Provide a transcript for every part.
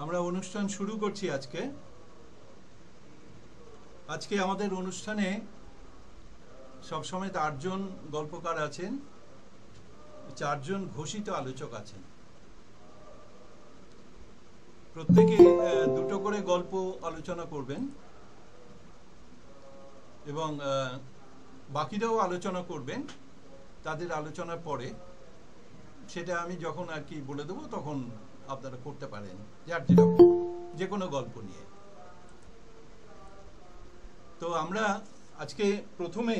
আমরা অনুষ্ঠান শুরু করছি আজকে। আজকে আমাদের অনুষ্ঠানে সবসময় 8 জন গল্পকার আছেন, 4 জন ঘোষিত আলোচক আছেন। প্রত্যেকে দুটো করে গল্প আলোচনা করবেন এবং বাকিরাও আলোচনা করবেন তাদের আলোচনার পরে। সেটা আমি যখন আর কি বলে দেবো তখন আপনারা করতে পারেন যার যেরকম, যে কোনো গল্প নিয়ে। তো আমরা আজকে প্রথমে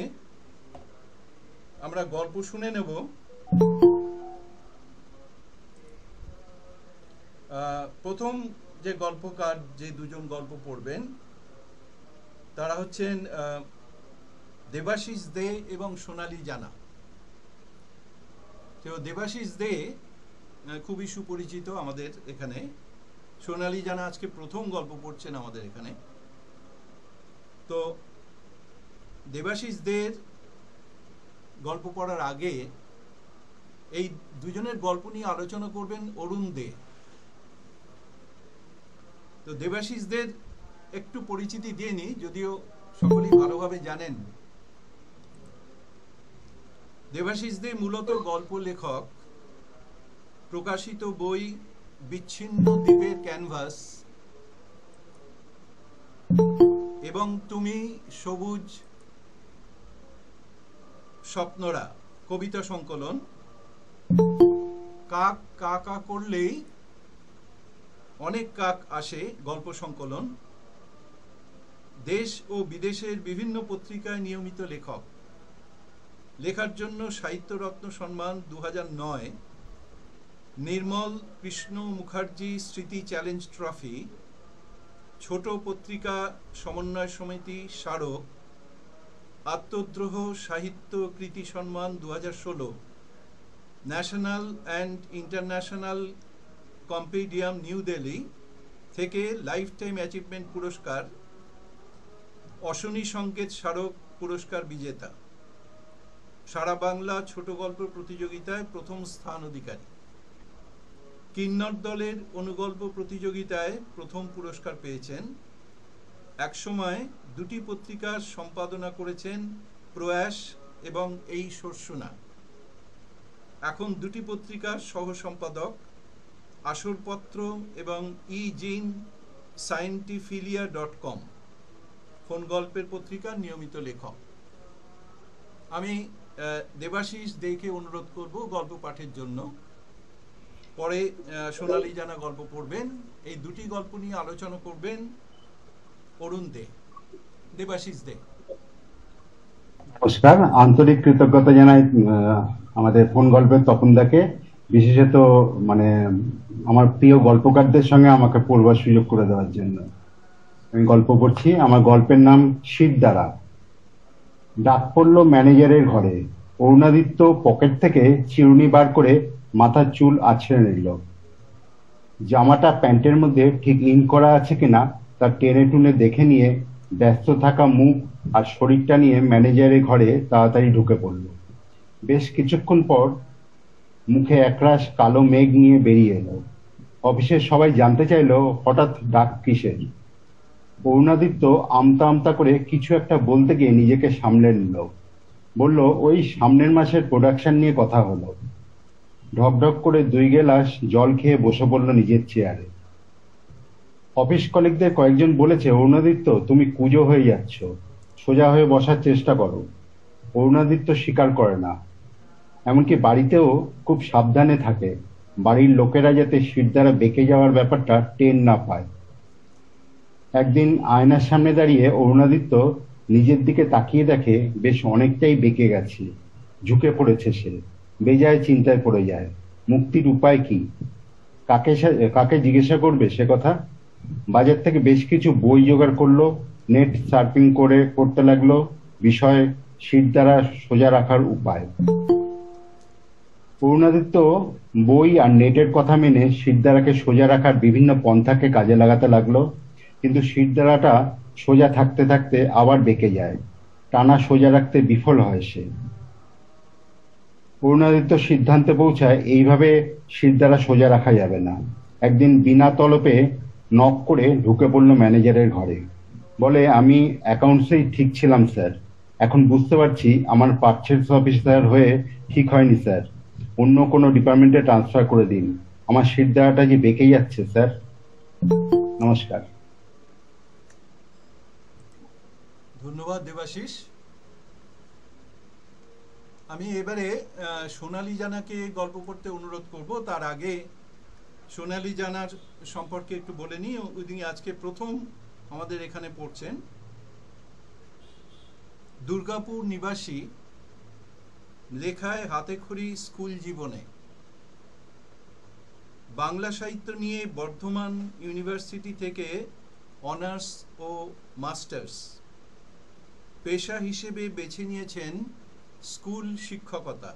আমরা গল্প শুনে নেব। প্রথম যে গল্পকার, যে দুজন গল্প পড়বেন তারা হচ্ছেন দেবাশিস দে এবং সোনালী জানা। তো দেবাশিস দে খুবই সুপরিচিত আমাদের এখানে। সোনালী জানা আজকে প্রথম গল্প পড়ছেন আমাদের এখানে। তো দেবাশিস দের গল্প পড়ার আগে এই দুজনের গল্প নিয়ে আলোচনা করবেন অরুণ দে। তো দেবাশিস দের একটু পরিচিতি দিয়ে নিই, যদিও সকলেই ভালোভাবে জানেন। দেবাশিস দে মূলত গল্প লেখক। প্রকাশিত বই বিচ্ছিন্ন দ্বীপের ক্যানভাস এবং তুমি সবুজ স্বপ্নরা কবিতা সংকলন, কাক কা কা করলেই অনেক কাক আসে গল্প সংকলন, দেশ ও বিদেশের বিভিন্ন পত্রিকায় নিয়মিত লেখক। লেখার জন্য সাহিত্যরত্ন সম্মান 2009, নির্মল কৃষ্ণ মুখার্জি স্মৃতি চ্যালেঞ্জ ট্রফি, ছোট পত্রিকা সমন্বয় সমিতি স্মারক, আত্মদ্রোহ সাহিত্য Kriti Samman 2016, national and international compendium new Delhi থেকে লাইফ টাইম অ্যাচিভমেন্ট পুরস্কার, অশনি সংকেত স্মারক পুরস্কার বিজেতা, সারা বাংলা ছোট গল্প প্রতিযোগিতায় প্রথম স্থান অধিকারী, কিন্নর দলের অনুগল্প প্রতিযোগিতায় প্রথম পুরস্কার পেয়েছেন। একসময় দুটি পত্রিকার সম্পাদনা করেছেন, প্রয়াস এবং এই শস্যনা। এখন দুটি পত্রিকার সহ সম্পাদক, আসরপত্র এবং ইজিন সায়েন্টিফিলিয়া.com, ফোন গল্পের পত্রিকার নিয়মিত লেখক। আমি দেবাশিস দেকে অনুরোধ করব গল্প পাঠের জন্য। পরে সোনালী জানা গল্প পড়বেন। এই দুটি গল্প নিয়ে আলোচনা করবেন অরুণ দে। দেবাশিস দে। নমস্কার, আন্তরিক কৃতজ্ঞতা জানাই আমাদের ফোন গল্পের তপনদাকে, বিশেষত আমার প্রিয় গল্পকারদের সঙ্গে আমাকে পড়বার সুযোগ করে দেওয়ার জন্য। আমি গল্প পড়ছি। আমার গল্পের নাম শিরদাঁড়া। ডাক পড়ল ম্যানেজারের ঘরে। অরুণাদিত্য পকেট থেকে চিরুনি বার করে মাথার চুল আছড়ে নিল। জামাটা প্যান্টের মধ্যে ঠিক ইন করা আছে কিনা তা টেনে টুনে দেখে নিয়ে ব্যস্ত থাকা মুখ আর শরীরটা নিয়ে ম্যানেজারের ঘরে তাড়াতাড়ি ঢুকে পড়ল। বেশ কিছুক্ষণ পর মুখে একরাশ কালো মেঘ নিয়ে বেরিয়ে এলো। অফিসের সবাই জানতে চাইলো হঠাৎ ডাক কিসের। অরুণাদিত্য আমতা আমতা করে কিছু একটা বলতে গিয়ে নিজেকে সামলে নিল। বলল, ওই সামনের মাসের প্রোডাকশন নিয়ে কথা হলো। ঢকঢক করে 2 গ্লাস জল খেয়ে বসে পড়ল নিজের চেয়ারে। অফিস কলিগদের কয়েকজন বলেছে, অরুণাদিত্য তুমি কুঁজো হয়ে যাচ্ছ, সোজা হয়ে বসার চেষ্টা করো। অরুণাদিত্য স্বীকার করে না। এমনকি বাড়িতেও খুব সাবধানে থাকে, বাড়ির লোকেরা যাতে শিরদাঁড়া বেঁকে যাওয়ার ব্যাপারটা টের না পায়। একদিন আয়নার সামনে দাঁড়িয়ে অরুণাদিত্য নিজের দিকে তাকিয়ে দেখে বেশ অনেকটাই বেঁকে গেছে। ঝুঁকে পড়েছে সে, বেজায় চিন্তায় পড়ে যায়। মুক্তির উপায় কি? কাকে জিজ্ঞাসা করবে সে কথা? বাজার থেকে বেশ কিছু বই জোগাড় করলো, নেট সার্ফিং করতে লাগলো বিষয় শিরদাঁড়া সোজা রাখার উপায়। অরুণাদিত্য বই আর নেটের কথা মেনে শিরদাঁড়াকে সোজা রাখার বিভিন্ন পন্থাকে কাজে লাগাতে লাগলো। কিন্তু শিরদাঁড়াটা সোজা থাকতে থাকতে আবার বেঁকে যায়। টানা সোজা রাখতে বিফল হয় সে। অরুণাদিত্য সিদ্ধান্তে পৌঁছায় এইভাবে শিরদাঁড়া সোজা রাখা যাবে না। একদিন বিনা তলপে নক করে ঢুকে পড়লো ম্যানেজারের ঘরে। বলে, আমি অ্যাকাউন্টসেই ঠিক ছিলাম স্যার, এখন বুঝতে পারছি আমার পারচেজ অফিসার হয়ে ঠিক হয়নি স্যার, অন্য কোনো ডিপার্টমেন্টে ট্রান্সফার করে দিন, আমার সিট দেওয়াটা যে বেঁকে যাচ্ছে স্যার। নমস্কার। ধন্যবাদ দেবাশিস। আমি এবারে সোনালী জানাকে গল্প করতে অনুরোধ করব। তার আগে সোনালী জানার সম্পর্কে একটু বলে নিই। উনি আজকে প্রথম আমাদের এখানে পড়ছেন। দুর্গাপুর নিবাসী, লেখায় হাতেখড়ি স্কুল জীবনে, বাংলা সাহিত্য নিয়ে বর্ধমান ইউনিভার্সিটি থেকে অনার্স ও মাস্টার্স, পেশা হিসেবে বেছে নিয়েছেন স্কুল শিক্ষকতা,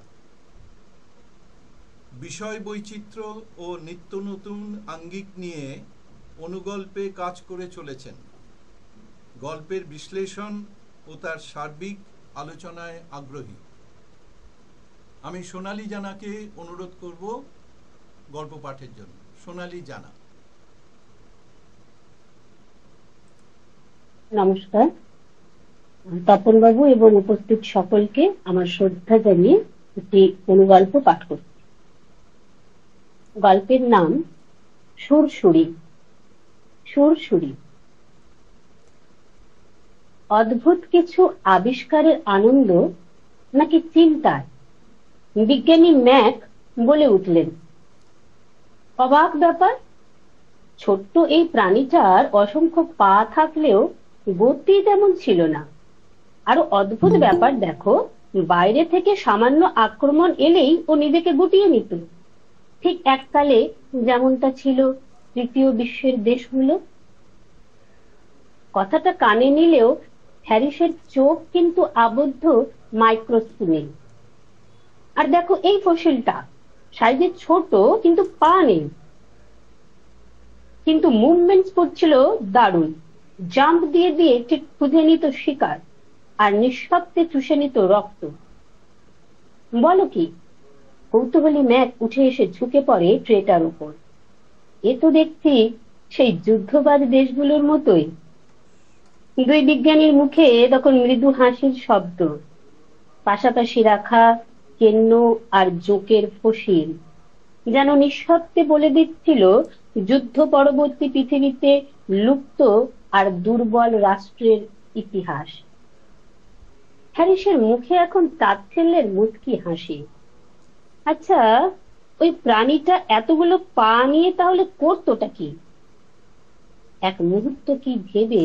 বিষয় বৈচিত্র্য ও নিত্য নতুন আঙ্গিক নিয়ে অনুগল্পে কাজ করে চলেছেন। গল্পের বিশ্লেষণ ও তার সার্বিক আলোচনায় আগ্রহী। আমি সোনালী জানাকে অনুরোধ করব গল্প পাঠের জন্য। সোনালী জানা। নমস্কার তপন বাবু এবং উপস্থিত সকলকে আমার শ্রদ্ধা জানিয়ে একটি অনুগল্প পাঠ করছি। গল্পের নাম সুরসুরি। সুরসুরি। অদ্ভুত কিছু আবিষ্কারের আনন্দ নাকি চিন্তায় বিজ্ঞানী ম্যাক বলে উঠলেন, অবাক ব্যাপার, ছোট্ট এই প্রাণীটার অসংখ্য পা থাকলেও গতি তেমন ছিল না। আরো অদ্ভুত ব্যাপার দেখো, বাইরে থেকে সামান্য আক্রমণ এলেই ও নিজেকে গুটিয়ে নিত, ঠিক এককালে যেমনটা ছিল তৃতীয় বিশ্বের দেশগুলো। কথাটা কানে নিলেও হ্যারিসের চোখ কিন্তু আবদ্ধ মাইক্রোস্কোপে। আর দেখো এই ফসিলটা, সাইজে ছোট কিন্তু পা নেই, কিন্তু মুভমেন্টস করছিল দারুণ, জাম্প দিয়ে দিয়ে ঠিক খুঁজে নিত শিকার আর নিঃশব্দে চুষে নিত রক্ত। বলো কি? কৌতূহলী ম্যাক উঠে এসে ঝুঁকে পড়ে ট্রেটার উপর। এ তো দেখছি সেই যুদ্ধবাজ দেশগুলোর মতোই। দুই বিজ্ঞানীর মুখে তখন মৃদু হাসির শব্দ, পাশাপাশি রাখা কেন্ন আর জোকের ফসিল যেন নিঃশব্দে বলে দিচ্ছিল যুদ্ধ পরবর্তী পৃথিবীতে লুপ্ত আর দুর্বল রাষ্ট্রের ইতিহাস। হ্যারিসের মুখে এখন তাচ্ছিল্যের মুচকি হাসি। আচ্ছা, ওই প্রাণীটা এতগুলো পা নিয়ে তাহলে করতোটা কি? এক মুহূর্ত কি ভেবে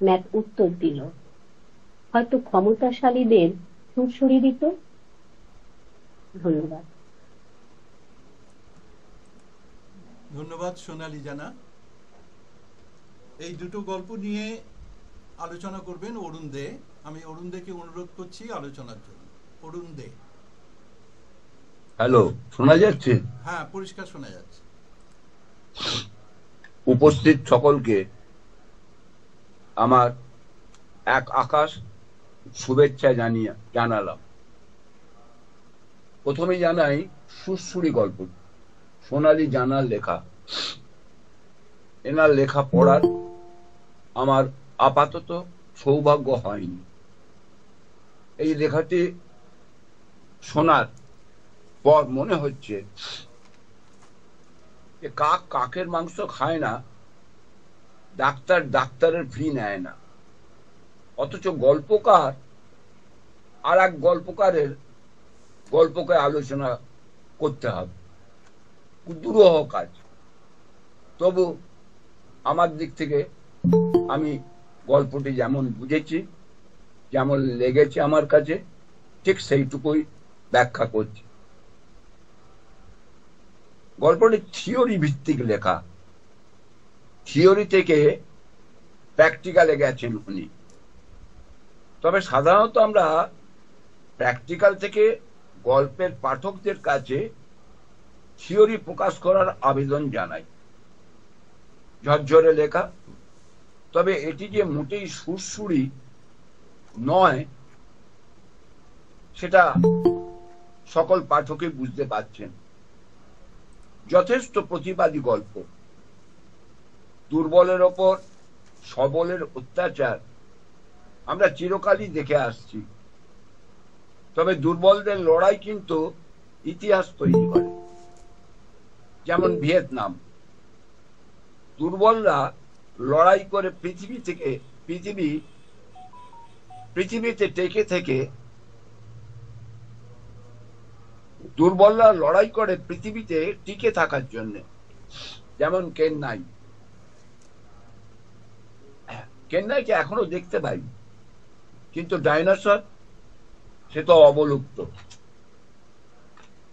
ম্যাক উত্তর দিল, হয়তো ক্ষমতাশালীদের সুরসুরি দিত। ধন্যবাদ। ধন্যবাদ সোনালী জানা। এই দুটো গল্প নিয়ে আলোচনা করবেন অরুণ দে। আমি অরুণ দেকে অনুরোধ করছি আলোচনার জন্য। অরুণ দে। হ্যালো, শোনা যাচ্ছে? হ্যাঁ, পরিষ্কার শোনা যাচ্ছে। উপস্থিত সকলকে আমার এক আকাশ শুভেচ্ছা জানালাম। প্রথমে জানাই সুরসুরি গল্প সোনালী জানার লেখা। এনার লেখা পড়ার আমার আপাতত সৌভাগ্য হয়নি। এই লেখাটি শোনার পর মনে হচ্ছে যে কাক কাকের মাংস খায় না, ডাক্তার ডাক্তারের ফি নেয় না, অথচ গল্পকার আর এক গল্পকারের গল্পকে আলোচনা করতে হবে। দুরূহ কাজ। তবু আমার দিক থেকে আমি গল্পটি যেমন বুঝেছি, যেমন লেগেছে আমার কাছে, ঠিক সেইটুকুই ব্যাখ্যা করছি। গল্পটি থিওরি ভিত্তিক লেখা। থিওরি থেকে প্র্যাকটিক্যালে গেছেন উনি। তবে সাধারণত আমরা প্র্যাকটিক্যাল থেকে গল্পের পাঠকদের কাছে থিওরি প্রকাশ করার আবেদন জানাই। ঝরঝরে লেখা, তবে এটি যে মোটেই সুরসুরি নয় সেটা সকল পাঠকই বুঝতে পারছেন। যথেষ্ট প্রতিবাদী গল্প। দুর্বলের ওপর সবলের অত্যাচার আমরা চিরকালই দেখে আসছি। তবে দুর্বলদের লড়াই কিন্তু ইতিহাস তৈরি করে। যেমন ভিয়েতনাম, দুর্বলরা লড়াই করে পৃথিবীতে টেকে থেকে দুর্বলরা লড়াই করে পৃথিবীতে টিকে থাকার জন্য। যেমন কেন্নাইকে এখনো দেখতে পাই, কিন্তু ডাইনোসর সে তো অবলুপ্ত।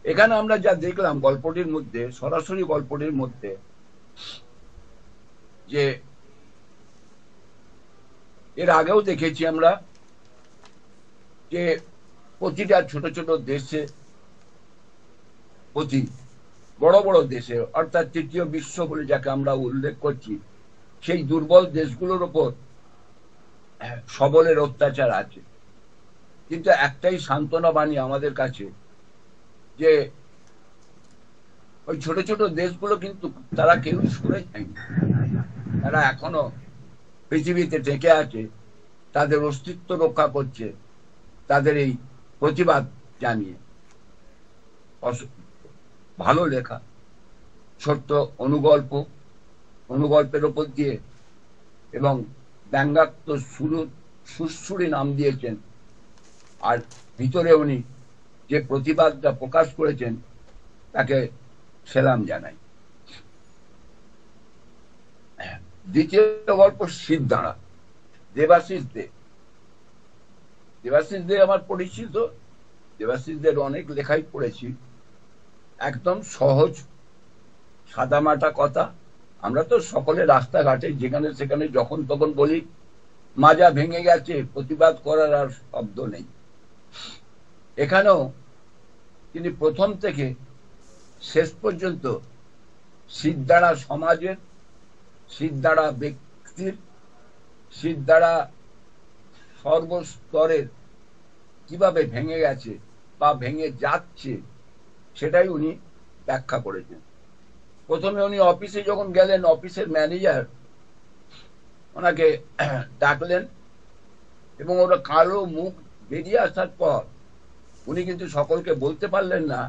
এখানে আমরা যা দেখলাম গল্পটির মধ্যে, সরাসরি গল্পটির মধ্যে, যে এর আগেও দেখেছি আমরা যে প্রতিটা ছোট ছোট দেশে, বড় বড় দেশে, অর্থাৎ তৃতীয় বিশ্ব বলে যাকে আমরা উল্লেখ করছি, সেই দুর্বল দেশগুলোর উপর সবলের অত্যাচার আছে। কিন্তু একটাই সান্ত্বনা বাণী আমাদের কাছে, যে ওই ছোট ছোট দেশগুলো কিন্তু তারা কেউ সরে যায়নি, তারা এখনো পৃথিবীতে টেকে আছে, তাদের অস্তিত্ব রক্ষা করছে তাদের এই প্রতিবাদ জানিয়ে। ভালো লেখা, ছোট্ট অনুগল্পের ওপর দিয়ে, এবং ব্যঙ্গাত্ম সুরসুরি নাম দিয়েছেন। আর ভিতরে উনি যে প্রতিবাদটা প্রকাশ করেছেন তাকে সেলাম জানাই। দ্বিতীয় গল্প সিদ্ধাঁড়া, দেবাশিস দে আমার পরিচিত। দেবাশিস দের অনেক লেখাই পড়েছি। একদম সহজ সাদামাটা কথা। আমরা তো সকলে রাস্তাঘাটে যেখানে সেখানে যখন তখন বলি মাজা ভেঙে গেছে, প্রতিবাদ করার আর শব্দ নেই। এখানেও তিনি প্রথম থেকে শেষ পর্যন্ত সিদ্ধাঁড়া সমাজের, সিদ্ধাঁড়া ব্যক্তির, সিদ্ধাঁড়া সর্বস্তরের কিভাবে ভেঙে গেছে বা ভেঙে যাচ্ছে সেটাই উনি ব্যাখ্যা করেছেন। প্রথমে উনি অফিসে যখন গেলেন, অফিসের ম্যানেজার ওনাকে ডাকলেন, এবং ওরা কালো মুখ বেরিয়ে আসার পর উনি কিন্তু সকলকে বলতে পারলেন না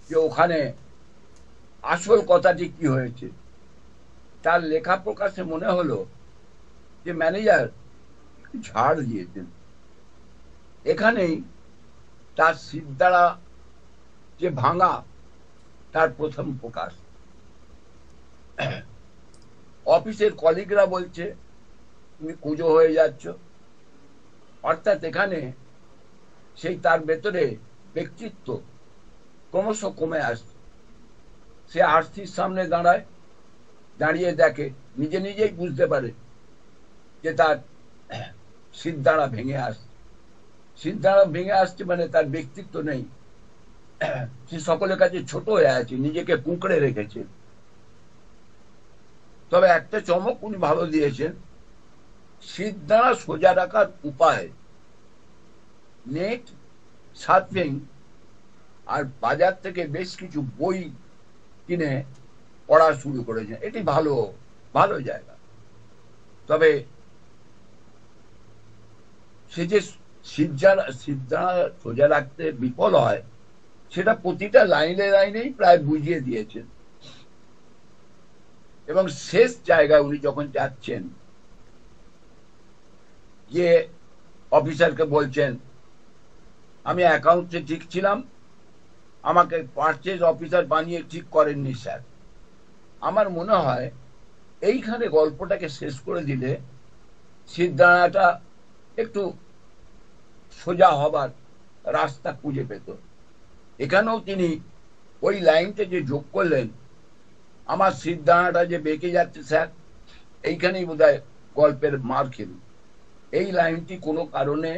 যে ওখানে আসল কথাটি কি হয়েছে। তার লেখা প্রকাশে মনে হলো যে ম্যানেজার ঝাড় দিয়েছেন। এখানেই তার সিদ্ধাঁড়া যে ভাঙা তার প্রথম প্রকাশ। অফিসের কলিগরা বলছে তুমি কুঁজো হয়ে যাচ্ছ, অর্থাৎ এখানে সেই তার ভেতরে ব্যক্তিত্ব ক্রমশ কমে আসছে। সে আরসির সামনে দাঁড়িয়ে দেখে, নিজেই বুঝতে পারে যে তার সিদ্ধাঁড়া ভেঙে আসছে, মানে তার ব্যক্তিত্ব নেই। সে সকলের কাছে ছোট হয়ে আছে, নিজেকে কুঁকড়ে রেখেছে। তবে একটা চমক উনি ভালো দিয়েছেন, সিদ্ধাঁড়া সোজা রাখার উপায়। নেট, সার্ফিং আর বাজার থেকে বেশ কিছু বই কিনে পড়া শুরু করেছেন। এটি ভালো জায়গা। তবে সে যে সিদ্ধাঁড়া সোজা রাখতে বিফল হয় সেটা প্রতিটা লাইনেই প্রায় বুঝিয়ে দিয়েছেন। এবং শেষ জায়গায় উনি যখন যাচ্ছেন, যে অফিসারকে বলছেন আমি অ্যাকাউন্টে ঠিক ছিলাম, আমাকে পারচেজ অফিসার বানিয়ে ঠিক করেননি স্যার। আমার মনে হয় এইখানে গল্পটাকে শেষ করে দিলে সিদ্ধাঁড়াটা একটু সোজা হবার রাস্তা খুঁজে পেত। এখানেও তিনি ওই লাইনটা যে যোগ করলেন, আমার সিদ্ধাঁড়াটা যে বেঁকে যাচ্ছে স্যার, এইখানেই বোধহয় গল্পের মার খেল। এই লাইনটি কোনো কারণে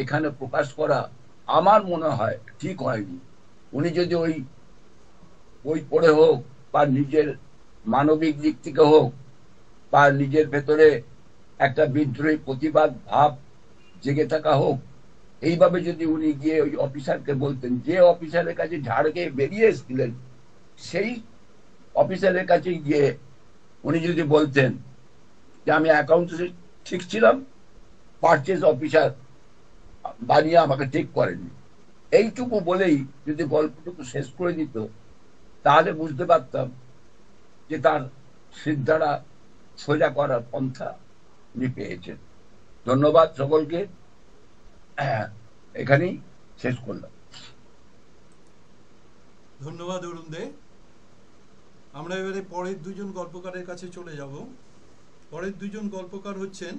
এখানে প্রকাশ করা আমার মনে হয় ঠিক হয়নি। উনি যদি ওই পড়ে হোক, বা নিজের মানবিক দিক থেকে হোক, বা নিজের ভেতরে একটা বিদ্রোহী প্রতিবাদ ভাব জেগে থাকা হোক, এইভাবে যদি উনি গিয়ে ওই অফিসারকে বলতেন, যে অফিসারের কাছে ঝাড় খেয়ে বেরিয়ে এসেছিলেন সেই অফিসারের কাছে গিয়ে উনি যদি বলতেন যে আমি অ্যাকাউন্টে ঠিক ছিলাম, পারচেজ অফিসার বানিয়ে আমাকে ঠিক করেনি, এইটুকু বলেই যদি গল্পটুকু শেষ করে দিত, তাহলে বুঝতে পারতাম যে তার সিদ্ধারা সোজা করার পন্থা উনি পেয়েছেন। ধন্যবাদ সকলকে, এখানেই শেষ করলাম। ধন্যবাদ অরুণ দে। আমরা এবারে পরের দুজন গল্পকারের কাছে চলে যাব। পরের দুজন গল্পকার হচ্ছেন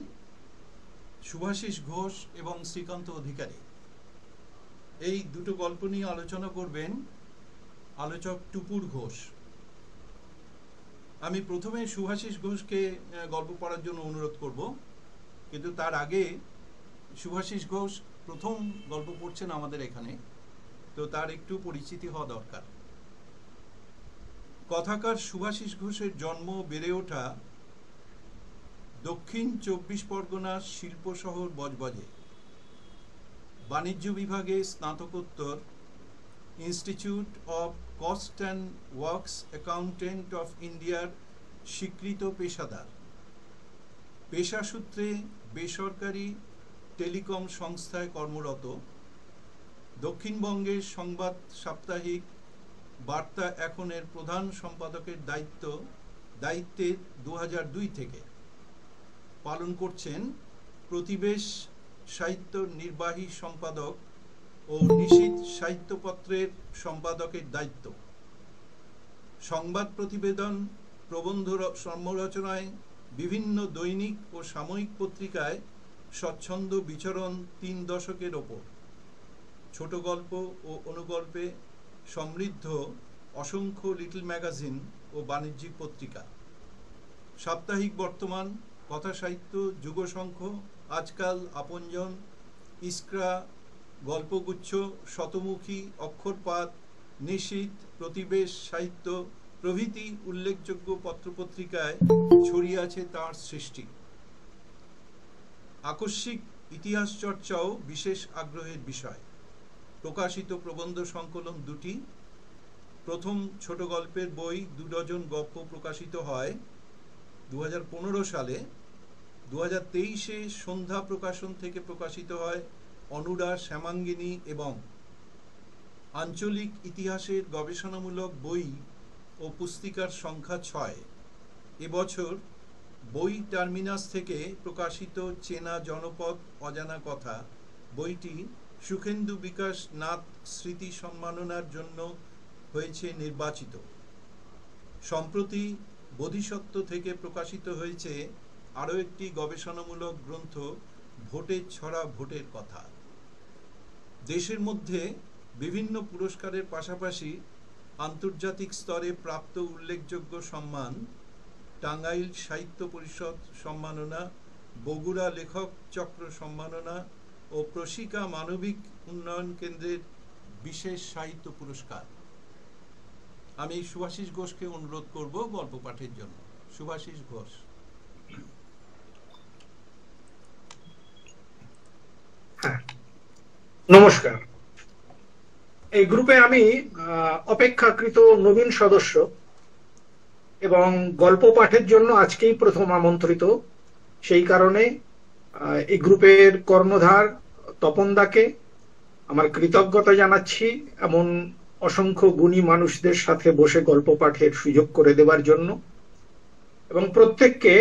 শুভাশিস ঘোষ এবং শ্রীকান্ত অধিকারী। এই দুটো গল্প নিয়ে আলোচনা করবেন আলোচক টুপুর ঘোষ। আমি প্রথমে শুভাশিস ঘোষকে গল্প পড়ার জন্য অনুরোধ করব, কিন্তু তার আগে শুভাশিস ঘোষ প্রথম গল্প পড়ছেন আমাদের এখানে, তো তার একটু পরিচিতি হওয়া দরকার। কথাকার শুভাশিস ঘোষের জন্ম বেড়ে ওঠা দক্ষিণ 24 পরগনার শিল্প শহর বজবজে। বাণিজ্য বিভাগে স্নাতকোত্তর, institute of cost and works accountant of ইন্ডিয়ার স্বীকৃত পেশাদার। পেশাসূত্রে বেসরকারি টেলিকম সংস্থায় কর্মরত। দক্ষিণবঙ্গের সংবাদ সাপ্তাহিক বার্তা এখনের প্রধান সম্পাদকের দায়িত্বে 2002 থেকে পালন করছেন প্রতিবেশ সাহিত্য নির্বাহী সম্পাদক ও নিশীথ সাহিত্যপত্রের সম্পাদকের দায়িত্ব। সংবাদ প্রতিবেদন, প্রবন্ধ রচনায় বিভিন্ন দৈনিক ও সাময়িক পত্রিকায় স্বচ্ছন্দ বিচরণ 3 দশকের ওপর। ছোট গল্প ও অনুগল্পে সমৃদ্ধ অসংখ্য লিটল ম্যাগাজিন ও বাণিজ্যিক পত্রিকা। সাপ্তাহিক বর্তমান, কথা সাহিত্য, যুগশঙ্খ, আজকাল, আপনজন, ইস্ক্রা, গল্পগুচ্ছ, শতমুখী, অক্ষরপাত, নিশীথ, প্রতিবেশ সাহিত্য প্রভৃতি উল্লেখযোগ্য পত্রপত্রিকায় ছড়িয়ে আছে তাঁর সৃষ্টি। আকস্মিক ইতিহাস চর্চাও বিশেষ আগ্রহের বিষয়। প্রকাশিত প্রবন্ধ সংকলন 2টি। প্রথম ছোট গল্পের বই 2 ডজন গল্প প্রকাশিত হয় 2015 সালে। 2023-এ সন্ধ্যা প্রকাশন থেকে প্রকাশিত হয় অনুরা, শ্যামাঙ্গিনী এবং আঞ্চলিক ইতিহাসের গবেষণামূলক বই ও পুস্তিকার সংখ্যা 6। এবছর বই টার্মিনাস থেকে প্রকাশিত চেনা জনপদ অজানা কথা বইটি সুখেন্দু বিকাশ নাথ স্মৃতি সম্মাননার জন্য হয়েছে নির্বাচিত। সম্প্রতি বোধিসত্ত্ব থেকে প্রকাশিত হয়েছে আরও একটি গবেষণামূলক গ্রন্থ, ভোটের ছড়া, ভোটের কথা। দেশের মধ্যে বিভিন্ন পুরস্কারের পাশাপাশি আন্তর্জাতিক স্তরে প্রাপ্ত উল্লেখযোগ্য সম্মান: টাঙ্গাইল সাহিত্য পরিষদ সম্মাননা, বগুড়া লেখক চক্র সম্মাননা ও প্রশিকা মানবিক উন্নয়ন কেন্দ্রের বিশেষ সাহিত্য পুরস্কার। আমি শুভাশিস ঘোষকে অনুরোধ করব গল্প পাঠের জন্য। শুভাশিস ঘোষ। নমস্কার। এই গ্রুপে আমি অপেক্ষাকৃত নবীন সদস্য এবং গল্প পাঠের জন্য আজকেই প্রথম আমন্ত্রিত। সেই কারণে এই গ্রুপের কর্ণধার তপনদাকে আমার কৃতজ্ঞতা জানাচ্ছি, এমন অসংখ্য গুণী মানুষদের সাথে বসে গল্প পাঠের সুযোগ করে দেওয়ার জন্য, এবং প্রত্যেককে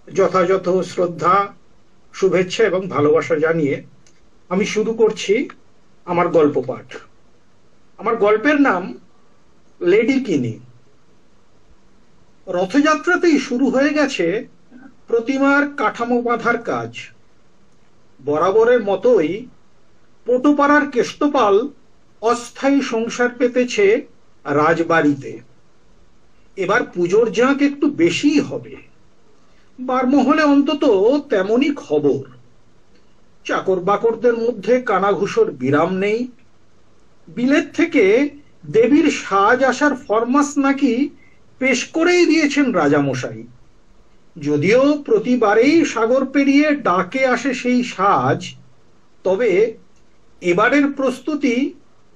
যথাযথ শ্রদ্ধা, শুভেচ্ছা এবং ভালোবাসা জানিয়ে আমি শুরু করছি আমার গল্প পাঠ। আমার গল্পের নাম লেডি কিনি। রথযাত্রাতেই শুরু হয়ে গেছে প্রতিমার কাঠামো বাঁধার কাজ। বরাবরের মতোই পটুপাড়ার কেষ্টপাল অস্থায়ী সংসার পেতেছে রাজবাড়িতে। এবার পুজোর জাঁক একটু বেশিই হবে, বারমহলে অন্তত তেমনই খবর। চাকর বাকরদের মধ্যে কানাঘুষোর বিরাম নেই। বিলেত থেকে দেবীর সাজ আসার ফরমাস নাকি পেশ করেই দিয়েছেন রাজামশাই। যদিও প্রতিবারেই সাগর পেরিয়ে ডাকে আসে সেই সাজ, তবে এবারের প্রস্তুতি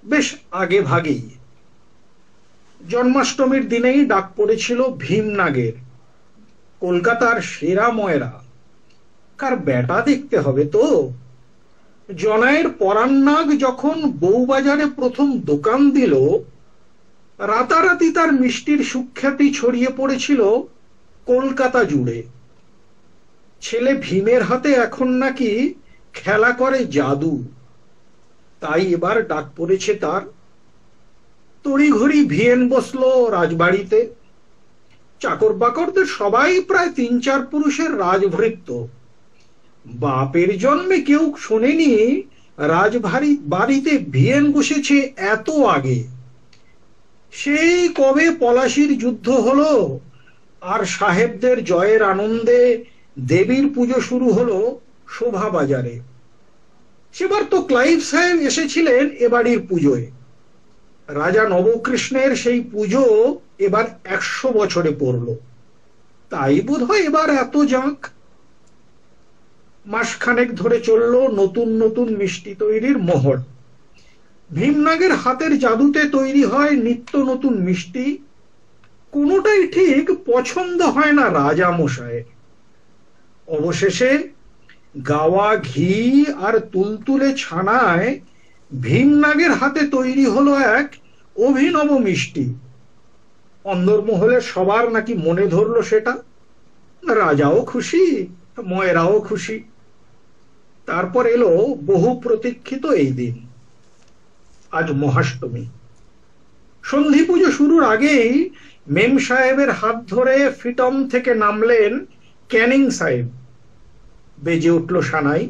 বেশ আগে ভাগেই। জন্মাষ্টমীর দিনেই ডাক পড়েছিল ভীমনাগের। কলকাতার সেরা ময়রা, কার বেটা দেখতে হবে তো। জনায়ের পরান্নাগ যখন বউবাজারে প্রথম দোকান দিল, রাতারাতি তার মিষ্টির সুখ্যাতি ছড়িয়ে পড়েছিল কলকাতা জুড়ে। ছেলে ভীমের হাতে এখন নাকি খেলা করে জাদু, তাই এবার ডাক পড়েছে তার। তড়িঘড়ি ভিয়েন বসলো রাজবাড়িতে। চাকর বাকরদের সবাই প্রায় ৩-৪ পুরুষের রাজভৃত্য। বাপের জন্মে কেউ শোনেনি বাড়িতে ভিয়েন বসেছে এত আগে। সেই কবে পলাশির যুদ্ধ হলো, আর সাহেবদের জয়ের আনন্দে দেবীর পুজো শুরু হলো শোভা বাজারে। সেবার তো ক্লাইভ সাহেব এসেছিলেন এ বাড়ির পুজোয়। রাজা নবকৃষ্ণের সেই পুজো এবার ১০০ বছরে পড়ল, তাই বোধহয় এবার এত জাঁক। মাসখানেক ধরে চলল নতুন নতুন মিষ্টি তৈরির মহড়। ভীমনাগের হাতের জাদুতে তৈরি হয় নিত্য নতুন মিষ্টি। কোনোটাই ঠিক পছন্দ হয় না রাজা মশাইয়ের। অবশেষে গাওয়া ঘি আর তুলতুলে ছানায় ভীমনাগের হাতে তৈরি হলো এক অভিনব মিষ্টি। অন্দরমহলে সবার নাকি মনে ধরলো সেটা। রাজাও খুশি, ময়রাও খুশি। তারপর এলো বহু প্রতীক্ষিত এই দিন, আজ মহাষ্টমী। সন্ধি পুজো শুরুর আগেই মেম সাহেবের হাত ধরে ফিটম থেকে নামলেন ক্যানিং সাহেব। বেজে উঠল সানাই।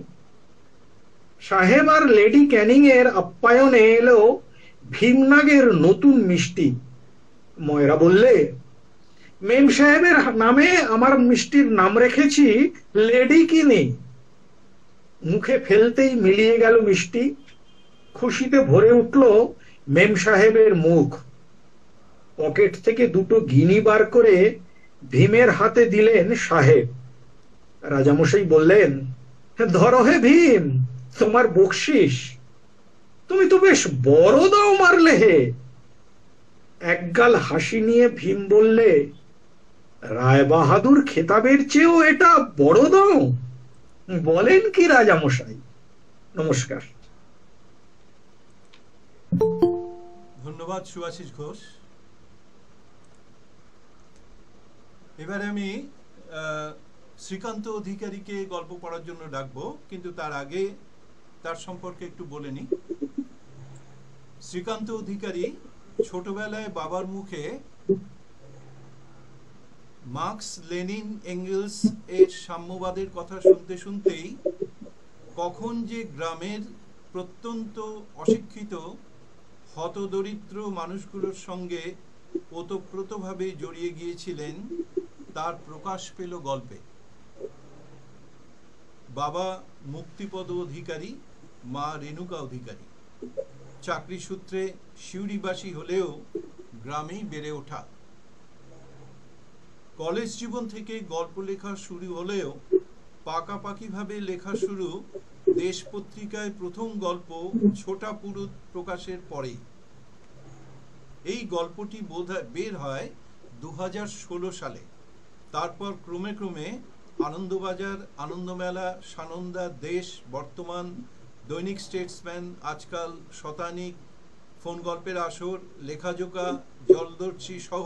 সাহেব আর লেডি ক্যানিং এর আপ্যায়নে এলো ভীমনাগের নতুন মিষ্টি। ময়রা বললে, মেম সাহেবের নামে আমার মিষ্টির নাম রেখেছি লেডি কিনি। মুখে ফেলতেই মিলিয়ে গেল মিষ্টি। খুশিতে ভরে উঠল মেম সাহেবের মুখ। পকেট থেকে 2টো গিনি বার করে ভীমের হাতে দিলেন সাহেব। রাজামশাই বললেন, ধরো হে ভীম, তোমার বকশিস। তুমি তো বেশ বড় দাও মারলে হে। একগাল হাসি নিয়ে ভীম বললে, রায় বাহাদুর খেতাবের চেয়েও এটা বড় দাও? বলেন কি রাজামশাই? নমস্কার। ধন্যবাদ সুভাষিস ঘোষ। এবারে আমি শ্রীকান্ত অধিকারীকে গল্প পড়ার জন্য ডাকবো, কিন্তু তার আগে তার সম্পর্কে একটু বলে নিই। শ্রীকান্ত অধিকারী ছোটবেলায় বাবার মুখে মার্কস, লেনিন, এঙ্গেলস এর সাম্যবাদের কথা শুনতে শুনতেই কখন যে গ্রামের প্রত্যন্ত অশিক্ষিত হতদরিদ্র মানুষগুলোর সঙ্গে ওতপ্রোতভাবে জড়িয়ে গিয়েছিলেন তার প্রকাশ পেল গল্পে। বাবা মুক্তিপদ অধিকারী, মা রেণুকা অধিকারী। চাকরি সূত্রে শিউরিবাসী হলেও গ্রামেই বেড়ে ওঠা। কলেজ জীবন থেকে গল্প লেখা শুরু হলেও পাকাপাকিভাবে লেখা শুরু দেশ পত্রিকায় প্রথম গল্প ছোটা পুরুত প্রকাশের পরেই। এই গল্পটি বের হয় 2016 সালে। তারপর ক্রমে ক্রমে আনন্দবাজার, আনন্দমেলা, সানন্দা, দেশ, বর্তমান, দৈনিক স্টেটসম্যান, আজকাল, শতানিক, ফোন গল্পের আসর, লেখাজোকা, জলদর্শী সহ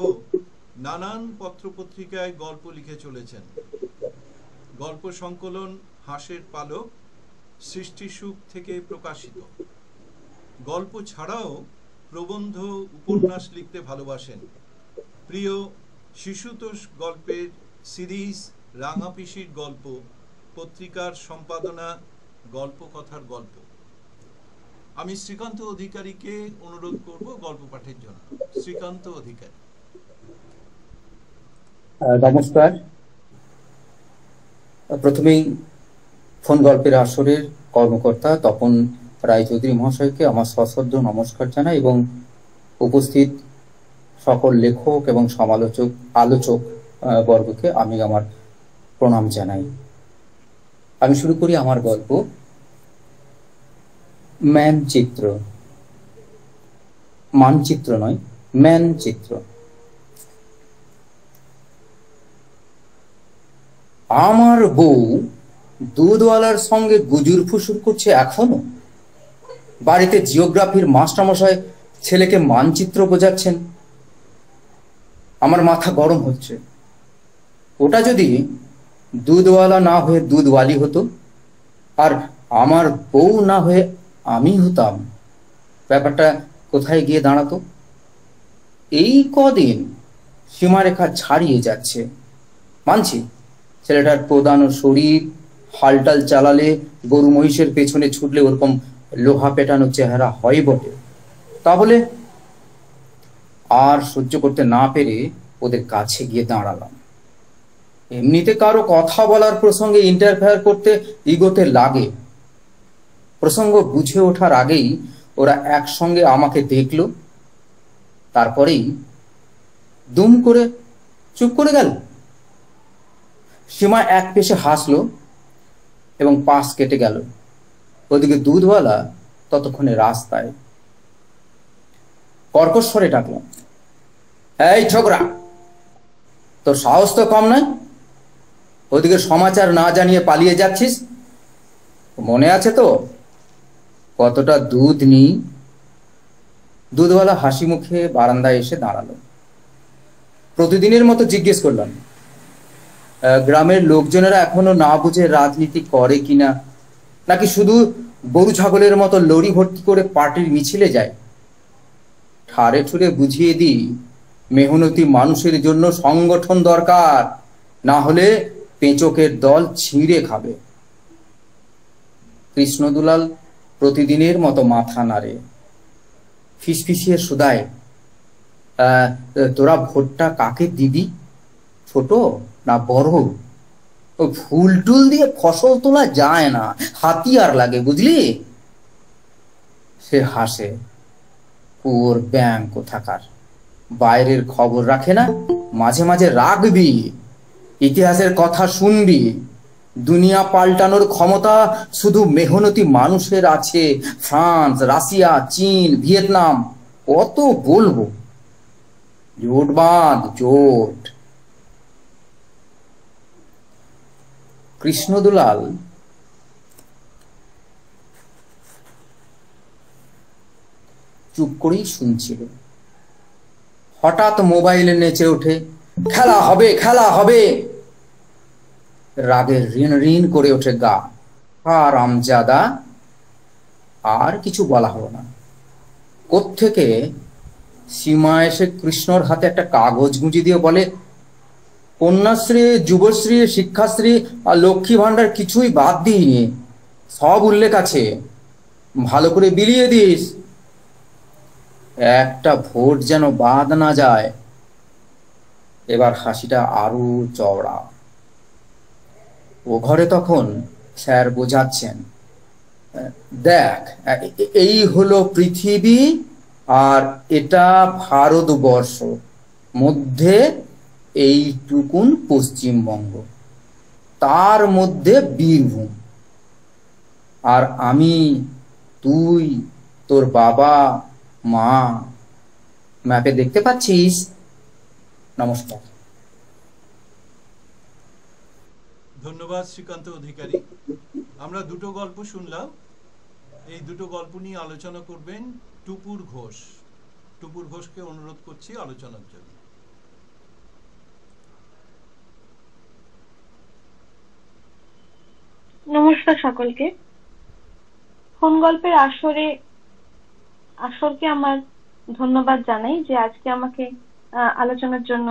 নানান পত্রপত্রিকায় গল্প লিখে চলেছেন। গল্প সংকলন হাঁসের পালক, সৃষ্টিসুখ থেকে প্রকাশিত। গল্প ছাড়াও প্রবন্ধ, উপন্যাস লিখতে ভালোবাসেন। প্রিয় শিশুতোষ গল্পের সিরিজ রাঙা পিসির গল্প, পত্রিকার সম্পাদনা, গল্প কথার গল্প। আমি শ্রীকান্ত অধিকারীকে অনুরোধ করব গল্প পাঠের জন্য। শ্রীকান্ত অধিকারী। নমস্কার। প্রথমেই ফোন গল্পের আসরের কর্মকর্তা তপন রায়চৌধুরী মহাশয়কে আমার সশ্রদ্ধ নমস্কার জানাই এবং উপস্থিত সকল লেখক এবং আলোচক বর্গকে আমি আমার প্রণাম জানাই। আমি শুরু করি আমার গল্প মানচিত্র। মানচিত্র নয়, মানচিত্র। আমার বউ দুধওয়ালার সঙ্গে গুজুর ফুসুর করছে এখনো। বাড়িতে জিওগ্রাফির মাস্টারমশাই ছেলেকে মানচিত্র বোঝাচ্ছেন। আমার মাথা গরম হচ্ছে। ওটা যদি দুধওয়ালা না হয়ে দুধওয়ালি হতো, আর আমার বউ না হয়ে আমি হতাম, ব্যাপারটা কোথায় গিয়ে দাঁড়াতো? এই কদিন সীমারেখা ছাড়িয়ে যাচ্ছে। মানছি ছেলেটার প্রদান শরীর, হালটাল চালালে, গরু মহিষের পেছনে ছুটলে ওরকম লোহা পেটানো চেহারা হয় বটে। তা বলে আর সহ্য করতে না পেরে ওদের কাছে গিয়ে দাঁড়ালাম। এমনিতে কারো কথা বলার প্রসঙ্গে ইন্টারফেয়ার করতে ইগোতে লাগে। প্রসঙ্গ বুঝে ওঠার আগেই ওরা একসঙ্গে আমাকে দেখলো, তারপরেই দুম করে চুপ করে গেল। সীমা এক পেশে হাসলো এবং পাশ কেটে গেল। ওদিকে দুধওয়ালা ততক্ষণে রাস্তায়। কর্কশ স্বরে ডাকলাম, এই ছোকরা, তোর সাহস তো কম নয়? ওদিকে সমাচার না জানিয়ে পালিয়ে যাচ্ছিস। মনে আছে তো কতটা দুধ নিই? দুধওয়ালা হাসি মুখে বারান্দায় এসে দাঁড়ালো। প্রতিদিনের মতো জিজ্ঞেস করলাম, গ্রামের লোকজনেরা এখনো না বুঝে রাজনীতি করে কিনা, নাকি শুধু গরু ছাগলের মতো লরি ভর্তি করে পার্টির মিছিলে যায়? ঠারে ঠুরে বুঝিয়ে দিই, মেহনতি মানুষের জন্য সংগঠন দরকার, না হলে পেঁচকের দল ছিঁড়ে খাবে। কৃষ্ণদুলাল প্রতিদিনের মতো মাথা নাড়ে, ফিসফিসিয়ে শুধায়, তোরা ভোটটা কাকে দিবি? ছোট না বড়? ও ফুল টুল দিয়ে ফসল তোলা যায় না, হাতিয়ার লাগে, বুঝলি? সে হাসে, ওর ব্যাং কোথাকার, বাইরের খবর রাখে না, মাঝে মাঝে রাখবি, ইতিহাসের কথা শুনবি। দুনিয়া পাল্টানোর ক্ষমতা শুধু মেহনতি মানুষের আছে। ফ্রান্স, রাশিয়া, চীন, ভিয়েতনাম, কত বলবো। জোট বাঁধ, জোট। কৃষ্ণদুলাল চুপ করেই শুনছিল। হঠাৎ মোবাইলে নেচে ওঠে, খেলা হবে, খেলা হবে। রাগে ঋণ ঋণ করে ওঠে গা। হারামজাদা। আর কিছু বলা হলো না। কোত্থেকে সীমা এসে কৃষ্ণর হাতে একটা কাগজ গুঁজি দিয়ে বলে, কন্যাশ্রী, যুবশ্রী, শিক্ষাশ্রী আর লক্ষ্মী ভান্ডার কিছুই বাদ দিইনি, সব উল্লেখ আছে, ভালো করে বিলিয়ে দিস, একটা ভোট যেন বাদ না যায়। এবার হাসিটা আরো চওড়া। ও ঘরে তখন স্যার বোঝাচ্ছেন, দেখ, এই হলো পৃথিবী আর এটা ভারতবর্ষ, মধ্যে এইটুকুন পশ্চিমবঙ্গ, তার মধ্যে বীরভূম, আর আমি, তুই, তোর বাবা, মা, ম্যাপে দেখতে পাচ্ছিস? নমস্কার। ধন্যবাদ শ্রীকান্ত অধিকারী। আমরা দুটো গল্প শুনলাম। এই দুটো গল্প নিয়ে আলোচনা করবেন টুপুর ঘোষ। টুপুর ঘোষকে অনুরোধ করছি আলোচনার জন্য। নমস্কার সকলকে। ফোন গল্পের আসরকে আমার ধন্যবাদ জানাই যে আজকে আমাকে আলোচনার জন্য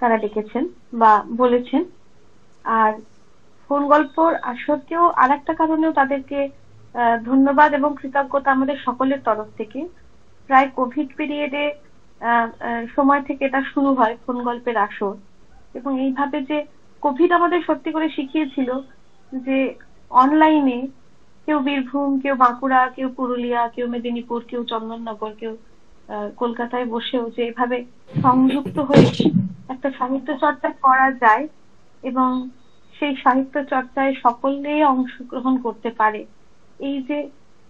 তারা ডেকেছেন বা বলেছেন। আর ফোন গল্পর আসরকেও আর একটা কারণেও তাদেরকে ধন্যবাদ এবং কৃতজ্ঞতা আমাদের সকলের তরফ থেকে। প্রায় কোভিড পিরিয়ডে সময় থেকে এটা শুরু হয় ফোন গল্পের আসর, এবং এইভাবে যে কোভিড আমাদের সত্যি করে শিখিয়েছিল যে অনলাইনে কেউ বীরভূম, কেউ বাঁকুড়া, কেউ পুরুলিয়া, কেউ মেদিনীপুর, কেউ চন্দননগর, কেউ কলকাতায় বসেও যে এভাবে সংযুক্ত হয়ে একটা সাহিত্য চর্চা করা যায় এবং সেই সাহিত্য চর্চায় সকলে অংশগ্রহণ করতে পারে, এই যে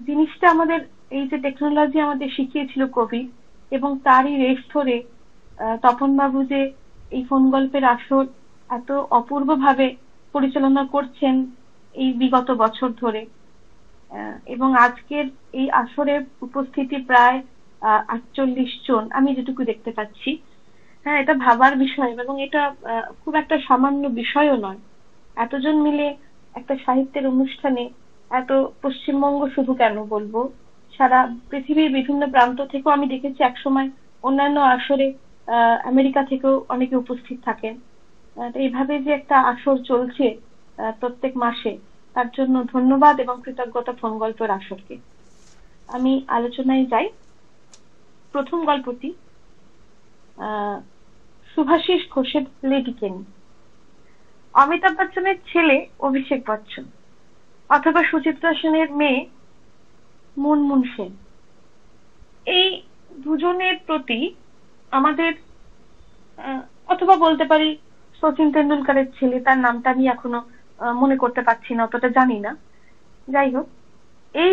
জিনিসটা আমাদের, এই যে টেকনোলজি আমাদের শিখিয়েছিল কোভিড, এবং তারই রেশ ধরে তপন বাবু যে এই ফোন গল্পের আসর এত অপূর্বভাবে পরিচালনা করছেন এই বিগত বছর ধরে। এবং আজকের এই আসরে উপস্থিতি প্রায় 48 জন, আমি যেটুকু দেখতে পাচ্ছি। হ্যাঁ, এটা ভাবার বিষয়, এবং এটা খুব একটা সামান্য বিষয়ও নয়। এতজন মিলে একটা সাহিত্যের অনুষ্ঠানে, এত পশ্চিমবঙ্গ শুধু কেন বলবো, সারা পৃথিবীর বিভিন্ন প্রান্ত থেকেও আমি দেখেছি একসময় অন্যান্য আসরে আমেরিকা থেকেও অনেকে উপস্থিত থাকেন। এইভাবে যে একটা আসর চলছে প্রত্যেক মাসে, তার জন্য ধন্যবাদ এবং কৃতজ্ঞতা ফোন গল্পের আসরকে। আমি আলোচনায় যাই। প্রথম গল্পটি শুভাশিস ঘোষের লেডি কেনি। অমিতাভ বচ্চনের ছেলে অভিষেক বচ্চন অথবা সুচিত্রা সেনের মেয়ে মুনমুন সেন, এই দুজনের প্রতি আমাদের, অথবা বলতে পারি সচিন তেন্ডুলকারের ছেলে, তার নামটা আমি এখনো মনে করতে পারছি না, অতটা জানি না। যাই হোক, এই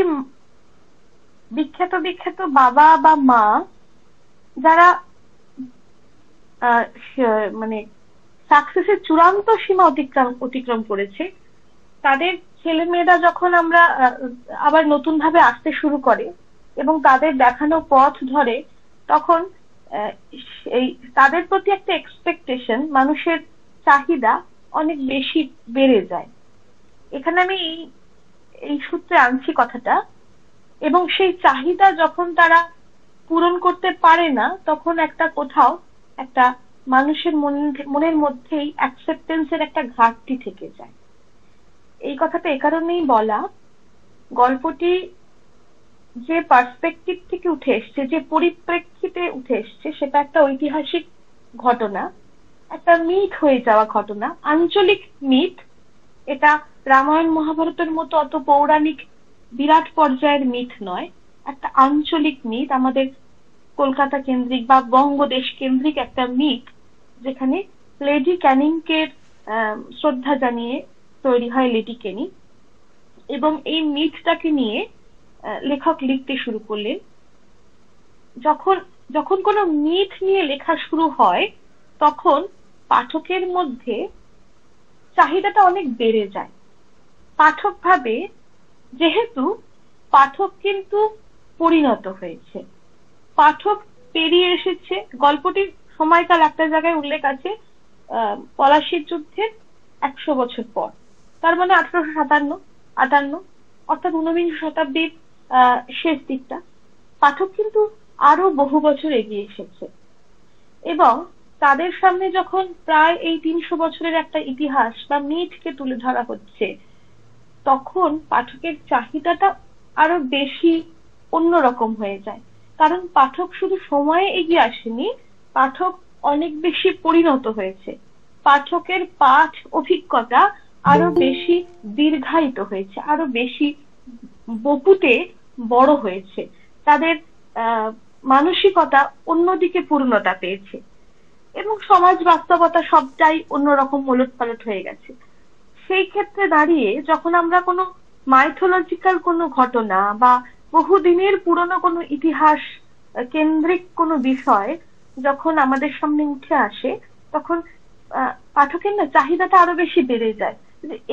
বিখ্যাত বিখ্যাত বাবা বা মা যারা মানে সাকসেসের চূড়ান্ত সীমা অতিক্রম করেছে, তাদের ছেলে মেয়েরা যখন আমরা আবার নতুন ভাবে আসতে শুরু করে এবং তাদের দেখানো পথ ধরে, তখন এই তাদের প্রতি একটা এক্সপেকটেশন, মানুষের চাহিদা অনেক বেশি বেড়ে যায়। এখানে আমি এই সূত্রে আনছি কথাটা। এবং সেই চাহিদা যখন তারা পূরণ করতে পারে না, তখন একটা কোথাও একটা মানুষের মনের মধ্যেই অ্যাকসেপ্টেন্সের একটা ঘাটতি থেকে যায়। এই কথাটা এ কারণেই বলা, গল্পটি যে পার্সপেক্টিভ থেকে উঠে এসছে, যে পরিপ্রেক্ষিতে উঠে এসছে, সেটা একটা ঐতিহাসিক ঘটনা, একটা মিথ হয়ে যাওয়া ঘটনা, আঞ্চলিক মিথ। এটা রামায়ণ মহাভারতের মতো অত পৌরাণিক বিরাট পর্যায়ের মিথ নয়, একটা আঞ্চলিক মিথ, আমাদের কলকাতা কেন্দ্রিক বা বঙ্গদেশ কেন্দ্রিক একটা মিথ, যেখানে লেডি ক্যানিংকে শ্রদ্ধা জানিয়ে তৈরি হয় লেডি কেনি। এবং এই মিথটাকে নিয়ে লেখক লিখতে শুরু করলেন। যখন কোনো মিথ নিয়ে লেখা শুরু হয়, তখন পাঠকের মধ্যে চাহিদাটা অনেক বেড়ে যায়। পাঠক ভাবে, যেহেতু পাঠক কিন্তু পরিণত হয়েছে, পাঠক পেরিয়ে এসেছে। গল্পটির সময়কাল একটা জায়গায় উল্লেখ আছে পলাশীর যুদ্ধের 100 বছর পর, তার মানে 1857-58, অর্থাৎ 19বিংশ শতাব্দীর শেষ দিকটা। পাঠক কিন্তু আরো বহু বছর এগিয়ে এসেছে, এবং তাদের সামনে যখন প্রায় এই 300 বছরের একটা ইতিহাস বা মিথকে তুলে ধরা হচ্ছে, তখন পাঠকের চাহিদাটা আরো বেশি অন্যরকম হয়ে যায়। কারণ পাঠক শুধু সময়ে এগিয়ে আসেনি, পাঠক অনেক বেশি পরিণত হয়েছে। পাঠকের পাঠ অভিজ্ঞতা আরো বেশি দীর্ঘায়িত হয়েছে, আরো বেশি বপুতে বড় হয়েছে। তাদের মানসিকতা অন্যদিকে পূর্ণতা পেয়েছে, এবং সমাজ বাস্তবতা সবটাই অন্যরকম ওলটপালট হয়ে গেছে। সেই ক্ষেত্রে দাঁড়িয়ে যখন আমরা কোনো মাইথোলজিক্যাল কোনো ঘটনা বা বহুদিনের পুরনো কোনো ইতিহাস কেন্দ্রিক কোনো বিষয় যখন আমাদের সামনে উঠে আসে, তখন পাঠকের না চাহিদাটা আরো বেশি বেড়ে যায়।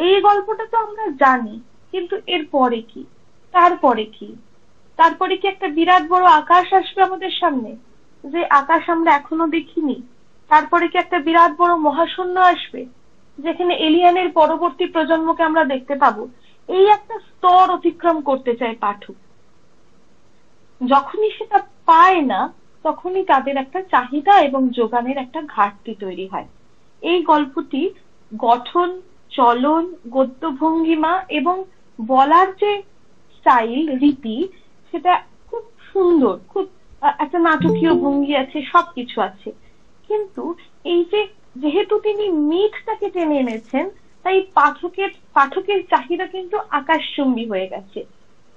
এই গল্পটা তো আমরা জানি, কিন্তু এর পরে কি, তারপরে কি একটা বিরাট বড় আকাশ আসবে আমাদের সামনে, যে আকাশ আমরা এখনো দেখিনি। তারপরে কি একটা বিরাট বড় মহাশূন্য আসবে, যেখানে এলিয়ানের পরবর্তী প্রজন্মকে আমরা দেখতে পাবো। এই একটা স্তর অতিক্রম করতে চায় পাঠক। যখনই সেটা পায় না, তখনই তাদের একটা চাহিদা এবং যোগানের একটা ঘাটতি তৈরি হয়। এই গল্পটি গঠন, চলন, গদ্য ভঙ্গিমা এবং বলার যে স্টাইল, রীতি, সেটা খুব সুন্দর, খুব একটা নাটকীয় ভঙ্গি আছে, সবকিছু আছে। কিন্তু এই যেহেতু তিনি মিথটাকে টেনে এনেছেন, তাই পাঠকের চাহিদা কিন্তু আকাশচুম্বী হয়ে গেছে।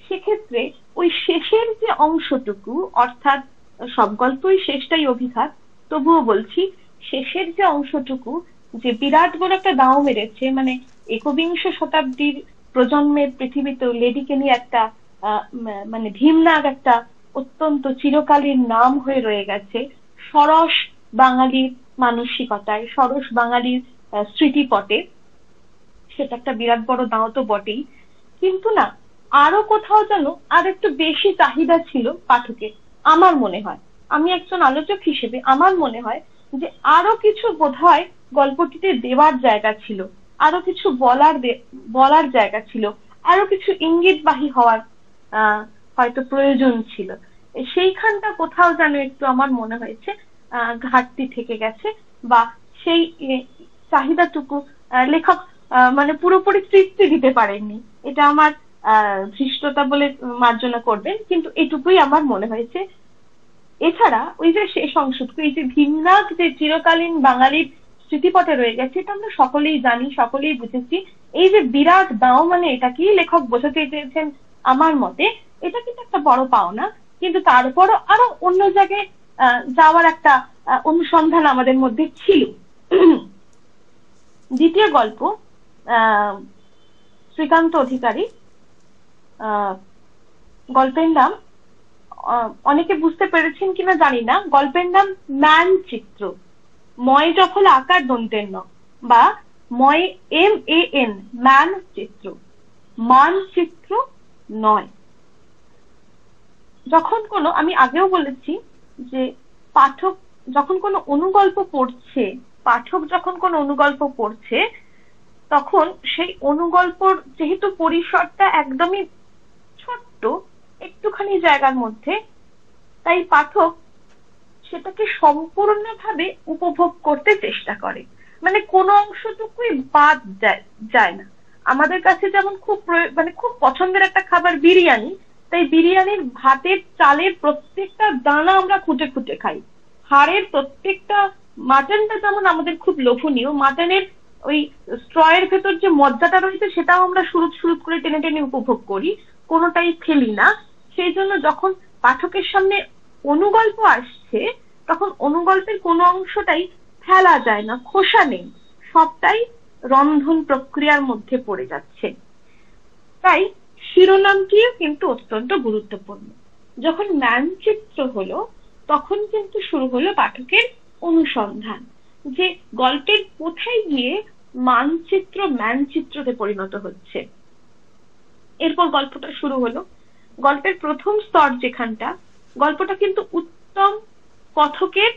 সেক্ষেত্রে ওই শেষের যে অংশটুকু, অর্থাৎ সব গল্পই শেষটাই অভিঘাত, তবুও বলছি শেষের যে অংশটুকু, যে বিরাট বড় একটা দাও মেরেছে, মানে 21বিংশ শতাব্দীর প্রজন্মের পৃথিবীতে লেডি কেনি একটা মানে ভীমনাগ, একটা অত্যন্ত চিরকালীন নাম হয়ে রয়ে গেছে। সরস বাঙালির মানসিকতায়, সরস বাঙালির স্মৃতিপটে, সেটা একটা বিরাট বড় দাও তো বটেই, কিন্তু না আরো কোথাও যেন আর একটু বেশি চাহিদা ছিল পাঠকের। আমার মনে হয়, আমি একজন আলোচক হিসেবে আমার মনে হয় যে আরো কিছু বোধহয় গল্পটিতে দেওয়ার জায়গা ছিল, আরো কিছু বলার জায়গা ছিল, আরো কিছু ইঙ্গিতবাহী হওয়ার হয়তো প্রয়োজন ছিল। সেইখানটা কোথাও যেন একটু আমার মনে হয়েছে ঘাটতি থেকে গেছে, বা সেই চাহিদাটুকু লেখক মানে পুরোপুরি তৃপ্তি দিতে পারেননি। এটা আমার ধৃষ্টতা বলে মার্জনা করবেন, কিন্তু এটুকুই আমার মনে হয়েছে। এছাড়া ওই যে শেষ অংশটুকু, এই যে ভীমনাগ যে চিরকালীন বাঙালির স্মৃতিপটে রয়ে গেছে, এটা আমরা সকলেই জানি, সকলেই বুঝেছি। এই যে বিরাট দাও, মানে এটা কি লেখক বোঝাতে চেয়েছেন আমার মতে, এটা কিন্তু একটা বড় পাওনা। কিন্তু তারপরও আরো অন্য জায়গায় যাওয়ার একটা অনুসন্ধান আমাদের মধ্যে ছিল। দ্বিতীয় গল্প শ্রীকান্ত অধিকারী, গল্পের নাম অনেকে বুঝতে পেরেছেন কিনা জানি না, গল্পের নাম মানচিত্র, ময় জফল আকার দন্তের ন, বা ময় MAN, মানচিত্র, মানচিত্র নয়। যখন কোনো, আমি আগেও বলেছি যে পাঠক যখন কোনো অনুগল্প পড়ছে, পাঠক যখন কোনো অনুগল্প পড়ছে, তখন সেই অনুগল্পর যেহেতু পরিসরটা একদমই ছোট্ট, একটুখানি জায়গার মধ্যে, তাই পাঠক সেটাকে সম্পূর্ণভাবে উপভোগ করতে চেষ্টা করে, মানে কোনো অংশটুকুই বাদ যায় না। আমাদের কাছে যেমন খুব পছন্দের একটা খাবার বিরিয়ানি, তাই বিরিয়ানির ভাতের চালের প্রত্যেকটা দানা আমরা খুঁটে খুঁটে খাই, হাড়ের প্রত্যেকটা, মাটনটা যেমন আমাদের খুব লোভনীয়, মাটনের ওই স্ট্রয়ের ভেতর যে মজ্জাটা রয়েছে সেটাও আমরা সুরুত করে টেনে টেনে উপভোগ করি, কোনোটাই ফেলি না। সেই জন্য যখন পাঠকের সামনে অনুগল্প আসছে, তখন অনুগল্পের কোনো অংশটাই ফেলা যায় না, খোসা নেই, সবটাই রন্ধন প্রক্রিয়ার মধ্যে পড়ে যাচ্ছে। তাই শিরোনামটিও কিন্তু অত্যন্ত গুরুত্বপূর্ণ। যখন মানচিত্র হলো, তখন কিন্তু শুরু হলো পাঠকের অনুসন্ধান, যে গল্পের কোথায় গিয়ে মানচিত্রতে পরিণত হচ্ছে। এরপর গল্পটা শুরু হলো। গল্পের প্রথম স্তর যেখানটা, গল্পটা কিন্তু উত্তম কথকের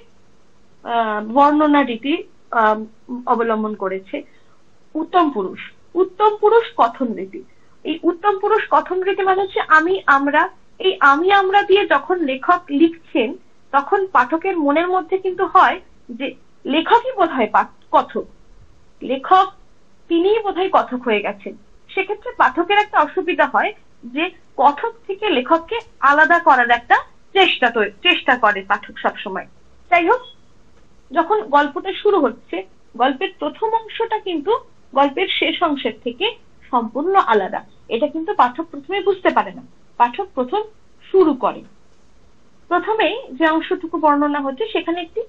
বর্ণনা রীতি অবলম্বন করেছে। উত্তম পুরুষ কথন রীতি। এই উত্তম পুরুষ কথন রীতি মানে হচ্ছে আমি আমরা। এই আমি আমরা দিয়ে যখন লেখক লিখছেন, তখন পাঠকের মনের মধ্যে কিন্তু হয় যে লেখকই বোধহয় কথক, লেখক তিনিই বোধহয় কথক হয়ে গেছেন। সেক্ষেত্রে পাঠকের একটা অসুবিধা হয় যে কথক থেকে লেখককে আলাদা করার একটা চেষ্টা করে পাঠক সবসময়। যাই হোক, যখন গল্পটা শুরু হচ্ছে, গল্পের প্রথম অংশটা কিন্তু গল্পের শেষ অংশের থেকে সম্পূর্ণ আলাদা। এটা কিন্তু পাঠক প্রথমে বুঝতে পারে না, পাঠক প্রথম শুরু করে। প্রথমেই যে অংশটুকু বর্ণনা হচ্ছে, সেখানে একটি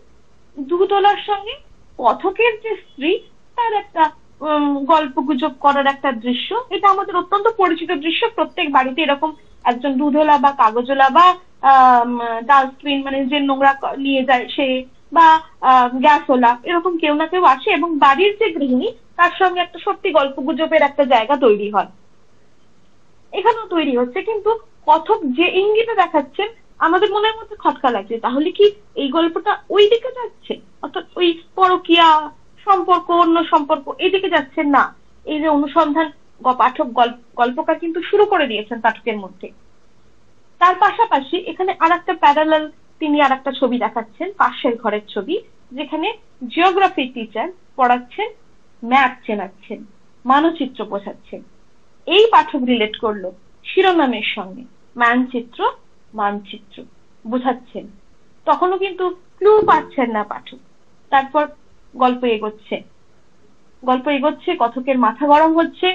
দুধওয়ালার সঙ্গে কথকের যে স্ত্রী, তার একটা গল্প গুজব করার একটা দৃশ্য। এটা আমাদের অত্যন্ত পরিচিত দৃশ্য, প্রত্যেক বাড়িতে এরকম একজন দুধওয়ালা বা কাগজওয়ালা বা ডাস্টবিন মানে যে নোংরা নিয়ে যায় সে, বা গ্যাসওয়ালা, এরকম কেউ না কেউ আসে এবং বাড়ির যে গৃহিণী তার সঙ্গে একটা সত্যি গল্প গুজবের একটা জায়গা তৈরি হয়। এখানেও তৈরি হচ্ছে, কিন্তু কথক যে ইঙ্গিতে দেখাচ্ছেন আমাদের মনের মধ্যে খটকা লাগছে, তাহলে কি এই গল্পটা ওই দিকে যাচ্ছে, অর্থাৎ ওই পরকীয়া সম্পর্ক, অন্য সম্পর্ক, এইদিকে যাচ্ছে না। এই যে অনুসন্ধান পাঠক গল্পকার কিন্তু শুরু করে দিয়েছেন পাঠকের মধ্যে। তার পাশাপাশি এখানে আর একটা প্যারালাল, তিনি আর একটা ছবি দেখাচ্ছেন, পাশের ঘরের ছবি, যেখানে জিওগ্রাফি টিচার পড়াচ্ছেন, ম্যাপ চেনাচ্ছেন, মানচিত্র বোঝাচ্ছেন। এই পাঠক রিলেট করলো শিরোনামের সঙ্গে, মানচিত্র বোঝাচ্ছেন। তখনও কিন্তু ক্লু পাচ্ছেন না পাঠক। তারপর গল্প এগোচ্ছে, কথকের মাথা গরম হচ্ছে।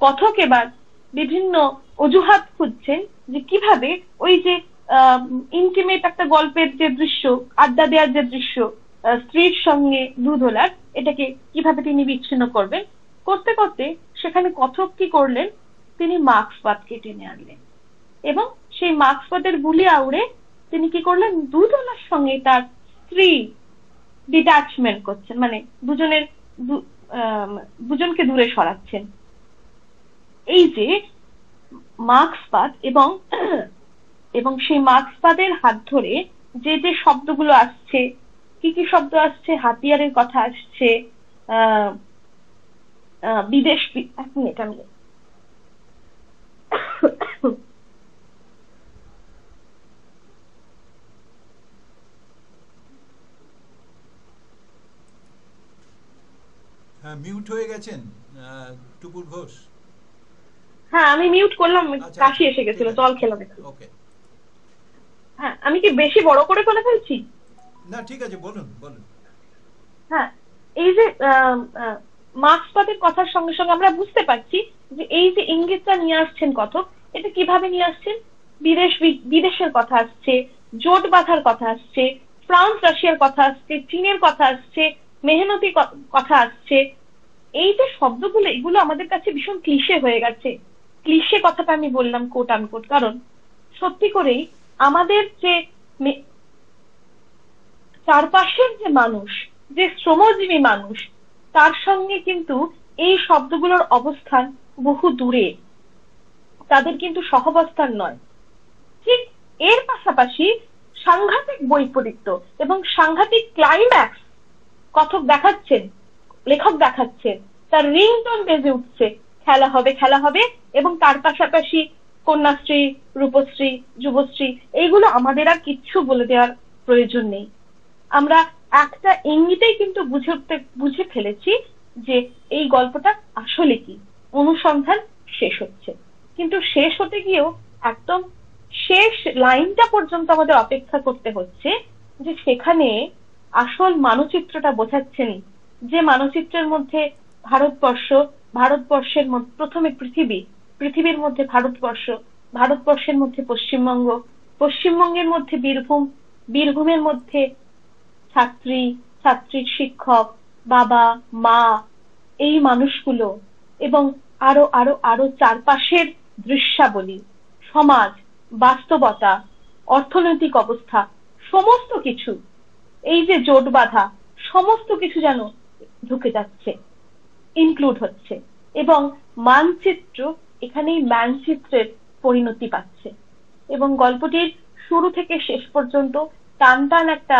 কথক এবার বিভিন্ন অজুহাত খুঁজছেন যে কিভাবে ওই যে ইন্টিমেট একটা গল্পের যে দৃশ্য, আড্ডা দেওয়ার যে দৃশ্য স্ত্রীর সঙ্গে দুধওয়ালার, এটাকে কিভাবে তিনি বিচ্ছিন্ন করবেন। করতে করতে সেখানে কথক কি করলেন, তিনি মার্ক্সবাদকে টেনে আনলেন এবং সেই মার্ক্সবাদের বুলি আউড়ে তিনি কি করলেন, দুধওয়ালার সঙ্গে তার স্ত্রী ডিট্যাচমেন্ট করছেন, মানে দুজনের দুজনকে দূরে সরাচ্ছেন। এই যে মার্ক্সবাদ এবং সেই মার্ক্সবাদের হাত ধরে যে যে শব্দগুলো আসছে, কি কি শব্দ আসছে, হাতিয়ারের কথা আসছে, বিদেশ, এক মিনিট আমি মিউট হয়ে গেছেন টুপুর ঘোষ। হ্যাঁ আমি মিউট করলাম, আচ্ছা, কাশি এসে গেছিল, ঠিক আছে। জল খেলাম একটু। ওকে, হ্যাঁ আমি কি বেশি বড় করে ফেলে ফেলছি? না ঠিক আছে, বলুন বলুন। হ্যাঁ, এই যে মার্ক্সবাদের কথার সঙ্গে সঙ্গে আমরা বুঝতে পারছি যে এই যে ইঙ্গিতটা নিয়ে আসছেন কথক, এটা কিভাবে নিয়ে আসছেন? বিদেশের কথা আসছে, জোট বাঁধার কথা আসছে, ফ্রান্স রাশিয়ার কথা আসছে, চীনের কথা আসছে, মেহনতি কথা আসছে। এই যে শব্দগুলো, এগুলো আমাদের কাছে ভীষণ ক্লিশে হয়ে গেছে। ক্লিশে কথাটা আমি বললাম কোট আনকোট, কারণ সত্যি করেই আমাদের যে চারপাশের যে মানুষ, যে শ্রমজীবী মানুষ, তার সঙ্গে কিন্তু এই শব্দগুলোর অবস্থান বহু দূরে, তাদের কিন্তু সহাবস্থান নয়। ঠিক এর পাশাপাশি সাংঘাতিক বৈপরীত্য এবং সাংঘাতিক ক্লাইম্যাক্স কথক দেখাচ্ছেন, লেখক দেখাচ্ছেন। তার রিংটোন বেজে উঠছে, খেলা হবে খেলা হবে, এবং তার পাশাপাশি কন্যাশ্রী, রূপশ্রী, যুবশ্রী, এইগুলো আমাদের আর কিচ্ছু বলে দেওয়ার প্রয়োজন নেই। আমরা একটা ইঙ্গিতেই কিন্তু বুঝে ফেলেছি যে এই গল্পটা আসলে কি। অনুসন্ধান শেষ হচ্ছে, কিন্তু শেষ হতে গিয়েও একদম শেষ লাইনটা পর্যন্ত আমাদের অপেক্ষা করতে হচ্ছে, যে সেখানে আসল মানচিত্রটা বোঝাচ্ছেন, যে মানচিত্রের মধ্যে ভারতবর্ষের মধ্যে প্রথমে পৃথিবীর মধ্যে ভারতবর্ষ, ভারতবর্ষের মধ্যে পশ্চিমবঙ্গ, পশ্চিমবঙ্গের মধ্যে বীরভূম, বীরভূমের মধ্যে ছাত্রীর শিক্ষক, বাবা মা, এই মানুষগুলো, এবং আরো আরো আরো চারপাশের দৃশ্যাবলী, সমাজ, বাস্তবতা, অর্থনৈতিক অবস্থা, সমস্ত কিছু, এই যে জোট বাঁধা, সমস্ত কিছু যেন ঢুকে যাচ্ছে, ইনক্লুড হচ্ছে, এবং মানচিত্র এখানেই মানচিত্রের পরিণতি পাচ্ছে। এবং গল্পটির শুরু থেকে শেষ পর্যন্ত টান টান একটা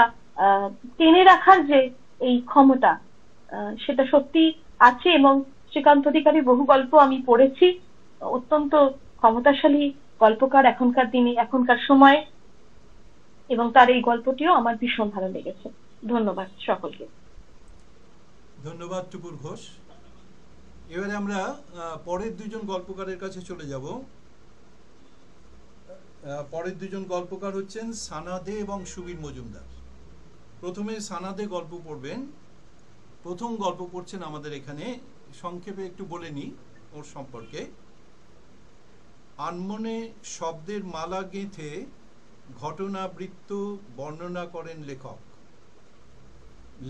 টেনে রাখার যে এই ক্ষমতা, সেটা সত্যি আছে। এবং শ্রীকান্ত অধিকারীর বহু গল্প আমি পড়েছি, অত্যন্ত ক্ষমতাশালী গল্পকার এখনকার দিনে, এখনকার সময়ে, এবং তার এই গল্পটিও আমার ভীষণ ভালো লেগেছে। ধন্যবাদ সকলকে। ধন্যবাদ টুপুর ঘোষ। এবারে আমরা পরের দুজন গল্পকারের কাছে চলে যাব। পরের দুজন গল্পকার হচ্ছেন সানাদে এবং সুবীর মজুমদার। প্রথমে সানাদে গল্প পড়বেন। প্রথম গল্প পড়ছেন আমাদের এখানে, সংক্ষেপে একটু বলে নিই ওর সম্পর্কে। আনমনে শব্দের মালা গেঁথে ঘটনাবৃত্ত বর্ণনা করেন লেখক।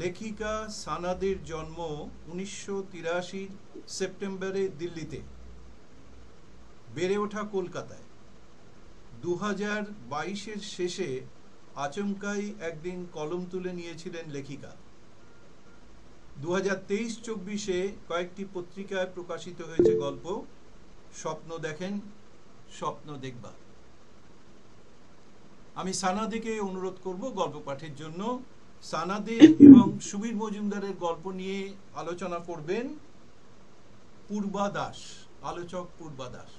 লেখিকা সানাদের জন্ম 1983 সেপ্টেম্বরে দিল্লিতে, বেড়ে ওঠা কলকাতায়। 2022-এর শেষে আচমকাই একদিন কলম তুলে নিয়েছিলেন লেখিকা। 2023-24-এ কয়েকটি পত্রিকায় প্রকাশিত হয়েছে গল্প স্বপ্ন দেখেন, স্বপ্ন দেখবা। আমি সানাদিকে অনুরোধ করব গল্প পাঠের জন্য। সানাদে এবং সুবীর মজুমদারের গল্প নিয়ে আলোচনা করবেন পূর্বা দাস, আলোচক পূর্বা দাস।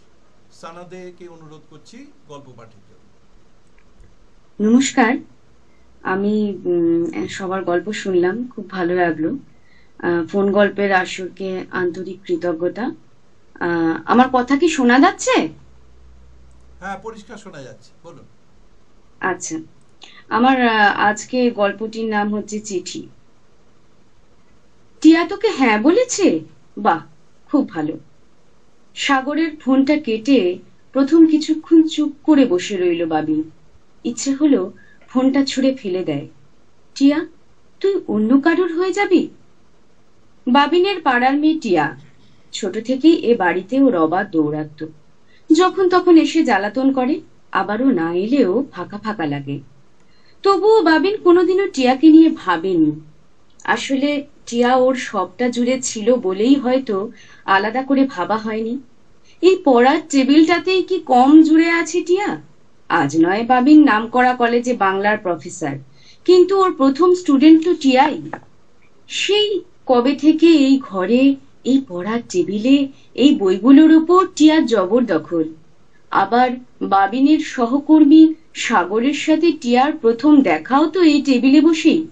সানাদেকে অনুরোধ করছি গল্প পাঠের জন্য। নমস্কার, আমি সবার গল্প শুনলাম, খুব ভালো লাগলো। ফোন গল্পের আসরকে আন্তরিক কৃতজ্ঞতা। আমার কথা কি শোনা যাচ্ছে? হ্যাঁ, পরিষ্কার শোনা যাচ্ছে, বলুন। আচ্ছা, আমার আজকে গল্পটির নাম হচ্ছে চিঠি। টিয়া তোকে হ্যাঁ বলেছে? বাহ, খুব ভালো। সাগরের ফোনটা কেটে প্রথম কিছুক্ষণ চুপ করে বসে রইল বাবিন। ইচ্ছে হলো ফোনটা ছুঁড়ে ফেলে দেয়। টিয়া, তুই অন্য কারোর হয়ে যাবি? বাবিনের পাড়ার মেয়ে টিয়া। ছোট থেকেই এ বাড়িতেও রবা দৌড়াত, যখন তখন এসে জ্বালাতন করে, আবারও না এলেও ফাঁকা ফাঁকা লাগে। তবুও বাবিন কোনোদিনও টিয়াকে নিয়ে ভাবেনি। আসলে টিয়া ওর সবটা জুড়ে ছিল বলেই হয়তো আলাদা করে ভাবা হয়নি। এই পড়ার টেবিলটাতেই কি কম জুড়ে আছে টিয়া? আজ নয় বাবিন নামকরা কলেজে বাংলার প্রফেসর, কিন্তু ওর প্রথম স্টুডেন্ট তো টিয়াই। সেই কবে থেকে এই ঘরে, এই পড়ার টেবিলে, এই বইগুলোর উপর টিয়ার জবরদখল। আবার বাবিনের সহকর্মী সাগরের সাথে টিয়ার প্রথম দেখাও তো এই টেবিলে বসেই।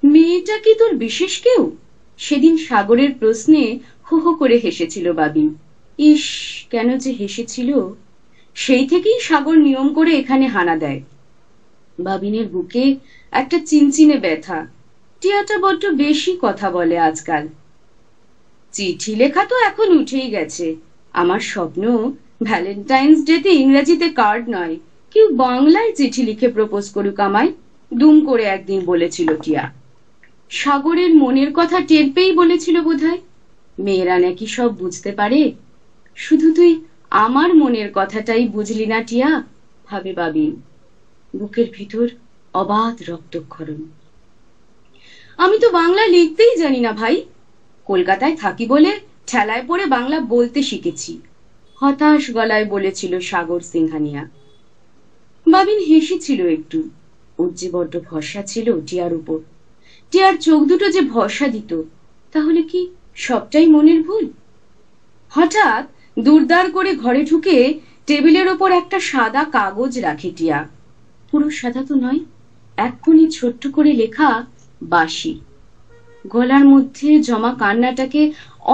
মেয়েটা কি তোর বিশেষ কেউ? সেদিন সাগরের প্রশ্নে হো হো করে হেসেছিল বাবিন। ইস, কেন যে হেসেছিল! সেই থেকেই সাগর নিয়ম করে এখানে হানা দেয়। বাবিনের বুকে একটা চিনচিনে ব্যথা। টিয়াটা বড্ড বেশি কথা বলে আজকাল। চিঠি লেখা তো এখন উঠেই গেছে। আমার স্বপ্ন ভ্যালেন্টাইন্স ডেতে ইংরেজিতে কার্ড নয়, কেউ বাংলায় চিঠি লিখে প্রপোজ করুক আমায়, দুম করে একদিন বলেছিল টিয়া। সাগরের মনের কথা টের পেয়েই বলেছিল বোধহয়। মেয়েরা নাকি সব বুঝতে পারে, শুধু তুই আমার মনের কথাটাই বুঝলি না টিয়া, ভাবে বাবিন। বুকের ভিতর অবাধ রক্তক্ষরণ। আমি তো বাংলা লিখতেই জানি না ভাই। কলকাতায় থাকি বলে ঠেলায় পড়ে বাংলা বলতে শিখেছি, হতাশ গলায় বলেছিল সাগর সিংহানিয়া। বাবিন হেসেছিল একটু। ওর যে বড্ড ভরসা ছিল টিয়ার উপর। টিয়ার চোখ দুটো যে ভরসা দিত, তাহলে কি সবটাই মনের ভুল? হঠাৎ দুরদার করে ঘরে ঢুকে টেবিলের ওপর একটা সাদা কাগজ রাখে টিয়া। পুরো সাদা তো নয়, এক্ষুনি ছোট্ট করে লেখা বাসি। গলার মধ্যে জমা কান্নাটাকে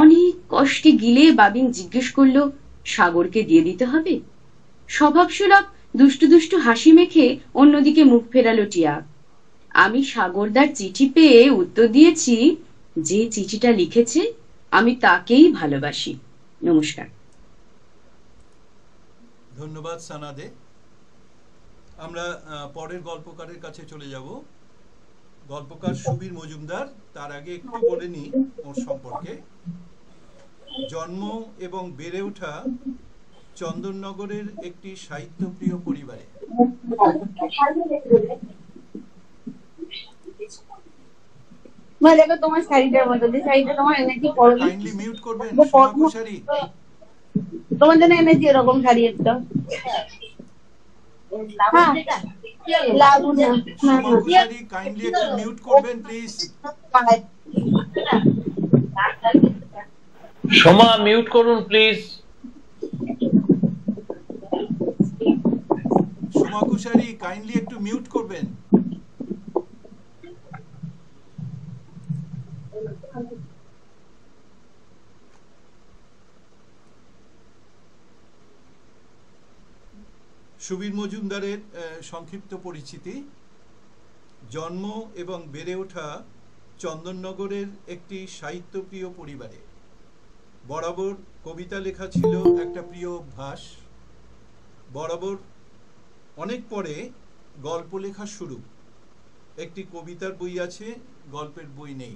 অনেক কষ্টে গিলে বাবিন জিজ্ঞেস করলো, সাগরকে দিয়ে দিতে হবে? স্বভাবসুলভ দুষ্টু দুষ্টু হাসি মেখে অন্যদিকে মুখ ফেরালো টিয়া। আমি সাগরদার চিঠি পেয়ে উত্তর দিয়েছি, যে চিঠিটা লিখেছে আমি তাকেই ভালোবাসি। নমস্কার। ধন্যবাদ সানাদে। আমরা পরের গল্পকারের কাছে চলে যাব। গল্পকার সুবীর মজুমদার। তার আগে একটু বলে নি ওর সম্পর্কে। জন্ম এবং বেড়ে ওঠা চন্দননগরের একটি সাহিত্যপ্রিয় পরিবারে। তোমার শাড়িটার মধ্যে শাড়িটা তোমার এনেছি, কাইন্ডলি মিউট করবেন সুমা কুশারি। তোমার জন্য এনেছি এরকম শাড়ি একটা। কাইন্ডলি একটু মিউট করবেন প্লিজ। সোমা মিউট করুন প্লিজ। সোমা কুশারি কাইন্ডলি একটু মিউট করবেন। সুবীর মজুমদারের সংক্ষিপ্ত পরিচিতি। জন্ম এবং বেড়ে ওঠা চন্দননগরের একটি সাহিত্যপ্রিয় পরিবারে। বরাবর কবিতা লেখা ছিল একটা প্রিয় অভ্যাস। বরাবর অনেক পরে গল্প লেখা শুরু। একটি কবিতার বই আছে, গল্পের বই নেই।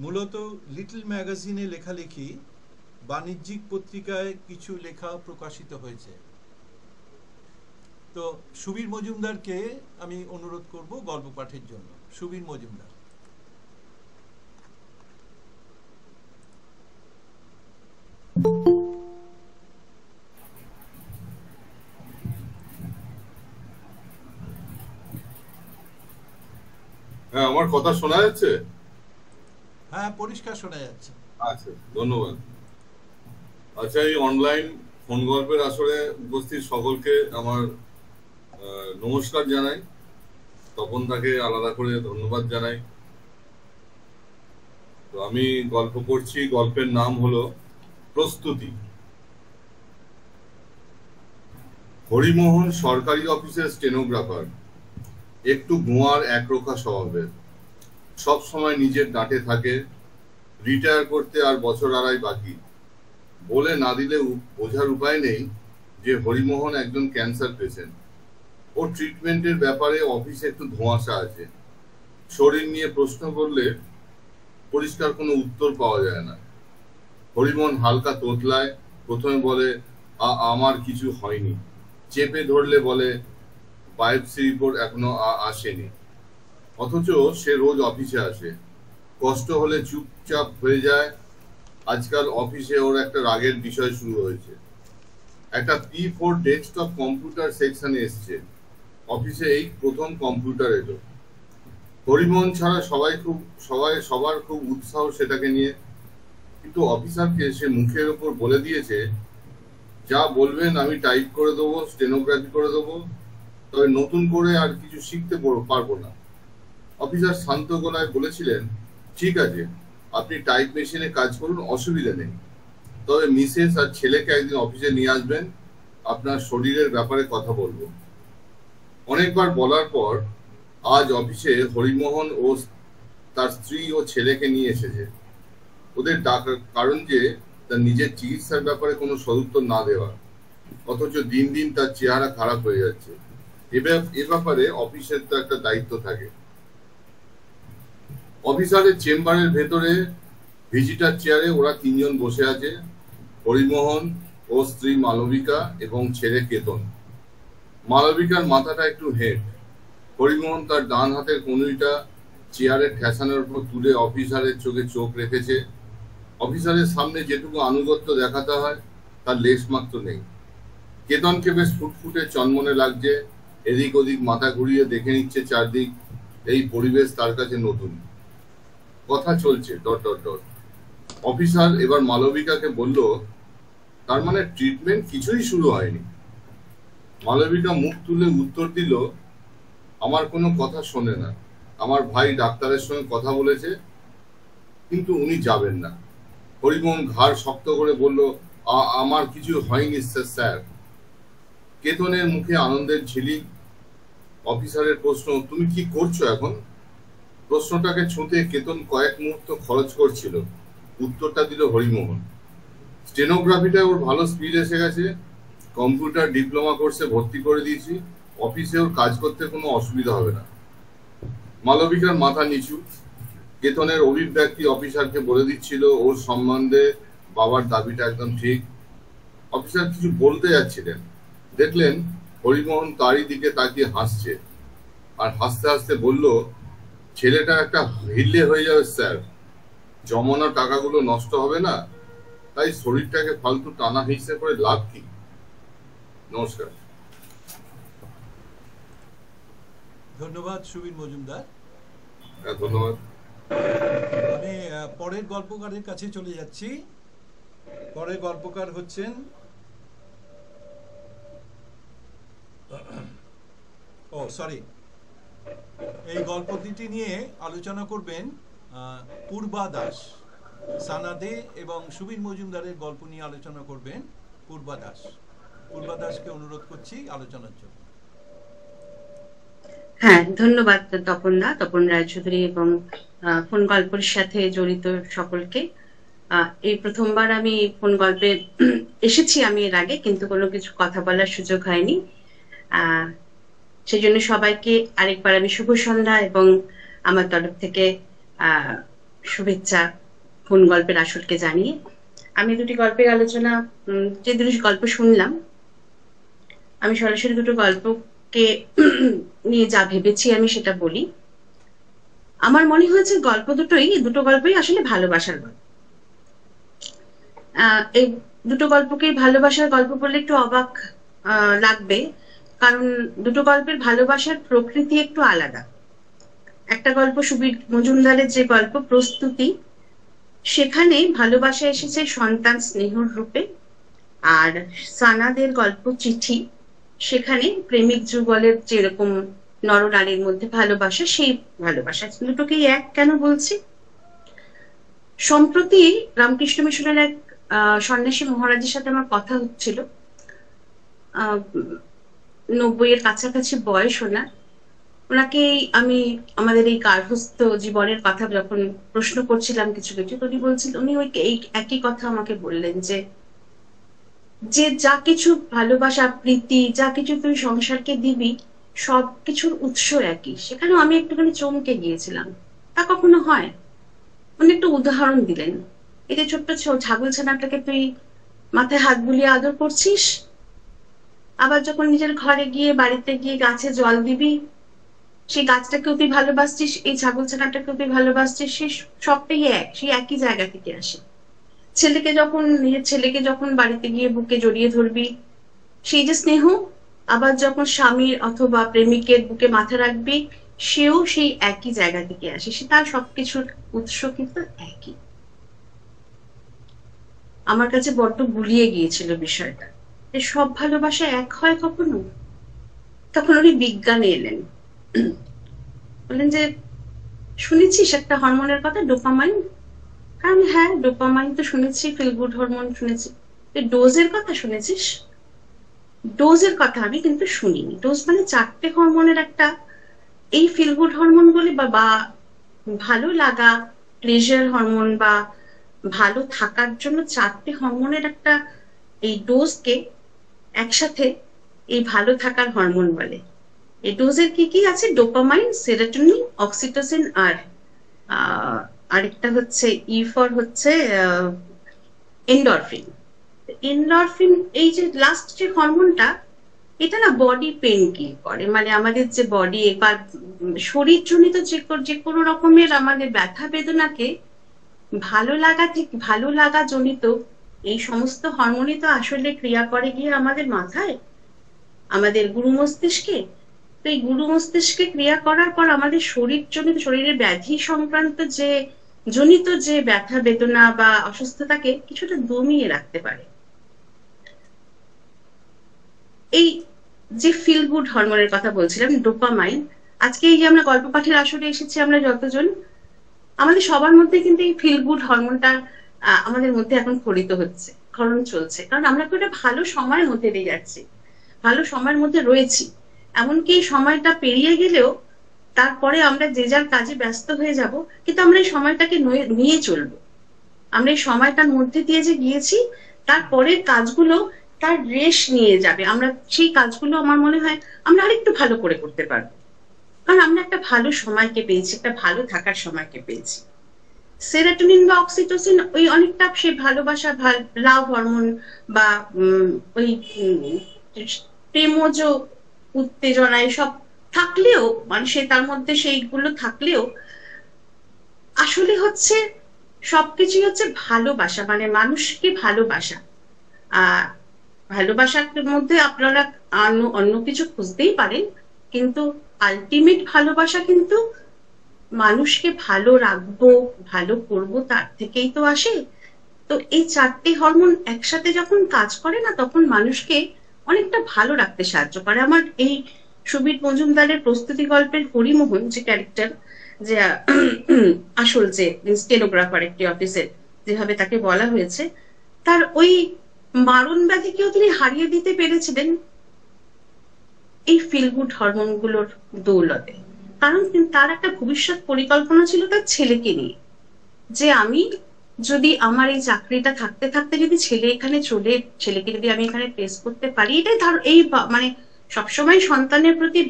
মূলত লিটল ম্যাগাজিনে লেখালেখি, বাণিজ্যিক পত্রিকায় কিছু লেখা প্রকাশিত হয়েছে। তো সুবীর মজুমদারকে আমি অনুরোধ করব গল্প পাঠের জন্য। সুবীর মজুমদার। হ্যাঁ, আমার কথা শোনা যাচ্ছে? হ্যাঁ, পরিষ্কার শোনা যাচ্ছে। আচ্ছা, ধন্যবাদ। আচ্ছা, এই অনলাইন ফোন গল্পের আসরে উপস্থিত সকলকে আমার নমস্কার জানাই। তপন তাকে আলাদা করে ধন্যবাদ জানাই। তো আমি গল্প করছি, গল্পের নাম হলো প্রস্তুতি। হরিমোহন সরকারি অফিসের স্টেনোগ্রাফার। একটু গোয়ার একরোখা স্বভাবের, সব সময় নিজের ডাঁটে থাকে। রিটায়ার করতে আর বছর আড়াই বাকি। বলে না দিলে বোঝার উপায় নেই যে হরিমোহন একজন ক্যান্সার পেশেন্ট। ওর ট্রিটমেন্টের ব্যাপারে অফিসে একটু ধোঁয়াশা আছে। শরীর নিয়ে প্রশ্ন করলে পরিষ্কার কোনো উত্তর পাওয়া যায় না। হরিমোহন হালকা তোতলায়। প্রথমে বলে আমার কিছু হয়নি। চেপে ধরলে বলে বায়োপসি রিপোর্ট এখনো আসেনি। অথচ সে রোজ অফিসে আসে, কষ্ট হলে চুপচাপ হয়ে যায়। আজকাল অফিসে ওর একটা রাগের বিষয় শুরু হয়েছে। একটা P4 ডেস্কটপ কম্পিউটার সেকশনে এসছে। অফিসে এই প্রথম কম্পিউটার এলো। হরিমোহন ছাড়া সবার খুব উৎসাহ সেটাকে নিয়ে, কিন্তু অফিসারকে সে মুখের ওপর বলে দিয়েছে, যা বলবেন আমি টাইপ করে দেবো, স্টেনোগ্রাফি করে দেবো, তবে নতুন করে আর কিছু শিখতে পারবো না। অফিসার শান্ত গলায় বলেছিলেন, ঠিক আছে, আপনি টাইপ মেশিনে কাজ করুন, অসুবিধা নেই, তবে মিসেস আর ছেলেকে একদিন অফিসে নিয়ে আসবেন, আপনার শরীরের ব্যাপারে কথা বলবো। অনেকবার বলার পর আজ অফিসে হরিমোহন ও তার স্ত্রী ও ছেলেকে নিয়ে এসেছে। ওদের ডাকার কারণ যে তার নিজের চিকিৎসার ব্যাপারে কোনো সদুত্তর না দেওয়া, অথচ দিন দিন তার চেহারা খারাপ হয়ে যাচ্ছে। এ ব্যাপারে অফিসের তো একটা দায়িত্ব থাকে। অফিসারের চেম্বারের ভেতরে ভিজিটার চেয়ারে ওরা তিনজন বসে আছে, হরিমোহন ও স্ত্রী মালবিকা এবং ছেলে কেতন। মালবিকার মাথাটা একটু হেঁট। হরিমোহন তার ডান হাতের কনুইটা চেয়ারের ঠেসানোর উপর তুলে অফিসারের চোখে চোখ রেখেছে। অফিসারের সামনে যেটুকু আনুগত্য দেখাতে হয় তার লেশ মাত্র নেই। কেতনকে বেশ ফুটফুটে চনমনে লাগছে, এদিক ওদিক মাথা ঘুরিয়ে দেখে নিচ্ছে চারদিক। এই পরিবেশ তার কাছে নতুন। কথা চলছে ডট ডট ডট। অফিসার এবার মালবিকাকে বলল, তার মানে ট্রিটমেন্ট কিছুই শুরু হয়নি? মালবিকা মুখ তুলে উত্তর দিল, আমার কোনো কথা শোনে না। আমার ভাই ডাক্তারের সঙ্গে কথা বলেছে, কিন্তু উনি যাবেন না। হরিমোহন ঘাড় শক্ত করে বলল, আমার কিছু হয়নি স্যার। কেতনের মুখে আনন্দের ঝিলিক। অফিসারের প্রশ্ন, তুমি কি করছো এখন? প্রশ্নটাকে ছুঁতে কেতন কয়েক মুহূর্ত খরচ করছিল। উত্তরটা দিল হরিমোহন, স্টেনোগ্রাফিটা ওর ভালো স্পিড এসে গেছে, কম্পিউটার ডিপ্লোমা কোর্সে ভর্তি করে দিয়েছি, অফিসে ওর কাজ করতে কোনো অসুবিধা হবে না। মালবিকার মাথা নিচু। কেতনের অভিব্যক্তি অফিসারকে বলে দিচ্ছিল ওর সম্বন্ধে বাবার দাবিটা একদম ঠিক। অফিসার কিছু বলতে যাচ্ছিলেন, দেখলেন হরিমোহন তারই দিকে তাকিয়ে হাসছে, আর হাসতে হাসতে বলল, ছেলেটা একটা হিল্লে হয়ে যাবে স্যার, জমানো টাকাগুলো নষ্ট হবে না, তাই শরীরটাকে ফালতু টানা হিসেবে করে লাভ কি? নমস্কার। ধন্যবাদ সুবীর মজুমদার। ধন্যবাদ। আমি পরের গল্পকারের কাছে চলে যাচ্ছি। পরের গল্পকার হচ্ছেন এই গল্পটি নিয়ে আলোচনা করবেন পূর্বা দাস। সানাদে এবং সুবীর মজুমদারের গল্প নিয়ে আলোচনা করবেন পূর্বা দাস। পূর্বা দাসকে অনুরোধ করছি আলোচনার জন্য। হ্যাঁ, ধন্যবাদ তপন রায়চৌধুরী এবং ফোন গল্পের সাথে জড়িত সকলকে। এই প্রথমবার আমি ফোন গল্পে এসেছি আমি এর আগে, কিন্তু কোনো কিছু কথা বলার সুযোগ হয়নি। সেই জন্য সবাইকে আরেকবার আমি শুভ সন্ধ্যা এবং আমার তরফ থেকে শুভেচ্ছা ফোন গল্পের আসরকে জানিয়ে আমি দুটি গল্পের আলোচনা, যে দুটি গল্প শুনলাম, আমি সরাসরি দুটো গল্পকে নিয়ে যা ভেবেছি আমি সেটা বলি। আমার মনে হয়েছে দুটো গল্পই আসলে ভালোবাসার গল্প। এই দুটো গল্পকে ভালোবাসার গল্প বললে একটু অবাক লাগবে, কারণ দুটো গল্পের ভালোবাসার প্রকৃতি একটু আলাদা। একটা গল্প সুবীর মজুমদারের যে গল্প প্রস্তুতি, সেখানে ভালোবাসা এসেছে সন্তান স্নেহর রূপে, আর সানাদের গল্প চিঠি, সেখানে প্রেমিক যুগলের যেরকম নরনারীর মধ্যে ভালোবাসা, সেই ভালোবাসা। দুটোকেই এক কেন বলছি? সম্প্রতি রামকৃষ্ণ মিশনের এক সন্ন্যাসী মহারাজের সাথে আমার কথা হচ্ছিল। 90-এর কাছাকাছি বয়স ওনার। ওনাকে আমি আমাদের এই গার্হস্থ্য জীবনের কথা যখন প্রশ্ন করছিলাম কিছু কিছু, উনি ওই একই কথা আমাকে বললেন যে যা কিছু ভালোবাসা, প্রীতি, যা কিছু তুই সংসারকে দিবি, সবকিছুর উৎস একই। সেখানেও আমি একটুখানি চমকে গিয়েছিলাম, তা কখনো হয়? উনি একটু উদাহরণ দিলেন, এই যে ছোট্ট ছাগল ছানাটাকে তুই মাথায় হাত বুলিয়ে আদর করছিস, আবার যখন নিজের ঘরে গিয়ে, বাড়িতে গিয়ে গাছে জল দিবি, সেই গাছটাকেও তুই ভালোবাসছিস, এই ছাগল ছানাটাকেও তুই ভালোবাসছিস, সে সবটাই এক, সেই একই জায়গা থেকে আসে। নিজের ছেলেকে যখন বাড়িতে গিয়ে বুকে জড়িয়ে ধরবি, সেই যে স্নেহ, আবার যখন স্বামীর অথবা প্রেমিকের বুকে মাথা রাখবি, সেও সেই একই জায়গা থেকে আসে, সে তার সবকিছুর উৎস কিন্তু একই। আমার কাছে বড্ড গুলিয়ে গিয়েছিল বিষয়টা, যে সব ভালোবাসা এক হয় কখনো। তখন উনি বিজ্ঞানে এলেন, বললেন যে শুনেছিস একটা হরমোনের কথা, ডোপামাইন? কারণ হ্যাঁ, ডোপামাইন তো শুনেছি, ফিল গুড হরমোন শুনেছি। ডোজের কথা শুনেছিস? ডোজের কথা আমি কিন্তু শুনিনি। ডোজ মানে 4টে হরমোনের একটা, এই ফিল গুড হরমোন বলে বা ভালো লাগা, প্লেজার হরমোন বা ভালো থাকার জন্য 4টে হরমোনের একটা, এই ডোজকে একসাথে এই ভালো থাকার হরমোন বলে। এই ডোজের কি কি আছে? ডোপামাইন, সেরোটোনিন, অক্সিটোসিন, আর আরেকটা হচ্ছে হচ্ছে এন্ডরফিন। এন্ডরফিন, এই যে লাস্ট যে হরমোনটা, এটা না বডি পেন কিল করে, মানে আমাদের যে বডি বা শরীর জনিত যে কোনো রকমের আমাদের ব্যথা বেদনাকে ভালো লাগা জনিত এই সমস্ত হরমোনই তো আসলে ক্রিয়া করে গিয়ে আমাদের মাথায়, আমাদের গুরু মস্তিষ্কে। তো এই গুরু মস্তিষ্কে ক্রিয়া করার পর আমাদের শরীরের ব্যাধি সংক্রান্ত জনিত যে ব্যথা বেদনা বা অসুস্থতাকে কিছুটা দমিয়ে রাখতে পারে। এই যে ফিল গুড হরমোনের কথা বলছিলাম, ডোপামাইন, আজকে এই যে আমরা গল্প পাঠের আসরে এসেছি আমরা যতজন, আমাদের সবার মধ্যে কিন্তু এই ফিল গুড হরমোনটা আমাদের মধ্যে এখন ক্ষরণ চলছে, কারণ আমরা একটা ভালো সময়ের মধ্যে দিয়ে যাচ্ছি, ভালো সময়ের মধ্যে রয়েছি। এমনকি এই সময়টা পেরিয়ে গেলেও তারপরে আমরা যে যার কাজে ব্যস্ত হয়ে যাব, কিন্তু আমরা এই সময়টাকে নিয়ে চলবো। আমরা এই সময়টার মধ্যে দিয়ে যে গিয়েছি, তারপরের কাজগুলো তার রেশ নিয়ে যাবে। আমরা সেই কাজগুলো আমার মনে হয় আমরা আরেকটু ভালো করে করতে পারবো, কারণ আমরা একটা ভালো সময়কে পেয়েছি, একটা ভালো থাকার সময়কে পেয়েছি। সেরোটোনিন বা অক্সিটোসিন ওই অনেকটা সে ভালোবাসা, লাভ হরমোন বা ওই প্রেমজ উত্তেজনা এসব থাকলেও, মানুষের তার মধ্যে সেইগুলো থাকলেও আসলে হচ্ছে সবকিছুই হচ্ছে ভালোবাসা, মানে মানুষকে ভালোবাসা। ভালোবাসার মধ্যে আপনারা অন্য কিছু খুঁজতেই পারেন, কিন্তু আলটিমেট ভালোবাসা কিন্তু মানুষকে ভালো রাখবো, ভালো করব, তার থেকেই তো আসে। তো এই 4টে হরমোন একসাথে যখন কাজ করে না, তখন মানুষকে অনেকটা ভালো রাখতে সাহায্য করে। আমার এই সুবীর মজুমদারের প্রস্তুতি গল্পের হরিমোহন যে ক্যারেক্টার, যে আসল যে স্টেনোগ্রাফার একটি অফিসের, যেভাবে তাকে বলা হয়েছে, তার ওই মারণ ব্যাধিকেও তিনি হারিয়ে দিতে পেরেছিলেন এই ফিল গুড হরমোন গুলোর দৌলতে। কারণ তার একটা ভবিষ্যৎ পরিকল্পনা ছিল তার ছেলেকে নিয়ে, যে আমি যদি আমার এই চাকরিটা থাকতে থাকতে যদি ছেলেকে যদি আমি এখানে প্লেস করতে পারি, এটাই ধর এই মানে সবসময় সন্তানের প্রতি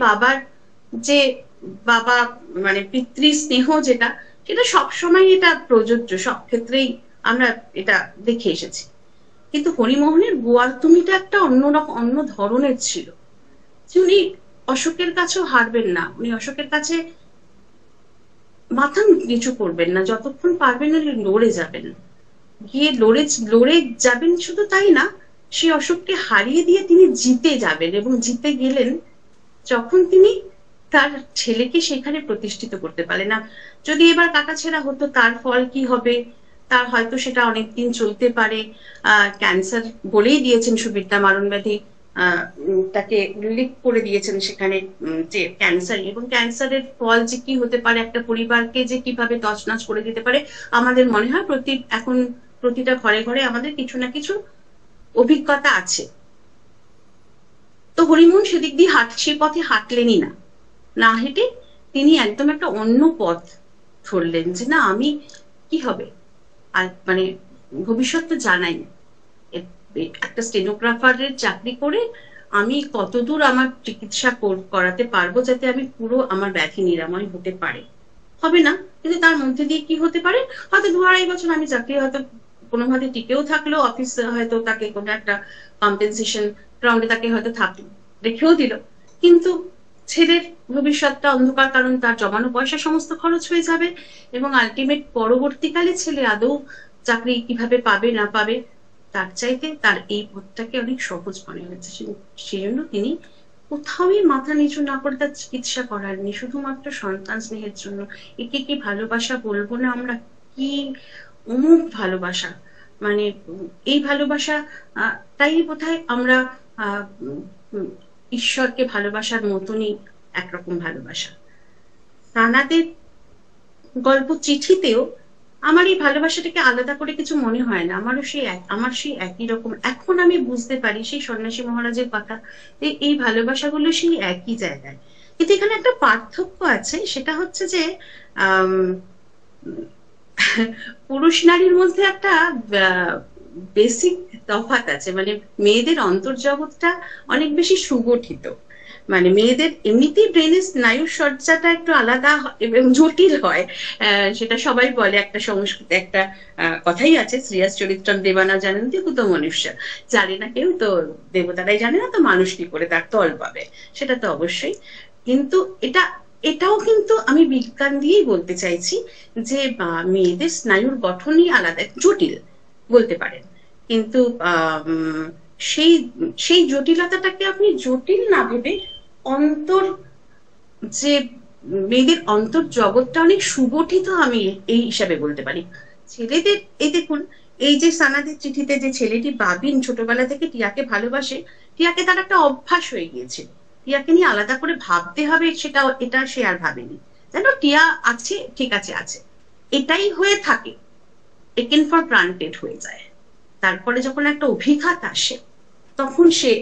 বাবা মানে পিতৃ স্নেহ সেটা সবসময় এটা প্রযোজ্য, সব ক্ষেত্রেই আমরা এটা দেখে এসেছি। কিন্তু হরিমোহনের গোয়াল তুমিটা একটা অন্য ধরনের ছিল। উনি অশোকের কাছেও হারবেন না, উনি অশোকের কাছে মাথা নিচু করবেন না, যতক্ষণ পারবেন লড়ে যাবেন, গিয়ে লড়ে যাবেন। শুধু তাই না, সে অশোককে হারিয়ে দিয়ে তিনি জিতে যাবেন, এবং জিতে গেলেন যখন তিনি তার ছেলেকে সেখানে প্রতিষ্ঠিত করতে পারলেন না। যদি এবার কাটাছেঁড়া হতো, তার ফল কি হবে? তার হয়তো সেটা অনেকদিন চলতে পারে। ক্যান্সার বলেই দিয়েছেন সুবিদ্যা, মারণ ব্যাধি তাকে উল্লেখ করে দিয়েছেন সেখানে, যে ক্যান্সার, এবং ক্যান্সারের ফল যে কি হতে পারে, একটা পরিবারকে যে কিভাবে তছনছ করে দিতে পারে। আমাদের মনে হয় এখন প্রতিটা ঘরে ঘরে আমাদের কিছু না কিছু অভিজ্ঞতা আছে। তো হরিমোহন সেদিক দিয়ে সে পথে হাঁটলেনই না হেঁটে তিনি একদম একটা অন্য পথ ধরলেন, যে না আমি কি হবে, আর মানে ভবিষ্যৎ তো জানাই, একটা স্টেনোগ্রাফারের চাকরি করে আমি কতদূর আমার চিকিৎসা করাতে পারবো যাতে আমি পুরো আমার ব্যাধি নিরাময় হতে পারে, হবে না। কিন্তু তার মধ্যে দিয়ে কি হতে পারে, হয়তো 2-2.5 বছর আমি চাকরি হয়তো কোনোভাবে টিকেও থাকলো, অফিস হয়তো তাকে কোনো একটা কম্পেনসেশন রাউন্ডে তাকে হয়তো রেখেও দিল, কিন্তু ছেলের ভবিষ্যৎটা অন্ধকার, কারণ তার জমানো পয়সা সমস্ত খরচ হয়ে যাবে এবং আলটিমেট পরবর্তীকালে ছেলে আদৌ চাকরি কিভাবে পাবে না পাবে তার চাইতে তার এই পথটাকে অনেক সহজ মনে হয়েছে। সেই জন্য তিনি কোথাওই মাথা নিচু না করে তার চিকিৎসা করাননি, শুধুমাত্র সন্তান স্নেহের জন্য। একে কি ভালোবাসা বলবো না আমরা? কি অমুক ভালোবাসা, মানে এই ভালোবাসা তাই বোধহয় আমরা ঈশ্বরকে ভালোবাসার মতনই একরকম ভালোবাসা। সানাদের গল্প চিঠিতেও আমার এই ভালোবাসাটাকে আলাদা করে কিছু মনে হয় না, আমার সেই একই রকম। এখন আমি বুঝতে পারি সেই সন্ন্যাসী মহারাজের কথা, এই ভালোবাসাগুলো সেই একই জায়গায়। কিন্তু এখানে একটা পার্থক্য আছে, সেটা হচ্ছে যে পুরুষ নারীর মধ্যে একটা বেসিক তফাৎ আছে, মানে মেয়েদের অন্তর্জগৎটা অনেক বেশি সুগঠিত, মানে মেয়েদের এমনিতেই ব্রেনের স্নায়ুর সজ্জাটা একটু আলাদা এবং জটিল হয়, সেটা সবাই বলে। একটা সংস্কৃত একটা কথাই আছে, শ্রেয়াস চরিত্রম দেবানা জানেন কুত মনুষ্য, জানে না কেউ তো দেবতারাই জানে না, তো মানুষ কি করে তার তল পাবে, সেটা তো অবশ্যই। কিন্তু এটাও কিন্তু আমি বিজ্ঞান দিয়েই বলতে চাইছি যে মেয়েদের স্নায়ুর গঠনই আলাদা, জটিল বলতে পারেন। কিন্তু সেই জটিলতাটাকে আপনি জটিল না ভেবে যে মেয়েদের অন্তর জগৎটা অনেক সুগঠিত, আমি এই হিসাবে বলতে পারি। ছেলেদের এই দেখুন, এই যে সানাদের চিঠিতে যে ছেলেটি বাবিন ছোটবেলা থেকে টিয়াকে ভালোবাসে, টিয়াকে তার একটা অভ্যাস হয়ে গিয়েছিল, টিয়াকে নিয়ে আলাদা করে ভাবতে হবে এটা সে আর ভাবেনি। যেন টিয়া আছে, ঠিক আছে আছে, এটাই হয়ে থাকে, টেকেন ফর গ্রান্টেড হয়ে যায়। তারপরে যখন একটা অভিঘাত আসে তখন সে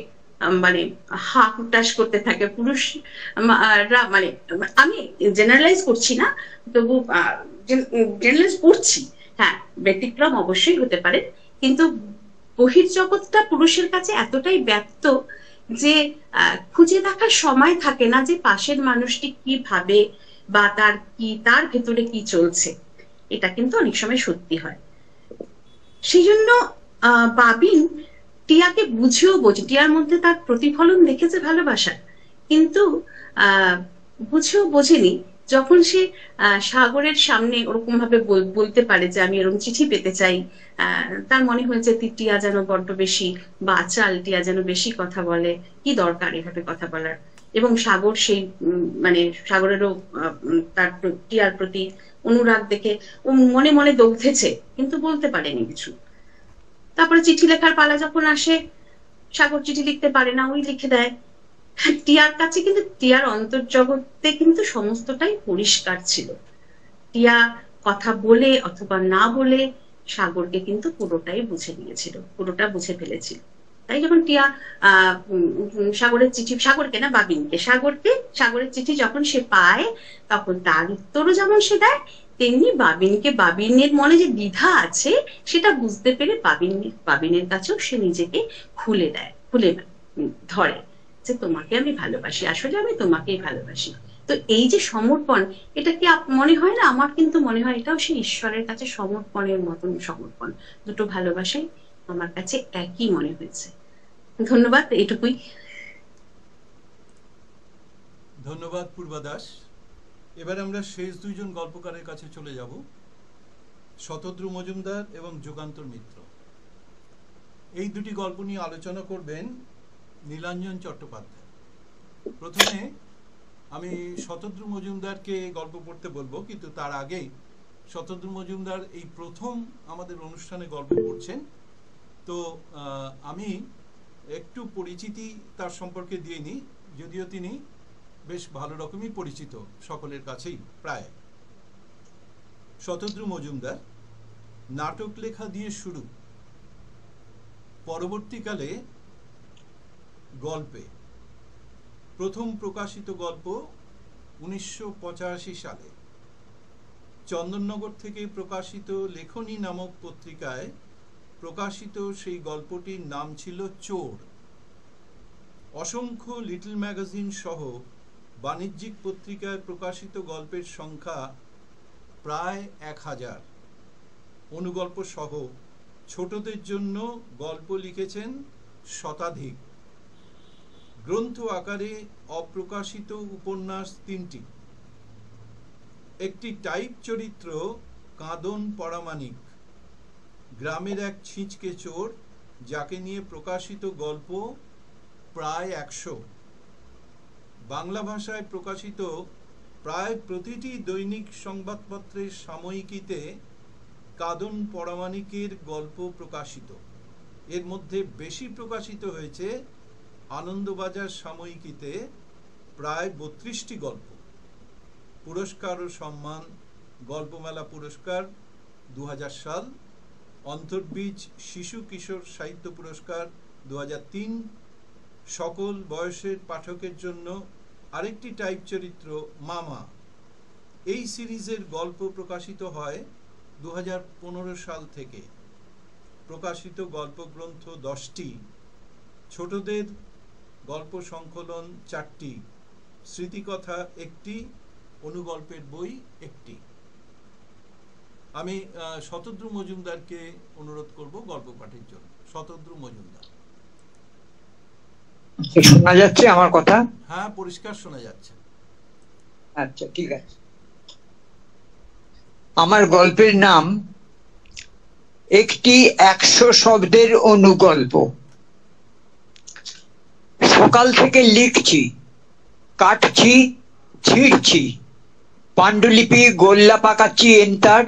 মানে হা হুটাস করতে থাকে। পুরুষরা, মানে আমি জেনারেলাইজ করছি না, তবু জেনারেলাইজ করছি, হ্যাঁ ব্যতিক্রম অবশ্যই হতে পারে, কিন্তু বহির্জগৎটা পুরুষের কাছে এতটাই ব্যপ্ত যে খুঁজে দেখার সময় থাকে না যে পাশের মানুষটি কি ভাবে বা তার ভেতরে কি চলছে। এটা কিন্তু অনেক সময় সত্যি হয়। সেই জন্য বাবিন টিয়াকে বুঝেও বোঝে, টিয়ার মধ্যে তার প্রতিফলন দেখেছে ভালোবাসার, কিন্তু বুঝেও বোঝেনি। যখন সে সাগরের সামনে ওরকম ভাবে বলতে পারে যে আমি এরকম চিঠি পেতে চাই, তার মনে হয়েছে টিয়া যেন বড্ড বেশি বাচাল, টিয়া যেন বেশি কথা বলে, কি দরকার এভাবে কথা বলার। এবং সাগর সেই মানে সাগরেরও তার টিয়ার প্রতি অনুরাগ দেখে ও মনে মনে দগ্ধেছে, কিন্তু বলতে পারেনি কিছু। তারপরে চিঠি লেখার পালা যখন আসে, সাগর চিঠি লিখতে পারে না, ওই লিখে দেয় টিয়ার কাছে। কিন্তু টিয়ার অন্তর্জগতে কিন্তু সমস্তটাই পরিষ্কার ছিল। টিয়া কথা বলে অথবা না বলে সাগরকে কিন্তু পুরোটাই বুঝে নিয়েছিল, পুরোটা বুঝে ফেলেছিল। তাই যখন টিয়া সাগরের চিঠি, সাগরকে না বাবিনকে, সাগরের চিঠি যখন সে পায়, তখন তার উত্তরও যেমন সে দেয়, তেমনি বাবিনের মনে যে দ্বিধা আছে সেটা বুঝতে পেরে বাবিনের কাছেও সে নিজেকে খুলে ধরে যে তোমাকে আমি ভালোবাসি, আসলে আমি তোমাকেই ভালোবাসি। তো এই যে সমর্পণ, এটা কি মনে হয় না? আমার কিন্তু মনে হয় এটাও সেই ঈশ্বরের কাছে সমর্পণের মতন সমর্পণ। দুটো ভালোবাসাই আমার কাছে একই মনে হয়েছে। ধন্যবাদ, এটুকুই। ধন্যবাদ পূর্বা দাস। এবার আমরা শেষ দুইজন গল্পকারের কাছে চলে যাব, শতদ্রু মজুমদার এবং যুগান্তর মিত্র। এই দুটি গল্প নিয়ে আলোচনা করবেন নীলাঞ্জন চট্টোপাধ্যায়। প্রথমে আমি শতদ্রু মজুমদারকে গল্প পড়তে বলবো, কিন্তু তার আগেই শতদ্রু মজুমদার এই প্রথম আমাদের অনুষ্ঠানে গল্প পড়ছেন, তো আমি একটু পরিচিতি তার সম্পর্কে দিয়ে নিই, যদিও তিনি বেশ ভালো রকমই পরিচিত সকলের কাছেই প্রায়। শতদ্রু মজুমদার নাটক লেখা দিয়ে শুরু, পরবর্তীকালে গল্পে প্রথম প্রকাশিত গল্প 1985 সালে চন্দননগর থেকে প্রকাশিত লেখনী নামক পত্রিকায় প্রকাশিত সেই গল্পটির নাম ছিল চোর। অসংখ্য লিটল ম্যাগাজিন সহ বাণিজ্যিক পত্রিকায় প্রকাশিত গল্পের সংখ্যা প্রায় 1000। অনুগল্প সহ ছোটদের জন্য গল্প লিখেছেন শতাধিক। গ্রন্থ আকারে অপ্রকাশিত উপন্যাস 3টি। একটি টাইপ চরিত্র কাঁদন পরামানিক, গ্রামের এক ছিঁচকে চোর, যাকে নিয়ে প্রকাশিত গল্প প্রায় 100। বাংলা ভাষায় প্রকাশিত প্রায় প্রতিটি দৈনিক সংবাদপত্রের সাময়িকীতে কাঁদন পরামানিকের গল্প প্রকাশিত। এর মধ্যে বেশি প্রকাশিত হয়েছে আনন্দবাজার সাময়িকীতে প্রায় 32টি গল্প। পুরস্কার ও সম্মান: গল্পমেলা পুরস্কার 2000 সাল, অন্তর্বীজ শিশু কিশোর সাহিত্য পুরস্কার 2003, সকল বয়সের পাঠকের জন্য আরেকটি টাইপ চরিত্র মামা। এই সিরিজের গল্প প্রকাশিত হয় 2015 সাল থেকে। প্রকাশিত গল্পগ্রন্থ 10টি, ছোটদের গল্প সংকলন 4টি, স্মৃতিকথা 1টি, অনুগল্পের বই 1টি। আমি শতদ্রু মজুমদারকে অনুরোধ করব গল্প পাঠের জন্য। শতদ্রু মজুমদার। শোনা যাচ্ছে আমার কথা? হ্যাঁ, পরিষ্কার শোনা যাচ্ছে। আচ্ছা, ঠিক আছে। আমার গল্পের নাম একটি 100 শব্দের অনুগল্প। সকাল থেকে লিখছি, কাটছি, ছিঁড়ছি, পাণ্ডুলিপি গোল্লা পাকাচ্ছি এন্টার।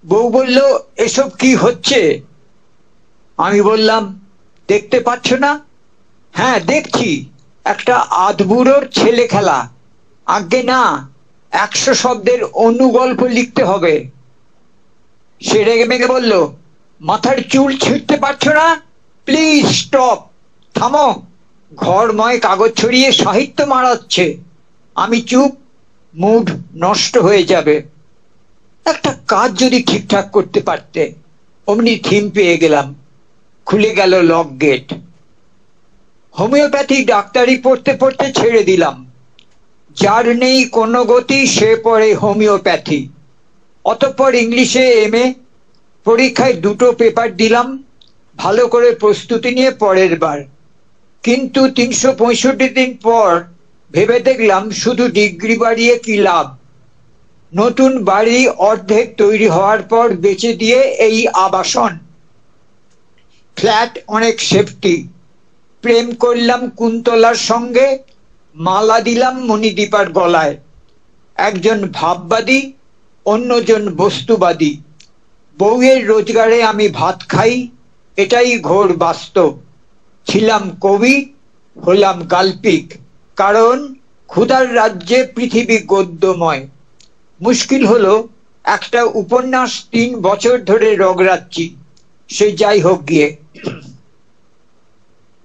বউ বলল, এসব কি হচ্ছে? আমি বললাম, দেখতে পাচ্ছ না? হ্যাঁ দেখছি, একটা আধবুড়োর ছেলে খেলা। আজ্ঞে না, 100 শব্দের অনুগল্প লিখতে হবে। সে রেগে মেগে বলল, মাথার চুল ছিঁড়তে পারছো না? প্লিজ স্টপ, থামো। ঘরময় কাগজ ছড়িয়ে সাহিত্য মারাচ্ছে। আমি চুপ, মুড নষ্ট হয়ে যাবে। একটা কাজ যদি ঠিকঠাক করতে পারতে। অমনি থিম পেয়ে গেলাম, খুলে গেল লক গেট। হোমিওপ্যাথি ডাক্তারি পড়তে পড়তে ছেড়ে দিলাম। যার নেই কোনো গতি সে পড়ে হোমিওপ্যাথি। অতঃপর ইংলিশে MA। পরীক্ষায় 2টো পেপার দিলাম, ভালো করে প্রস্তুতি নিয়ে পরের বার। কিন্তু 365 দিন পর ভেবে দেখলাম শুধু ডিগ্রি বাড়িয়ে কি লাভ। নতুন বাড়ি অর্ধেক তৈরি হওয়ার পর বেচে দিয়ে এই আবাসন। ফ্ল্যাট অনেক সেফটি। প্রেম করলাম কুন্তলার সঙ্গে, মালা দিলাম মণিদীপার গলায়। একজন ভাববাদী, অন্যজন বস্তুবাদী। বউয়ের রোজগারে আমি ভাত খাই, এটাই ঘোর বাস্তব। ছিলাম কবি, হলাম গাল্পিক, কারণ ক্ষুধার রাজ্যে পৃথিবী গদ্যময়। মুশকিল হলো একটা উপন্যাস 3 বছর ধরে রগড়াচ্ছি। সে যাই হোক গিয়ে।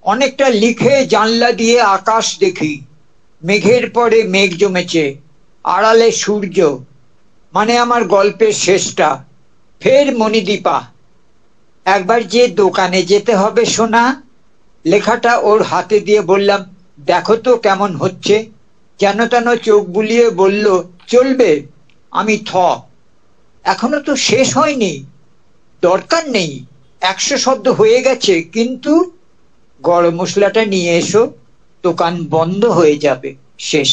অনেকটা লিখে জানলা দিয়ে আকাশ দেখি, মেঘের পরে মেঘ জমেছে, আড়ালে সূর্য। মানে আমার গল্পের শেষটা। ফের মণিদীপা, একবার যে দোকানে যেতে হবে সোনা। লেখাটা ওর হাতে দিয়ে বললাম, দেখো তো কেমন হচ্ছে। যেন তেন চোখ বুলিয়ে বলল, চলবে। আমি এখনো তো শেষ হয়নি। দরকার নেই, 100 শব্দ হয়ে গেছে, কিন্তু গরম মশলাটা নিয়ে এসো, দোকান বন্ধ হয়ে যাবে। শেষ।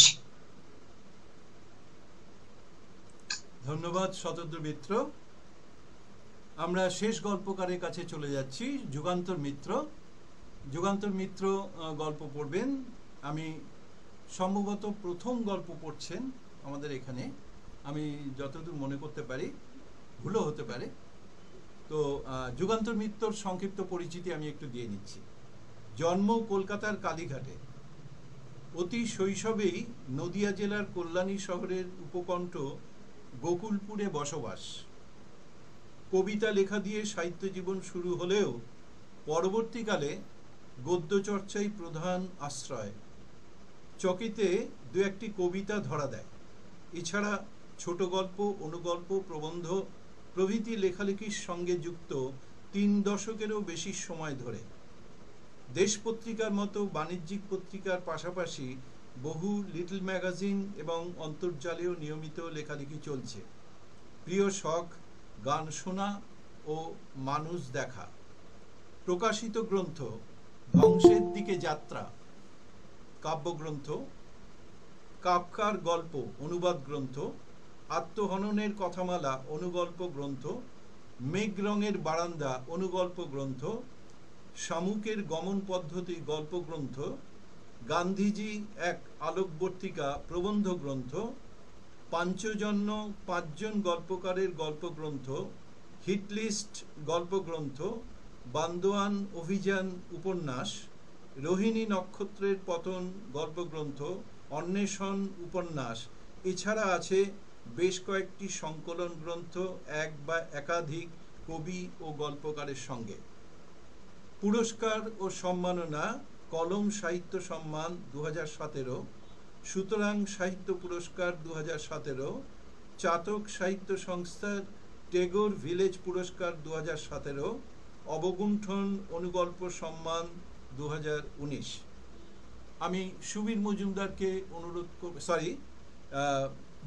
ধন্যবাদ শতদ্রু মিত্র। আমরা শেষ গল্পকারের কাছে চলে যাচ্ছি, যুগান্তর মিত্র। যুগান্তর মিত্র গল্প পড়বেন। আমি সম্ভবত প্রথম গল্প পড়ছেন আমাদের এখানে, আমি যতদূর মনে করতে পারি, ভুলও হতে পারে। তো যুগান্তর মিত্রর সংক্ষিপ্ত পরিচিতি আমি একটু দিয়ে নিচ্ছি। জন্ম কলকাতার কালীঘাটে। অতি শৈশবেই নদিয়া জেলার কল্যাণী শহরের উপকণ্ঠ গোকুলপুরে বসবাস। কবিতা লেখা দিয়ে সাহিত্য জীবন শুরু হলেও পরবর্তীকালে গদ্য চর্চাই প্রধান আশ্রয়। চকিতে 2-1টি কবিতা ধরা দেয়। এছাড়া ছোট গল্প, অনুগল্প, প্রবন্ধ প্রভৃতি লেখালেখির সঙ্গে যুক্ত 3 দশকেরও বেশি সময় ধরে। দেশ পত্রিকার মতো বাণিজ্যিক পত্রিকার পাশাপাশি বহু লিটল ম্যাগাজিন এবং অন্তর্জালেও নিয়মিত লেখালেখি চলছে। প্রিয় শখ গান শোনা ও মানুষ দেখা। প্রকাশিত গ্রন্থ ধ্বংসের দিকে যাত্রা, কাব্যগ্রন্থ, কাফকার গল্প অনুবাদ গ্রন্থ, আত্মহননের কথামালা অনুগল্প গ্রন্থ, মেঘ রঙের বারান্দা অনুগল্প গ্রন্থ, শামুকের গমন পদ্ধতি গল্প গ্রন্থ, গান্ধীজি এক আলোকবর্তিকা প্রবন্ধ গ্রন্থ, পাঞ্চজন্য ৫ জন গল্পকারের গল্প গ্রন্থ, হিটলিস্ট গল্প গ্রন্থ, বান্দোয়ান অভিযান উপন্যাস, রোহিণী নক্ষত্রের পতন গল্প গ্রন্থ, অন্বেষণ উপন্যাস। এছাড়া আছে বেশ কয়েকটি সংকলন গ্রন্থ এক বা একাধিক কবি ও গল্পকারের সঙ্গে। পুরস্কার ও সম্মাননা: কলম সাহিত্য সম্মান 2017, সুতরাং সাহিত্য পুরস্কার 2017, চাতক সাহিত্য সংস্থার টেগোর ভিলেজ পুরস্কার 2017, অবগুণ্ঠন অনুগল্প সম্মান 2019। আমি সুবীর মজুমদারকে অনুরোধ করব,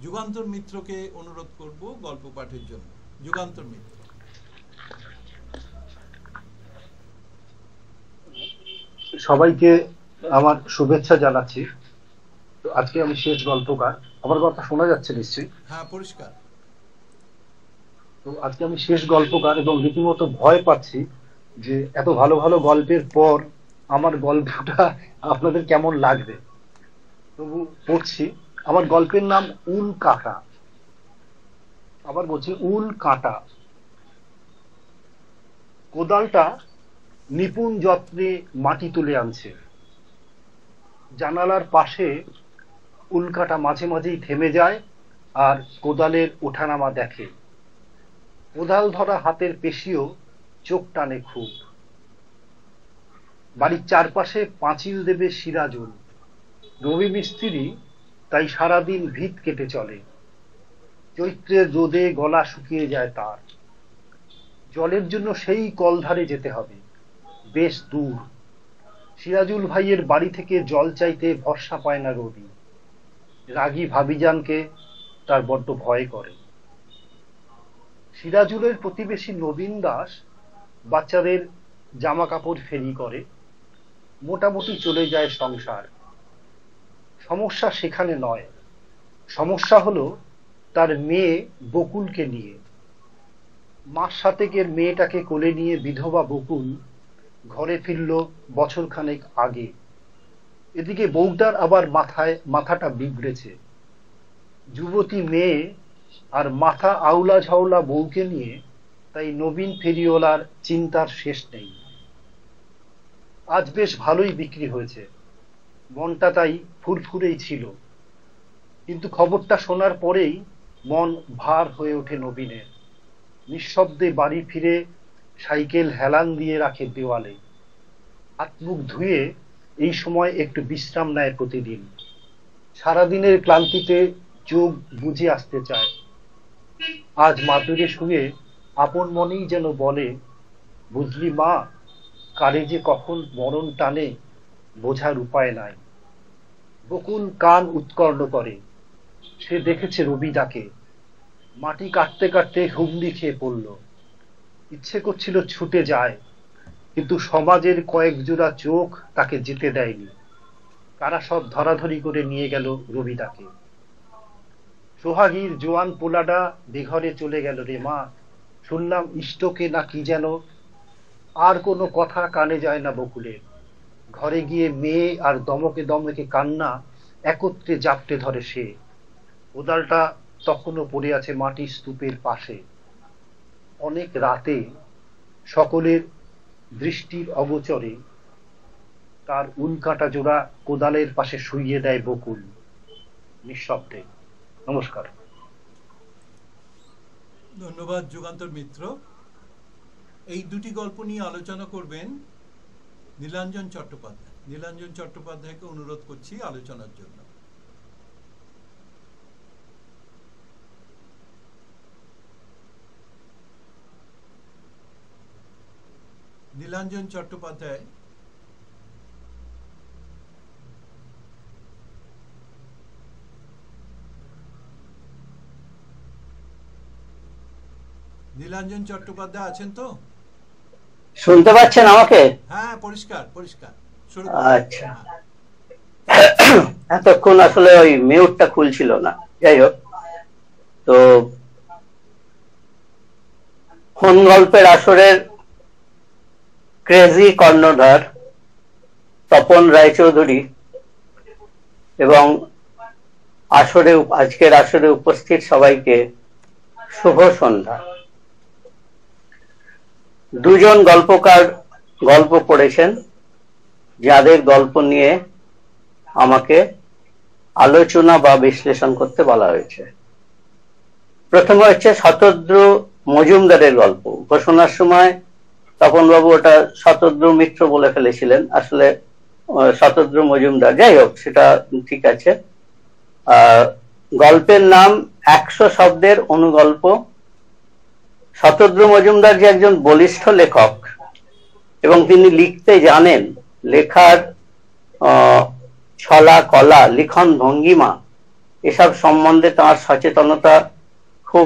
যুগান্তর মিত্রকে অনুরোধ করব গল্প পাঠের জন্য। যুগান্তর মিত্র। সবাইকে আমার শুভেচ্ছা জানাচ্ছি। তো আজকে আমি শেষ গল্পকার। আমার কথা শোনা যাচ্ছে নিশ্চয়ই? হ্যাঁ, পরিষ্কার। তো আজকে আমি শেষ গল্পকার এবং রীতিমতো ভয় পাচ্ছি যে এত ভালো ভালো গল্পের পর আমার গল্পটা আপনাদের কেমন লাগবে। তবু পড়ছি। আমার গল্পের নাম উল কাঁটা। আবার বলছি উল কাঁটা। কোদালটা নিপুণ যত্নে মাটি তুলে আনছে। জানালার পাশে উল্কাটা মাঝে মাঝেই থেমে যায় আর কোদালের ওঠানামা দেখে। কোদাল ধরা হাতের পেশিও চোখ টানে খুব। বাড়ির চারপাশে পাঁচিল দেবে সিরাজুল। রবি মিস্ত্রি, তাই সারাদিন ভিত কেটে চলে। চৈত্রের রোদে গলা শুকিয়ে যায় তার। জলের জন্য সেই কলধারে যেতে হবে, বেশ দূর। সিরাজুল ভাইয়ের বাড়ি থেকে জল চাইতে ভরসা পায় না রবি। রাগী ভাবিজানকে তার বড্ড ভয় করে। সিরাজুলের প্রতিবেশী নবীন দাস বাচ্চাদের জামা কাপড় ফেরি করে। মোটামুটি চলে যায় সংসার। সমস্যা সেখানে নয়, সমস্যা হলো তার মেয়ে বকুলকে নিয়ে। মাস সাতেকের মেয়েটাকে কোলে নিয়ে বিধবা বকুল ঘরে ফিরল বছরখানেক আগে। এদিকে বউটার আবার মাথাটা বিগড়েছে। যুবতী মেয়ে আর মাথা আউলা ঝাউলা বউকে নিয়ে তাই নবীন ফেরিওয়ালার চিন্তার শেষ নেই। আজ বেশ ভালোই বিক্রি হয়েছে, মনটা তাই ফুরফুরেই ছিল। কিন্তু খবরটা শোনার পরেই মন ভার হয়ে ওঠে নবীনের। নিঃশব্দে বাড়ি ফিরে সাইকেল হেলান দিয়ে রাখে দেওয়ালে। হাত মুখ ধুয়ে এই সময় একটু বিশ্রাম নেয় প্রতিদিন। সারাদিনের ক্লান্তিতে চোখ বুজে আসতে চায়। আজ মাদুরে শুয়ে আপন মনেই যেন বলে, বুঝলি মা, কারে যে কখন মরণ টানে বোঝার উপায় নাই। বকুল কান উৎকর্ণ করে। সে দেখেছে রবিদাকে। মাটি কাটতে কাটতে হুমড়ি খেয়ে পড়ল। ইচ্ছে করছিল ছুটে যায়, কিন্তু সমাজের কয়েক জোড়া চোখ তাকে যেতে দেয়নি। কারা সব ধরাধরি করে নিয়ে গেল রবিদাকে। সোহাগীর জোয়ান পোলাডা বেঘরে চলে গেল রে মা, শুনলাম ইষ্টকে না কি যেন। আর কোনো কথা কানে যায় না বকুলের। ঘরে গিয়ে মেয়ে আর দমকে দমকে কান্না একত্রে জাপটে ধরে সে। কোদালটা তখনও পড়ে আছে মাটির স্তূপের পাশে। অনেক রাতে সকলের দৃষ্টির অগোচরে তার উল্কাটা জোড়া কোদালের পাশে শুইয়ে দেয় বকুল নিঃশব্দে। নমস্কার। ধন্যবাদ যুগান্তর মিত্র। এই দুটি গল্প নিয়ে আলোচনা করবেন নীলাঞ্জন চট্টোপাধ্যায়। নীলাঞ্জন চট্টোপাধ্যায়কে অনুরোধ করছি আলোচনার জন্য। নীলাঞ্জন চট্টোপাধ্যায়। নীলাঞ্জন চট্টোপাধ্যায় আছেন তো? শুনতে পাচ্ছেন আমাকে? হ্যাঁ, পরিষ্কার পরিষ্কার। আচ্ছা, এতক্ষণ আসলে ওই মিউটটা খুলছিল না। যাই হোক, তো ফোন গল্পের আসরের ক্রেজি কর্ণধার তপন রায়চৌধুরী এবং আজকের আসরে উপস্থিত সবাইকে শুভ সন্ধ্যা। দুজন গল্পকার গল্প পড়েছেন, যাদের গল্প নিয়ে আমাকে আলোচনা বা বিশ্লেষণ করতে বলা হয়েছে। প্রথমে হচ্ছে শতদ্রু মজুমদারের গল্প। ঘোষণার সময় তপনবাবু ওটা শতদ্রু মিত্র বলে ফেলেছিলেন, আসলে শতদ্রু মজুমদার। যাই হোক, সেটা ঠিক আছে। গল্পের নাম 100 শব্দের অনুগল্প। শতদ্রু মজুমদার যে একজন বলিষ্ঠ লেখক এবং তিনি লিখতে জানেন, লেখার ছলা কলা, লিখন ভঙ্গিমা এসব সম্বন্ধে তার সচেতনতা খুব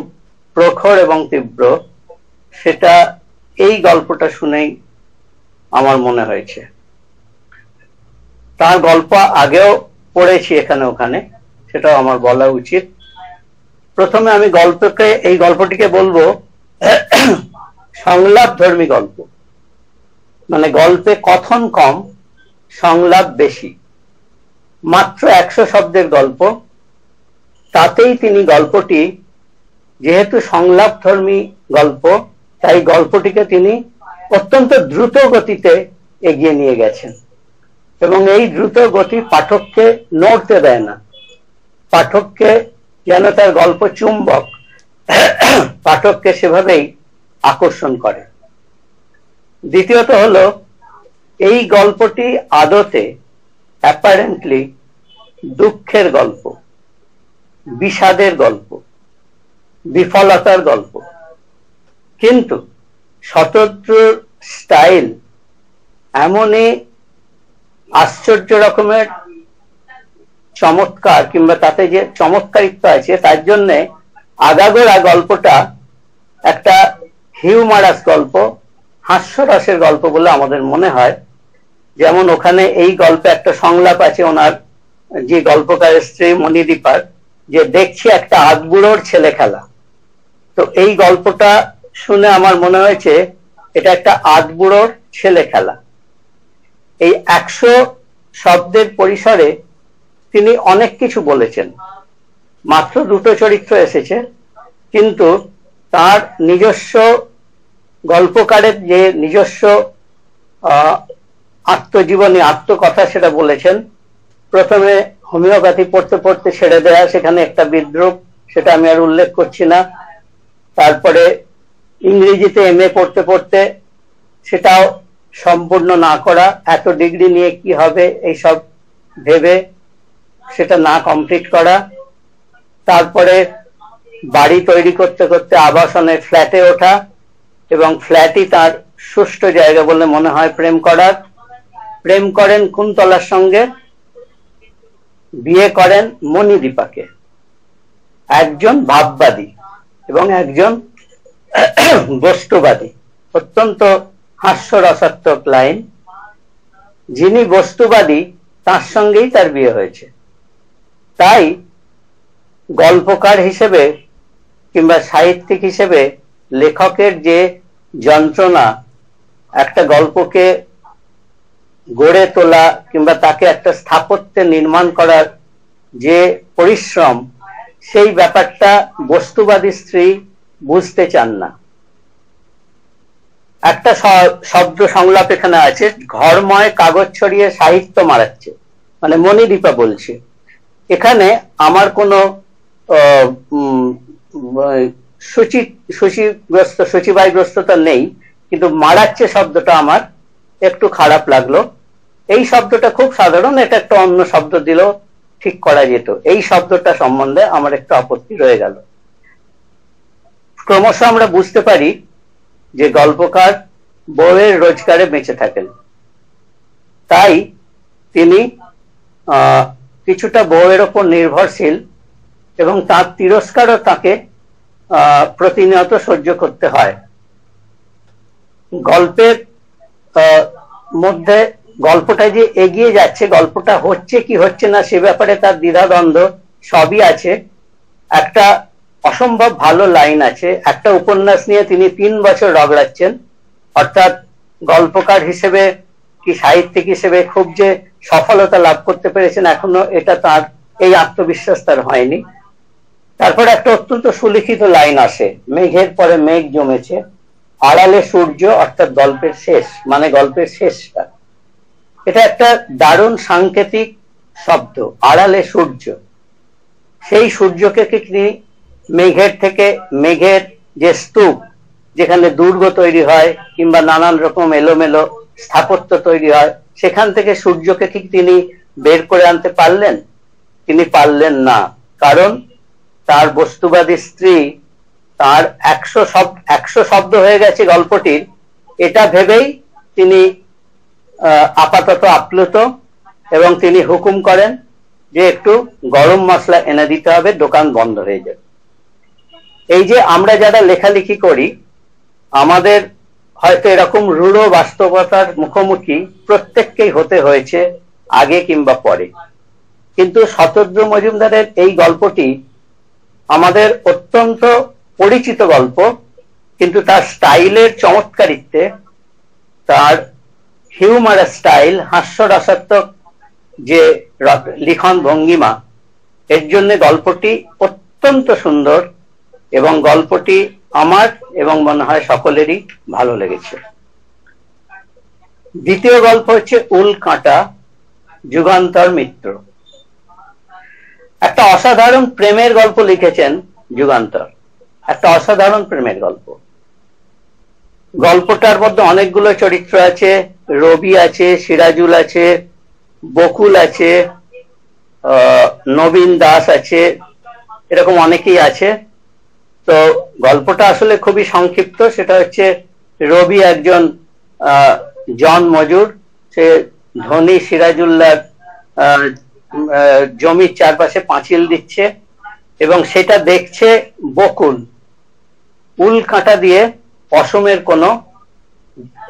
প্রখর এবং তীব্র, সেটা এই গল্পটা শুনেই আমার মনে হয়েছে। তার গল্প আগেও পড়েছি এখানে ওখানে, সেটাও আমার বলা উচিত। প্রথমে আমি এই গল্পটিকে বলবো সংলাপ ধর্মী গল্প, মানে গল্পে কথন কম, সংলাপ বেশি। মাত্র 100 শব্দের গল্প, তাতেই তিনি গল্পটি, যেহেতু সংলাপ ধর্মী গল্প, তাই গল্পটিকে তিনি অত্যন্ত দ্রুত গতিতে এগিয়ে নিয়ে গেছেন এবং এই দ্রুত গতি পাঠককে নড়তে দেয় না। পাঠককে যেন তার গল্প চুম্বক, পাঠককে সেভাবেই আকর্ষণ করে। দ্বিতীয়ত হলো, এই গল্পটি আদতে অ্যাপারেন্টলি দুঃখের গল্প, বিষাদের গল্প, বিফলতার গল্প, কিন্তু শতদ্রুর স্টাইল এমনই আশ্চর্য রকমের চমৎকার, কিংবা তাতে যে চমৎকারিত্ব আছে, তার জন্য আগাগোড়া গল্পটা একটা হিউমারাস গল্প, হাস্যরসের গল্প বলে আমাদের মনে হয়। যেমন ওখানে এই গল্পে একটা সংলাপ আছে ওনার, যে গল্পকারের স্ত্রী মণিদীপার, যে দেখছি একটা আধবুড়োর ছেলে খেলা। তো এই গল্পটা শুনে আমার মনে হয়েছে এটা একটা আধবুড়োর ছেলে খেলা। এই 100 শব্দের পরিসরে তিনি অনেক কিছু বলেছেন। মাত্র 2টো চরিত্র এসেছে, কিন্তু তার নিজস্ব গল্পকারের যে নিজস্ব আত্মজীবনী, আত্মকথা, সেটা বলেছেন। প্রথমে হোমিওপ্যাথি পড়তে পড়তে ছেড়ে দেয়া, সেখানে একটা বিদ্রুপ, সেটা আমি আর উল্লেখ করছি না। তারপরে ইংরেজিতে MA পড়তে পড়তে সেটাও সম্পূর্ণ না করা, এত ডিগ্রি নিয়ে কি হবে এইসব ভেবে সেটা না কমপ্লিট করা। তারপরে বাড়ি তৈরি করতে করতে আবাসনে ফ্ল্যাটে ওঠা এবং ফ্ল্যাটই তার সুষ্ঠু জায়গা বলে মনে হয় প্রেম করার। প্রেম করেন কুন্তলার সঙ্গে, বিয়ে করেন মণিদীপাকে, একজন ভাববাদী এবং একজন বস্তুবাদী। অত্যন্ত হাস্যরসাত্মক লাইন। যিনি বস্তুবাদী তার সঙ্গেই তার বিয়ে হয়েছে। তাই গল্পকার হিসেবে কিংবা সাহিত্যিক হিসেবে লেখকের যে যন্ত্রণা, একটা গল্পকে গড়ে তোলা কিংবা তাকে একটা স্থাপত্যে নির্মাণ করার যে পরিশ্রম, সেই ব্যাপারটা বস্তুবাদী স্ত্রী বুঝতে চান না। একটা শব্দ সংলাপ এখানে আছে, ঘরময় কাগজ ছড়িয়ে সাহিত্য মারাচ্ছে, মানে মণিদীপা বলছে। এখানে আমার কোনো সূচিবায়গ্রস্ততা নেই, কিন্তু মারাচ্ছে শব্দটা আমার একটু খারাপ লাগলো। এই শব্দটা খুব সাধারণ, এটা একটা অন্য শব্দ দিলেও ঠিক করা যেত। এই শব্দটা সম্বন্ধে আমার একটু আপত্তি রয়ে গেল। ক্রমশ আমরা বুঝতে পারি যে গল্পকার বউয়ের রোজগারে বেঁচে থাকেন, তাই তিনি কিছুটা বউয়ের ওপর নির্ভরশীল এবং তার তিরস্কারও তাকে প্রতিনিয়ত সহ্য করতে হয়। গল্পের মধ্যে গল্পটা যে এগিয়ে যাচ্ছে, গল্পটা হচ্ছে কি হচ্ছে না সে ব্যাপারে তার দ্বিধাদ্বন্দ্ব সবই আছে। একটা অসম্ভব ভালো লাইন আছে, একটা উপন্যাস নিয়ে তিনি 3 বছর রগড়াচ্ছেন, অর্থাৎ গল্পকার হিসেবে কি সাহিত্যিক হিসেবে খুব যে সফলতা লাভ করতে পেরেছেন এখনো এটা তার এই আত্মবিশ্বাস তার হয়নি। তারপর একটা অত্যন্ত সুলিখিত লাইন আসে, মেঘের পরে মেঘ জমেছে, আড়ালে সূর্য, অর্থাৎ গল্পের শেষ, মানে গল্পের শেষটা। এটা একটা দারুণ সাংকেতিক শব্দ, আড়ালে সূর্য। সেই সূর্যকে তিনি মেঘের থেকে, মেঘের যে স্তূপ যেখানে দুর্গ তৈরি হয় কিংবা নানান রকম এলোমেলো স্থাপত্য তৈরি হয়, সেখান থেকে সূর্যকে ঠিক তিনি বের করে আনতে পারলেন? তিনি পারলেন না, কারণ তার বস্তুবাদী স্ত্রী তার 100 শব্দ হয়ে গেছে গল্পটির, এটা ভেবেই তিনি আপাতত আপ্লুত এবং তিনি হুকুম করেন যে একটু গরম মশলা এনে দিতে হবে, দোকান বন্ধ হয়ে যাবে। এই যে আমরা যারা লেখালেখি করি, আমাদের হয়তো এরকম রূঢ় বাস্তবতার মুখোমুখি প্রত্যেককেই হতে হয়েছে আগে কিংবা পরে, কিন্তু শতদ্রু মজুমদারের এই গল্পটি আমাদের অত্যন্ত পরিচিত গল্প, কিন্তু তার স্টাইলের চমৎকারিত্বে, তার হিউমারাস স্টাইল, হাস্যরসাত্মক যে লিখন ভঙ্গিমা, এর জন্য গল্পটি অত্যন্ত সুন্দর এবং গল্পটি আমার এবং মনে হয় সকলেরই ভালো লেগেছে। দ্বিতীয় গল্প হচ্ছে উল কাঁটা, যুগান্তর মিত্র। একটা অসাধারণ প্রেমের গল্প লিখেছেন যুগান্তর, একটা অসাধারণ প্রেমের গল্প। গল্পটার মধ্যে অনেকগুলো চরিত্র আছে, রবি আছে, সিরাজুল আছে, বকুল আছে, নবীন দাস আছে, এরকম অনেকেই আছে। তো গল্পটা আসলে খুবই সংক্ষিপ্ত। সেটা হচ্ছে রবি একজন জন মজুর, সে ধনী সিরাজুল্লাহর জমির চারপাশে পাঁচিল দিচ্ছে এবং সেটা দেখছে বকুল উল কাঁটা দিয়ে অসমের কোনো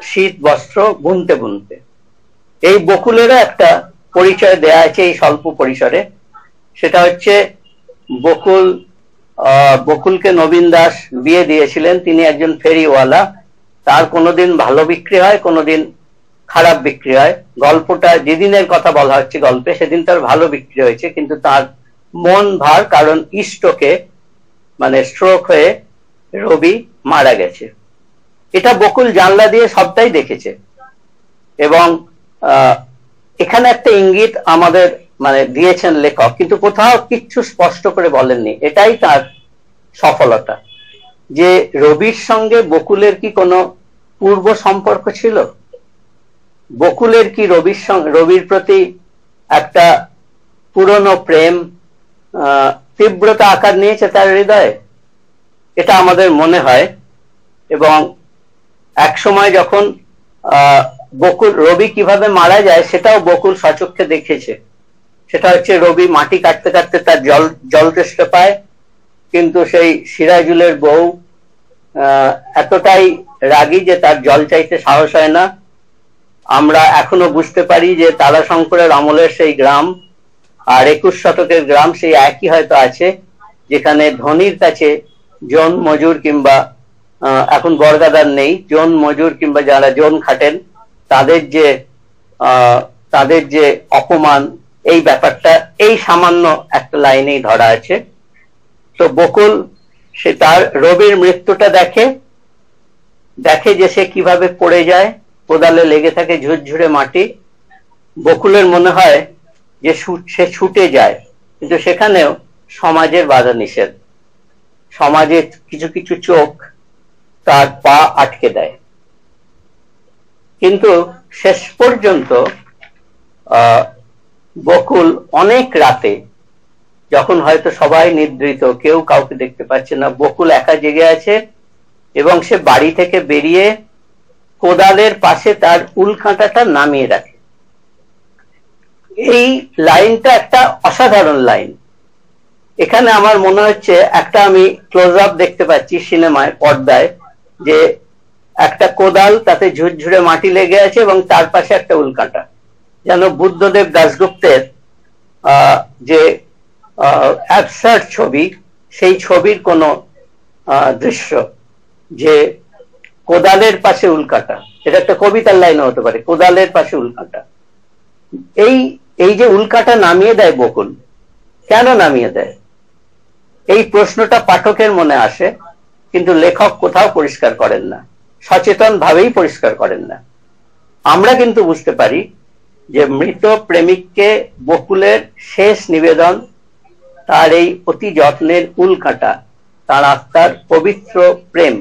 শীত বস্ত্র বুনতে বুনতে। এই বকুলেরও একটা পরিচয় দেয়া আছে এই স্বল্প পরিসরে। সেটা হচ্ছে বকুলকে নবীন দাস বিয়ে দিয়েছিলেন, তিনি একজন ফেরিওয়ালা, তার কোনোদিন ভালো বিক্রি হয়, কোনোদিন খারাপ বিক্রি হয়। গল্পটা যেদিনের কথা বলা হচ্ছে গল্পে, সেদিন তার ভালো বিক্রি হয়েছে, কিন্তু তার মন ভার, কারণ স্ট্রোক হয়ে রবি মারা গেছে। এটা বকুল জানলা দিয়ে সবটাই দেখেছে এবং এখানে একটা ইঙ্গিত আমাদের দিয়েছেন লেখক, কিন্তু কোথাও কিচ্ছু স্পষ্ট করে বলেননি। এটাই তার সফলতা, যে রবির সঙ্গে বকুলের কি কোনো পূর্ব সম্পর্ক ছিল, বকুলের কি রবির প্রতি একটা পুরনো প্রেম তীব্রতা আকার নিয়েছে তার হৃদয়ে, এটা আমাদের মনে হয়। এবং এক সময় যখন রবি কিভাবে মারা যায় সেটাও বকুল সচক্ষে দেখেছে। সেটা হচ্ছে রবি মাটি কাটতে কাটতে তার জল তেষ্টা পায়, কিন্তু সেই সিরাজুলের বউ এতটাই রাগী যে তার জল চাইতে সাহস হয় না। আমরা এখনো বুঝতে পারি যে তারাশঙ্করের আমলের সেই গ্রাম আর 21 শতকের গ্রাম সেই একই হয়তো আছে, যেখানে ধনীর কাছে জন মজুর কিংবা এখন বর্গাদার নেই, জন মজুর কিংবা যারা জন খাটেন তাদের যে অপমান, এই ব্যাপারটা এই সামান্য একটা লাইনেই ধরা আছে। তো বকুল সে তার রবির মৃত্যুটা দেখে যে সে কিভাবে পড়ে যায়, কোদালে লেগে থাকে ঝুরঝুরে মাটি। বকুলের মনে হয় যে সে ছুটে যায়, কিন্তু সেখানেও সমাজের বাধা নিষেধ, সমাজের কিছু কিছু চোখ তার পা আটকে দেয়। কিন্তু শেষ পর্যন্ত বকুল অনেক রাতে, যখন হয়তো সবাই নিদ্রিত, কেউ কাউকে দেখতে পাচ্ছে না, বকুল একা জেগে আছে এবং সে বাড়ি থেকে বেরিয়ে কোদালের পাশে তার উল কাঁটাটা নামিয়ে রাখে। এই লাইনটা একটা অসাধারণ লাইন। এখানে আমার মনে হচ্ছে একটা আমি ক্লোজ আপ দেখতে পাচ্ছি সিনেমায়, পর্দায়, যে একটা কোদাল, তাতে ঝুরঝুরে মাটি লেগে আছে এবং তার পাশে একটা উল কাঁটা। যেন বুদ্ধদেব দাশগুপ্তের যে অ্যাবসার্ড ছবি, সেই ছবির কোনো দৃশ্য, যে কোদালের পাশে উল্কাটা, এটা একটা কবিতার লাইনও হতে পারে, কোদালের পাশে উল্কাটা। এই যে উল্কাটা নামিয়ে দেয় বকুল, কেন নামিয়ে দেয়, এই প্রশ্নটা পাঠকের মনে আসে, কিন্তু লেখক কোথাও পরিষ্কার করেন না, সচেতন ভাবেই পরিষ্কার করেন না। আমরা কিন্তু বুঝতে পারি যে মৃত প্রেমিককে বকুলের শেষ নিবেদন, তার এই অতি যত্নের উল্কাটা, তার আত্মার পবিত্র প্রেম,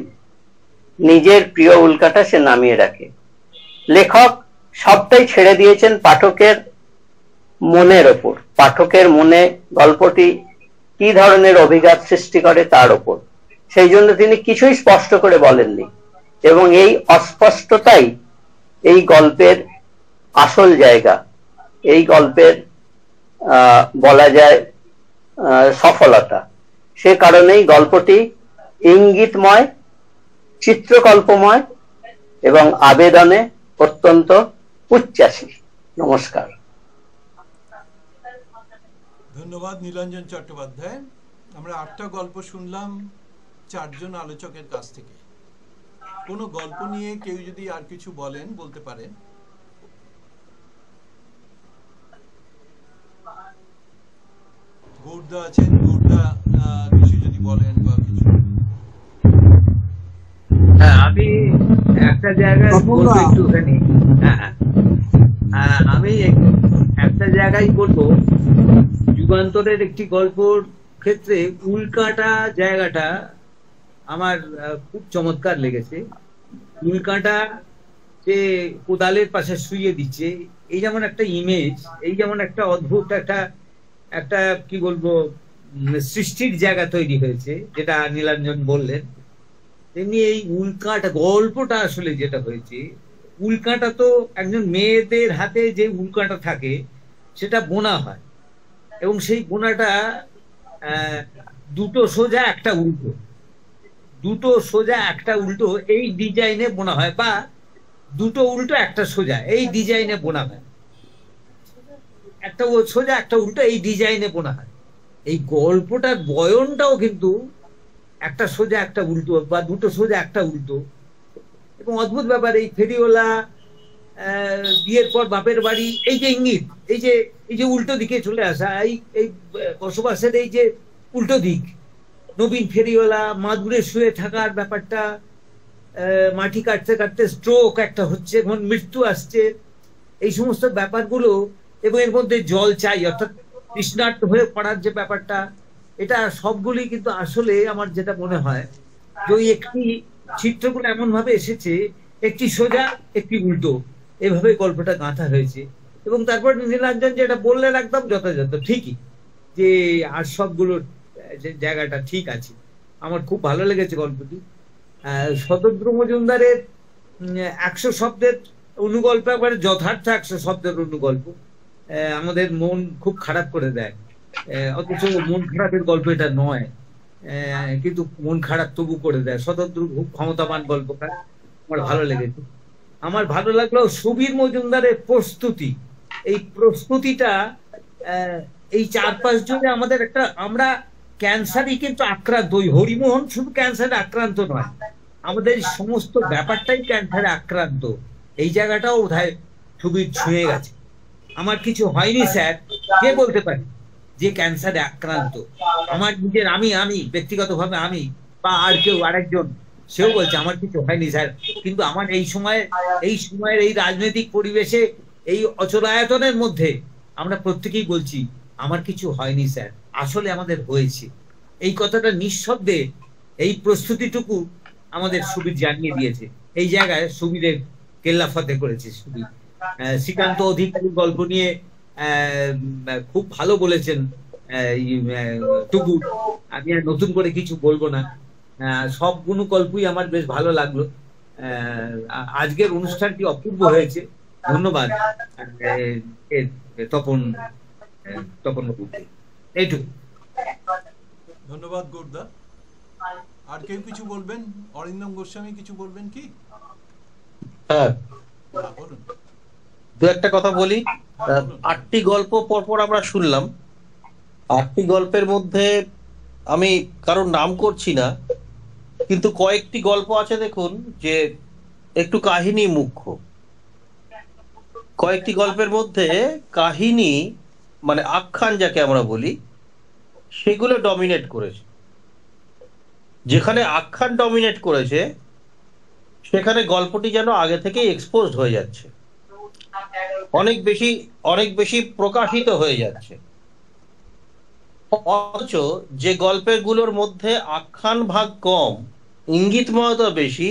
নিজের প্রিয় উল্কাটা সে নামিয়ে রাখে। লেখক সবটাই ছেড়ে দিয়েছেন পাঠকের মনের ওপর, পাঠকের মনে গল্পটি কি ধরনের অভিঘাত সৃষ্টি করে তার ওপর। সেই জন্য তিনি কিছুই স্পষ্ট করে বলেননি, এবং এই অস্পষ্টতাই এই গল্পের আসল জায়গা, এই গল্পের বলা যায় সফলতা। সে কারণেই গল্পটি ইঙ্গিতময়, চিত্রকল্পময় এবং আবেদনে অত্যন্ত উচ্চাসী। নমস্কার। ধন্যবাদ নীলাঞ্জন চট্টোপাধ্যায়। আমরা 8টা গল্প শুনলাম 4 জন আলোচকের কাছ থেকে। কোনো গল্প নিয়ে কেউ যদি আর কিছু বলেন, বলতে পারেন। গৌরদা আছেন, গৌরদা কিছু যদি বলেন বা কিছু। হ্যাঁ, আমি একটা জায়গায় বলবো একটুখানি। আমি একটা জায়গায় বলবো, যুগান্তরের একটি গল্পর ক্ষেত্রে উল্কাটা জায়গাটা আমার খুব চমৎকার লেগেছে। উল্কাটা যে কোদালের পাশে শুইয়ে দিচ্ছে, এই যেমন একটা ইমেজ, এই যেমন একটা অদ্ভুত একটা কি বলবো সৃষ্টির জায়গা তৈরি হয়েছে, যেটা নীলাঞ্জন বললেন। তেমনি এই উল্কাটা গল্পটা আসলে যেটা হয়েছে, উল্কাটা তো একজন মেয়েদের হাতে যে উল্কাটা থাকে সেটা বোনা হয়, এবং সেই বোনাটা দুটো সোজা একটা উল্টো, দুটো সোজা একটা উল্টো এই ডিজাইনে বোনা হয়, বা দুটো উল্টো একটা সোজা এই ডিজাইনে বোনা হয়, একটা সোজা একটা উল্টো এই ডিজাইনে বোনা হয়। এই গল্পটার বয়নটাও কিন্তু একটা সোজা একটা উল্টো বা দুটো সোজা একটা উল্টো, এবং অদ্ভুত ব্যাপার। এই ফেরিওয়ালা বিয়ের পর বাপের বাড়ি, এই যে ইঙ্গিত, এই যে উল্টো দিকে চলে আসা, এই বসবাসের এই যে উল্টো দিক, নবীন ফেরিওয়ালা মাদুরে শুয়ে থাকার ব্যাপারটা, মাটি কাটতে কাটতে স্ট্রোক একটা হচ্ছে, এখন মৃত্যু আসছে, এই সমস্ত ব্যাপারগুলো, এবং এর মধ্যে জল চাই, অর্থাৎ তৃষ্ণার্ত হয়ে পড়ার যে ব্যাপারটা, এটা সবগুলি কিন্তু আসলে আমার যেটা মনে হয় যে ওই একটি চিত্রগুলো এমন ভাবে এসেছে, একটি সোজা একটি উল্টো, এভাবে গল্পটা গাঁথা হয়েছে। এবং তারপর নীলাঞ্জন যেটা বললেন একদম যথাযথ, ঠিকই, যে আর সবগুলোর জায়গাটা ঠিক আছে। আমার খুব ভালো লেগেছে গল্পটি। শতদ্রু মজুমদারের 100 শব্দের অনুগল্প, একবারে যথার্থ 100 শব্দের অনুগল্প, আমাদের মন খুব খারাপ করে দেয়, অথচ মন খারাপের গল্প এটা নয়, কিন্তু মন খারাপ তবু করে দেয়। শতদ্রু খুব ক্ষমতাবান গল্পকার, আমার ভালো লেগেছে। আমার ভালো লাগলো সুবীর মজুমদারের প্রস্তুতি, এই প্রস্তুতিটা, এই 4-5 জনে আমাদের একটা, আমরা ক্যান্সারই কিন্তু আক্রান্ত, ওই হরিমোহন শুধু ক্যান্সারে আক্রান্ত নয়, আমাদের সমস্ত ব্যাপারটাই ক্যান্সারে আক্রান্ত। এই জায়গাটাও বোধহয় সুবীর ছুঁয়ে গেছে। আমার কিছু হয়নি স্যার, কে বলতে পারি যে ক্যান্সারে আক্রান্ত? আমার নিজের আমি ব্যক্তিগতভাবে আমি, বা আর কেউ আরেকজন, সেও বলছে আমার কিছু হয়নি স্যার, কিন্তু আমার এই সময়ের এই রাজনৈতিক পরিবেশে, এই অচলায়তনের মধ্যে আমরা প্রত্যেকেই বলছি আমার কিছু হয়নি স্যার, আসলে আমাদের হয়েছে। এই কথাটা নিঃশব্দে এই প্রস্তুতিটুকু আমাদের সুবীর জানিয়ে দিয়েছে। এই জায়গায় সুবীরের কেল্লা ফতে করেছে সুবীর। শ্রীকান্ত অধিকারী গল্প নিয়ে খুব ভালো বলেছেন টুকু, আমি আর নতুন করে কিছু বলবো না, সবগুলো গল্পই আমার বেশ ভালো লাগলো। আজকের অনুষ্ঠানটি অপূর্ব হয়েছে, ধন্যবাদ তপন এইটুকু। ধন্যবাদ গৌরদা। আর কেউ কিছু বলবেন? অরিন্দম গোস্বামী কিছু বলবেন কি? হ্যাঁ, বলুন। দু একটা কথা বলি। 8টি গল্প পরপর আমরা শুনলাম। 8টি গল্পের মধ্যে আমি কারোর নাম করছি না, কিন্তু কয়েকটি গল্প আছে দেখুন যে একটু কাহিনী মুখ্য। কয়েকটি গল্পের মধ্যে কাহিনী মানে আখ্যান যাকে আমরা বলি সেগুলো ডমিনেট করেছে। যেখানে আখ্যান ডমিনেট করেছে সেখানে গল্পটি যেন আগে থেকেই এক্সপোজড হয়ে যাচ্ছে, অনেক বেশি প্রকাশিত হয়ে যাচ্ছে। অথচ যে গল্পগুলোর মধ্যে আখ্যান ভাগ কম, ইঙ্গিতময়তা বেশি,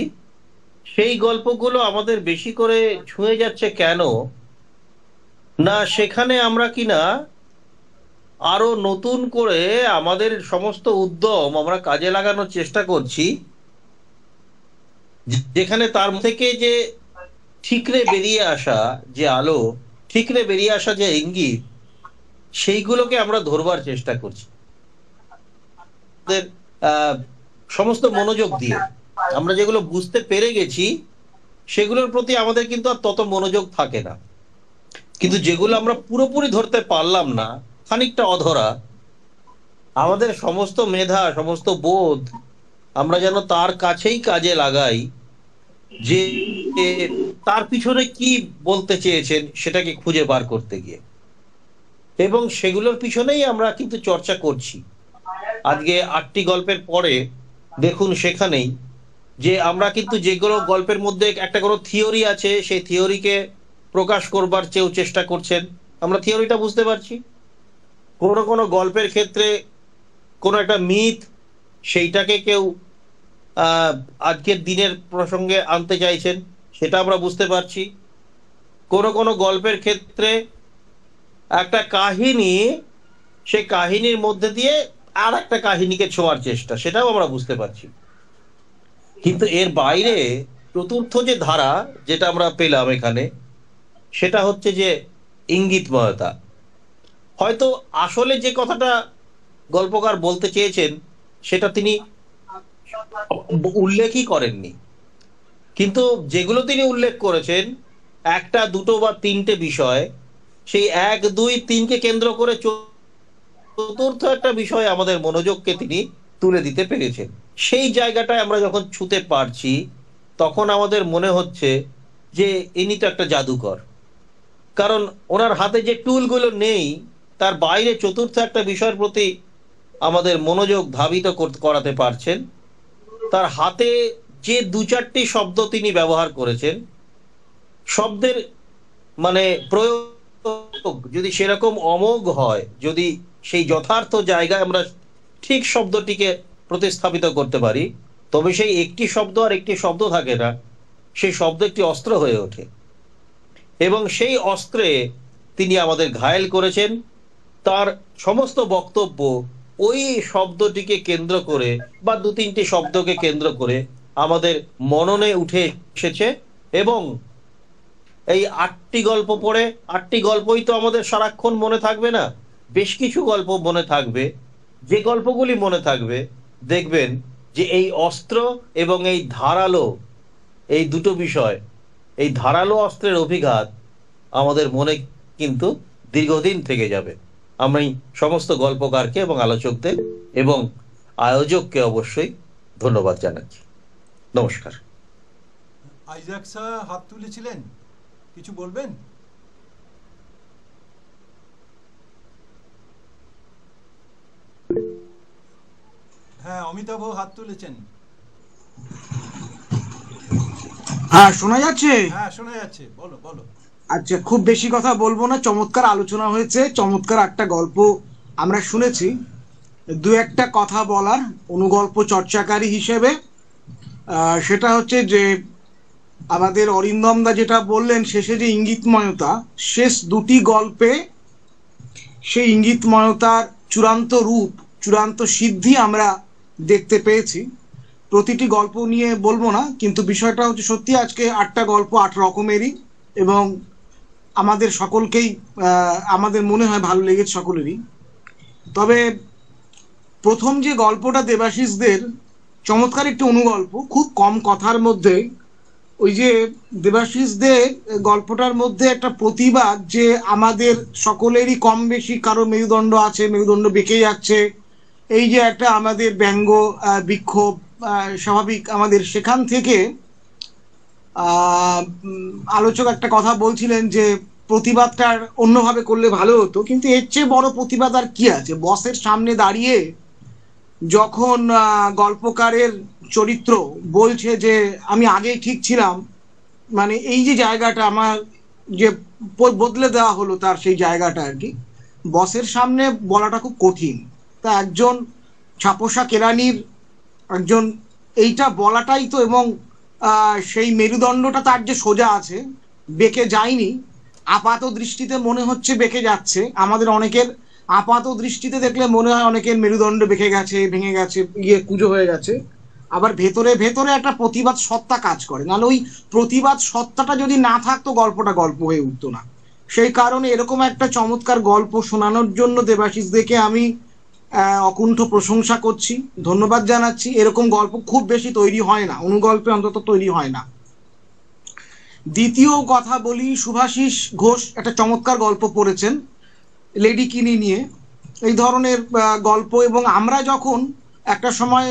সেই গল্পগুলো আমাদের বেশি করে ছুঁয়ে যাচ্ছে কেন না? সেখানে আমরা কিনা আরো নতুন করে আমাদের সমস্ত উদ্যম আমরা কাজে লাগানোর চেষ্টা করছি, যেখানে তার থেকে যে ঠিকরে বেরিয়ে আসা যে আলো, ঠিকরে বেরিয়ে আসা যে ইঙ্গিত, সেইগুলোকে আমরা ধরবার চেষ্টা করছি। সমস্ত মনোযোগ দিয়ে আমরা যেগুলো বুঝতে পেরে গেছি সেগুলোর প্রতি আমাদের কিন্তু আর তত মনোযোগ থাকে না, কিন্তু যেগুলো আমরা পুরোপুরি ধরতে পারলাম না, খানিকটা অধরা, আমাদের সমস্ত মেধা সমস্ত বোধ আমরা যেন তার কাছেই কাজে লাগাই, যে তার পিছনে কি বলতে চেয়েছেন সেটাকে খুঁজে বার করতে গিয়ে, এবং সেগুলোর পিছনেই আমরা কিন্তু চর্চা করছি। আজকে 8টি গল্পের পরে দেখুন সেখানেই যে আমরা কিন্তু যেগুলো গল্পের মধ্যে একটা কোনো থিওরি আছে সেই থিওরিকে প্রকাশ করবার চেষ্টা করছেন, আমরা থিওরিটা বুঝতে পারছি। কোনো গল্পের ক্ষেত্রে কোনো একটা মিথ, সেইটাকে কেউ আজকের দিনের প্রসঙ্গে আনতে চাইছেন, সেটা আমরা বুঝতে পারছি। কোনো গল্পের ক্ষেত্রে একটা কাহিনী, সেই কাহিনীর মধ্যে দিয়ে আর একটা কাহিনীকে ছোঁয়ার চেষ্টা, সেটাও আমরা বুঝতে পারছি। কিন্তু এর বাইরে চতুর্থ যে ধারা যেটা আমরা পেলাম এখানে, সেটা হচ্ছে যে ইঙ্গিতময়তা। হয়তো আসলে যে কথাটা গল্পকার বলতে চেয়েছেন সেটা তিনি উল্লেখই করেননি, কিন্তু যেগুলো তিনি উল্লেখ করেছেন একটা, দুটো বা তিনটে বিষয়, সেই 1, 2, 3কে কেন্দ্র করে চতুর্থ একটা বিষয় আমাদের মনোযোগকে তিনি তুলে দিতে পেরেছেন। সেই জায়গাটায় আমরা যখন ছুঁতে পারছি তখন আমাদের মনে হচ্ছে যে ইনি তো একটা জাদুকর, কারণ ওনার হাতে যে টুলগুলো নেই তার বাইরে চতুর্থ একটা বিষয়ের প্রতি আমাদের মনোযোগ ধাবিত করাতে পারছেন। তার হাতে যে 2-4টি শব্দ তিনি ব্যবহার করেছেন, শব্দের মানে প্রয়োগ যদি সেরকম অমোঘ হয়, যদি সেই যথার্থ জায়গায় আমরা ঠিক শব্দটিকে প্রতিস্থাপিত করতে পারি, তবে সেই একটি শব্দ আর একটি শব্দ থাকে না, সেই শব্দ একটি অস্ত্র হয়ে ওঠে, এবং সেই অস্ত্রে তিনি আমাদের ঘায়েল করেছেন। তার সমস্ত বক্তব্য ওই শব্দটিকে কেন্দ্র করে বা 2-3টি শব্দকে কেন্দ্র করে আমাদের মননে উঠে এসেছে। এবং এই 8টি গল্প পড়ে, 8টি গল্পই তো আমাদের সারাক্ষণ মনে থাকবে না, বেশ কিছু গল্প মনে থাকবে। যে গল্পগুলি মনে থাকবে দেখবেন যে এই অস্ত্র এবং এই ধারালো, এই দুটো বিষয়, এই ধারালো অস্ত্রের অভিঘাত আমাদের মনে কিন্তু দীর্ঘদিন থেকে যাবে। আমি সমস্ত গল্পকারকে এবং আলোচকদের এবং আয়োজককে অবশ্যই ধন্যবাদ জানাচ্ছি। নমস্কার। আইজাক স্যার হাত তুলেছিলেন, কিছু বলবেন? হ্যাঁ, অমিতাভ হাত তুলেছেন। হ্যাঁ, শোনা যাচ্ছে? হ্যাঁ, শোনা যাচ্ছে, বলো বলো। আচ্ছা, খুব বেশি কথা বলবো না, চমৎকার আলোচনা হয়েছে, চমৎকার একটা গল্প আমরা শুনেছি। 2-একটা কথা বলার অনুগল্প চর্চাকারী হিসেবে, সেটা হচ্ছে যে আমাদের অরিন্দম দা যেটা বললেন শেষে, যে ইঙ্গিতময়তা, শেষ 2টি গল্পে সেই ইঙ্গিতময়তার চূড়ান্ত রূপ, চূড়ান্ত সিদ্ধি আমরা দেখতে পেয়েছি। প্রতিটি গল্প নিয়ে বলবো না, কিন্তু বিষয়টা হচ্ছে সত্যি আজকে 8টা গল্প 8 রকমেরই, এবং আমাদের সকলকেই আমাদের মনে হয় ভালো লেগেছে সকলেরই। তবে প্রথম যে গল্পটা দেবাশিসদের, চমৎকার একটি অনুগল্প, খুব কম কথার মধ্যে ওই যে দেবাশিস দে গল্পটার মধ্যে একটা প্রতিবাদ যে আমাদের সকলেরই কম বেশি কারো মেরুদণ্ড আছে, মেরুদণ্ড বেঁকে যাচ্ছে, এই যে একটা আমাদের ব্যঙ্গ বিক্ষোভ স্বাভাবিক আমাদের, সেখান থেকে আলোচক একটা কথা বলছিলেন যে প্রতিবাদটা অন্যভাবে করলে ভালো হতো, কিন্তু এর চেয়ে বড় প্রতিবাদ আর কি আছে? বসের সামনে দাঁড়িয়ে যখন গল্পকারের চরিত্র বলছে যে আমি আগেই ঠিক ছিলাম, মানে এই যে জায়গাটা আমার যে বদলে দেওয়া হলো তার সেই জায়গাটা আর কি বসের সামনে বলাটা খুব কঠিন। তা একজন ছাপোষা কেরানির একজন এইটা বলাটাই তো, এবং সেই মেরুদণ্ডটা তার যে সোজা আছে, বেঁকে যায়নি, আপাত দৃষ্টিতে মনে হচ্ছে বেঁকে যাচ্ছে। আমাদের অনেকের আপাত দৃষ্টিতে দেখলে মনে হয় অনেকের মেরুদণ্ড বেঁকে গেছে, ভেঙে গেছে, কুঁজো হয়ে গেছে। আবার ভেতরে ভেতরে একটা প্রতিবাদ সত্তা কাজ করে, নাহলে ওই প্রতিবাদ সত্তাটা যদি না থাকতো গল্পটা গল্প হয়ে উঠতো না। সেই কারণে এরকম একটা চমৎকার গল্প শোনানোর জন্য দেবাশিস দেকে আমি অকুণ্ঠ প্রশংসা করছি, ধন্যবাদ জানাচ্ছি। এরকম গল্প খুব বেশি তৈরি হয় না, অনুগল্পে অন্তত তৈরি হয় না। দ্বিতীয় কথা বলি, শুভাশিস ঘোষ একটা চমৎকার গল্প পড়েছেন লেডি কিনি নিয়ে, এই ধরনের গল্প। এবং আমরা যখন একটা সময়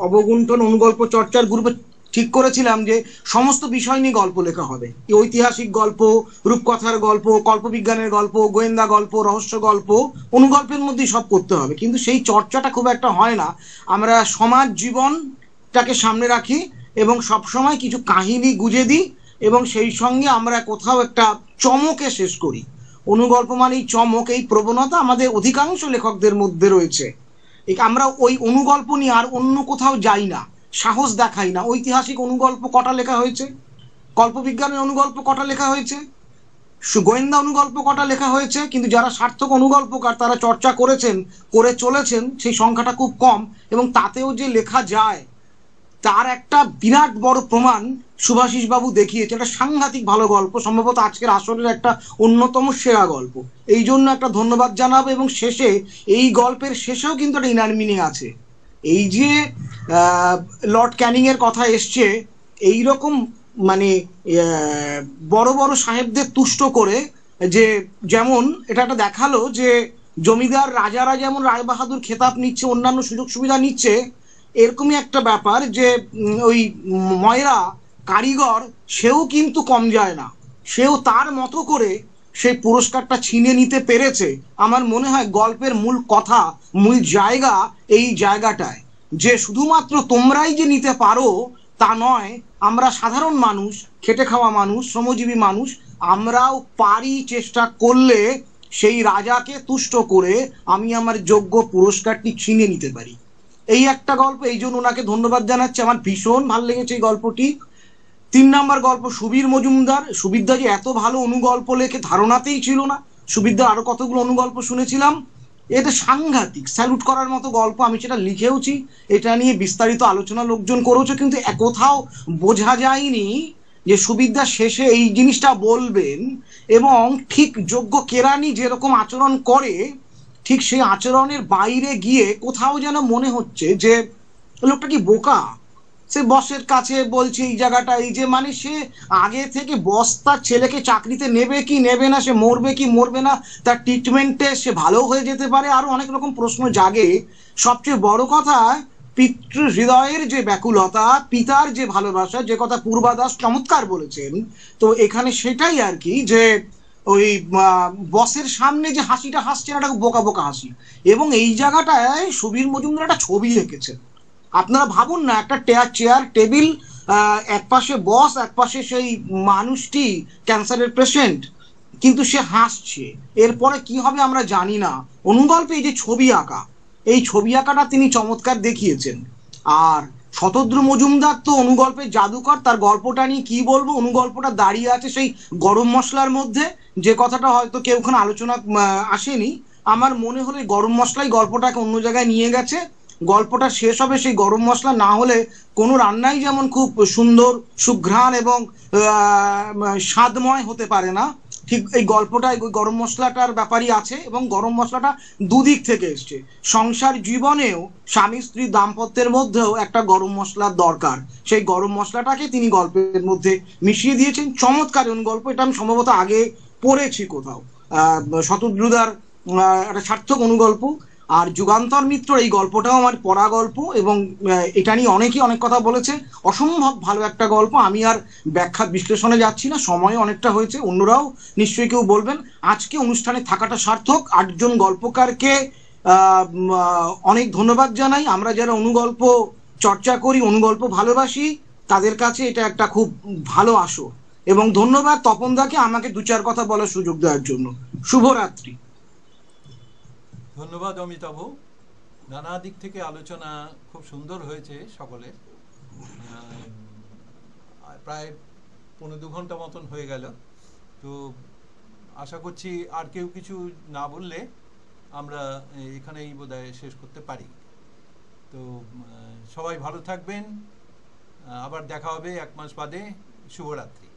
অবগুণ্ঠন অনুগল্প চর্চার গ্রুপে ঠিক করেছিলাম যে সমস্ত বিষয় নিয়ে গল্প লেখা হবে, ঐতিহাসিক গল্প, রূপকথার গল্প, কল্পবিজ্ঞানের গল্প, গোয়েন্দা গল্প, রহস্য গল্প, অনুগল্পের মধ্যেই সব করতে হবে, কিন্তু সেই চর্চাটা খুব একটা হয় না। আমরা সমাজ জীবনটাকে সামনে রাখি এবং সবসময় কিছু কাহিনী গুজে দিই এবং সেই সঙ্গে আমরা কোথাও একটা চমকে শেষ করি। অনুগল্প মানেই চমক, এই প্রবণতা আমাদের অধিকাংশ লেখকদের মধ্যে রয়েছে। আমরা ওই অনুগল্প নিয়ে আর অন্য কোথাও যাই না, সাহস দেখাই না। ঐতিহাসিক অনুগল্প কটা লেখা হয়েছে, কল্পবিজ্ঞানের অনুগল্প কটা লেখা হয়েছে, গোয়েন্দা অনুগল্প কটা লেখা হয়েছে, কিন্তু যারা সার্থক অনুগল্পকার তারা চর্চা করেছেন, করে চলেছেন, সেই সংখ্যাটা খুব কম। এবং তাতেও যে লেখা যায় তার একটা বিরাট বড় প্রমাণ শুভাশিস বাবু দেখিয়েছে। একটা সাংঘাতিক ভালো গল্প, সম্ভবত আজকের আসরের একটা অন্যতম সেরা গল্প, এই জন্য একটা ধন্যবাদ জানাবো। এবং শেষে এই গল্পের শেষেও কিন্তু একটা ইনার মিনিং আছে। এই যে লর্ড ক্যানিং এর কথা এসছে, এইরকম মানে বড় বড় সাহেবদের তুষ্ট করে, যে যেমন এটা একটা দেখালো যে জমিদার রাজারা যেমন রায়বাহাদুর খেতাব নিচ্ছে, অন্যান্য সুযোগ সুবিধা নিচ্ছে, এরকমই একটা ব্যাপার যে ওই ময়রা কারিগর সেও কিন্তু কম যায় না, সেও তার মতো করে সেই পুরস্কারটা ছিনে নিতে পেরেছে। আমার মনে হয় গল্পের মূল কথা, মূল জায়গা এই জায়গাটায়, যে শুধুমাত্র তোমরাই যে নিতে পারো তা নয়, আমরা সাধারণ মানুষ, খেটে খাওয়া মানুষ, শ্রমজীবী মানুষ, আমরাও পারি চেষ্টা করলে সেই রাজাকে তুষ্ট করে আমি আমার যোগ্য পুরস্কারটি ছিনে নিতে পারি। এই একটা গল্প, এই জন্য ওনাকে ধন্যবাদ জানাচ্ছি, আমার ভীষণ ভালো লেগেছে এই গল্পটি। 3 নম্বর গল্প সুবীর মজুমদার। সুবীরদা যে এত ভালো অনুগল্প লেখে ধারণাতেই ছিল না। সুবীরদার আরো কতগুলো অনুগল্প শুনেছিলাম, এটা সাংঘাতিক, স্যালুট করার মতো গল্প। আমি সেটা লিখেওছি, এটা নিয়ে বিস্তারিত আলোচনা লোকজন করেছে, কিন্তু কোথাও বোঝা যায়নি যে সুবীরদা শেষে এই জিনিসটা বলবেন এবং ঠিক যোগ্য কেরানি যেরকম আচরণ করে ঠিক সেই আচরণের বাইরে গিয়ে কোথাও যেন মনে হচ্ছে যে লোকটা কি বোকা, সে বসের কাছে বলছে এই জায়গাটা, এই যে মানে সে আগে থেকে বস তার ছেলেকে চাকরিতে নেবে কি নেবে না, সে মরবে কি মরবে না, তার ট্রিটমেন্টে সে ভালো হয়ে যেতে পারে, আরো অনেক রকম প্রশ্ন জাগে। সবচেয়ে বড় কথা পিতৃ হৃদয়ের যে ব্যাকুলতা, পিতার যে ভালোবাসা, যে কথা পূর্বা দাস চমৎকার বলেছেন। তো এখানে সেটাই আর কি, যে ওই বসের সামনে যে হাসিটা হাসছে না, একটা বোকা বোকা হাসি। এবং এই জায়গাটায় সুবীর মজুমদার একটা ছবি এঁকেছেন। আপনারা ভাবুন না, একটা চেয়ার টেবিল, এক পাশে বস, এক পাশে সেই মানুষটি ক্যান্সারের পেশেন্ট, কিন্তু সে হাসছে। এরপরে কি হবে আমরা জানি না। অনুগল্পে এই যে ছবি আঁকা, এই ছবি আঁকাটা তিনি চমৎকার দেখিয়েছেন। আর শতদ্রু মজুমদার তো অনুগল্পের জাদুকর, তার গল্পটা নিয়ে কি বলবো। অনুগল্পটা দাঁড়িয়ে আছে সেই গরম মশলার মধ্যে, যে কথাটা হয়তো কেউ ওখানে আলোচনা আসেনি। আমার মনে হলো গরম মশলাই গল্পটাকে অন্য জায়গায় নিয়ে গেছে। গল্পটা শেষ হবে সেই গরম মশলা না হলে কোনো রান্নাই যেমন খুব সুন্দর সুঘ্রাণ এবং স্বাদময় হতে পারে না, ঠিক এই গল্পটা এই গরম মশলাটার ব্যাপারই আছে, এবং গরম মশলাটা দুদিক থেকে এসছে। সংসার জীবনেও স্বামী স্ত্রী দাম্পত্যের মধ্যেও একটা গরম মশলার দরকার, সেই গরম মশলাটাকে তিনি গল্পের মধ্যে মিশিয়ে দিয়েছেন। চমৎকার অনুগল্প, এটা আমি সম্ভবত আগে পড়েছি কোথাও, শতদ্রুদার একটা সার্থক অনুগল্প। আর যুগান্তর মিত্র এই গল্পটাও আমার পড়া গল্প, এবং এটা নিয়ে অনেকেই অনেক কথা বলেছে। অসম্ভব ভালো একটা গল্প, আমি আর ব্যাখ্যা বিশ্লেষণে যাচ্ছি না, সময় অনেকটা হয়েছে, অন্যরাও নিশ্চয়ই কেউ বলবেন। আজকে অনুষ্ঠানে থাকাটা সার্থক। 8 জন গল্পকারকে অনেক ধন্যবাদ জানাই। আমরা যারা অনুগল্প চর্চা করি, অনুগল্প ভালোবাসি, তাদের কাছে এটা একটা খুব ভালো আসর। এবং ধন্যবাদ তপনদাকে আমাকে 2-4 কথা বলার সুযোগ দেওয়ার জন্য। শুভরাত্রি। ধন্যবাদ অমিতাভ। নানা দিক থেকে আলোচনা খুব সুন্দর হয়েছে সকলের। প্রায় 1.5-2 ঘন্টা মতন হয়ে গেল। তো আশা করছি আর কেউ কিছু না বললে আমরা এখানেই বোধহয় শেষ করতে পারি। তো সবাই ভালো থাকবেন, আবার দেখা হবে 1 মাস বাদে। শুভরাত্রি।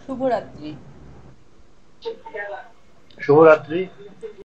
শুভরাত্রি। শুভরাত্রি।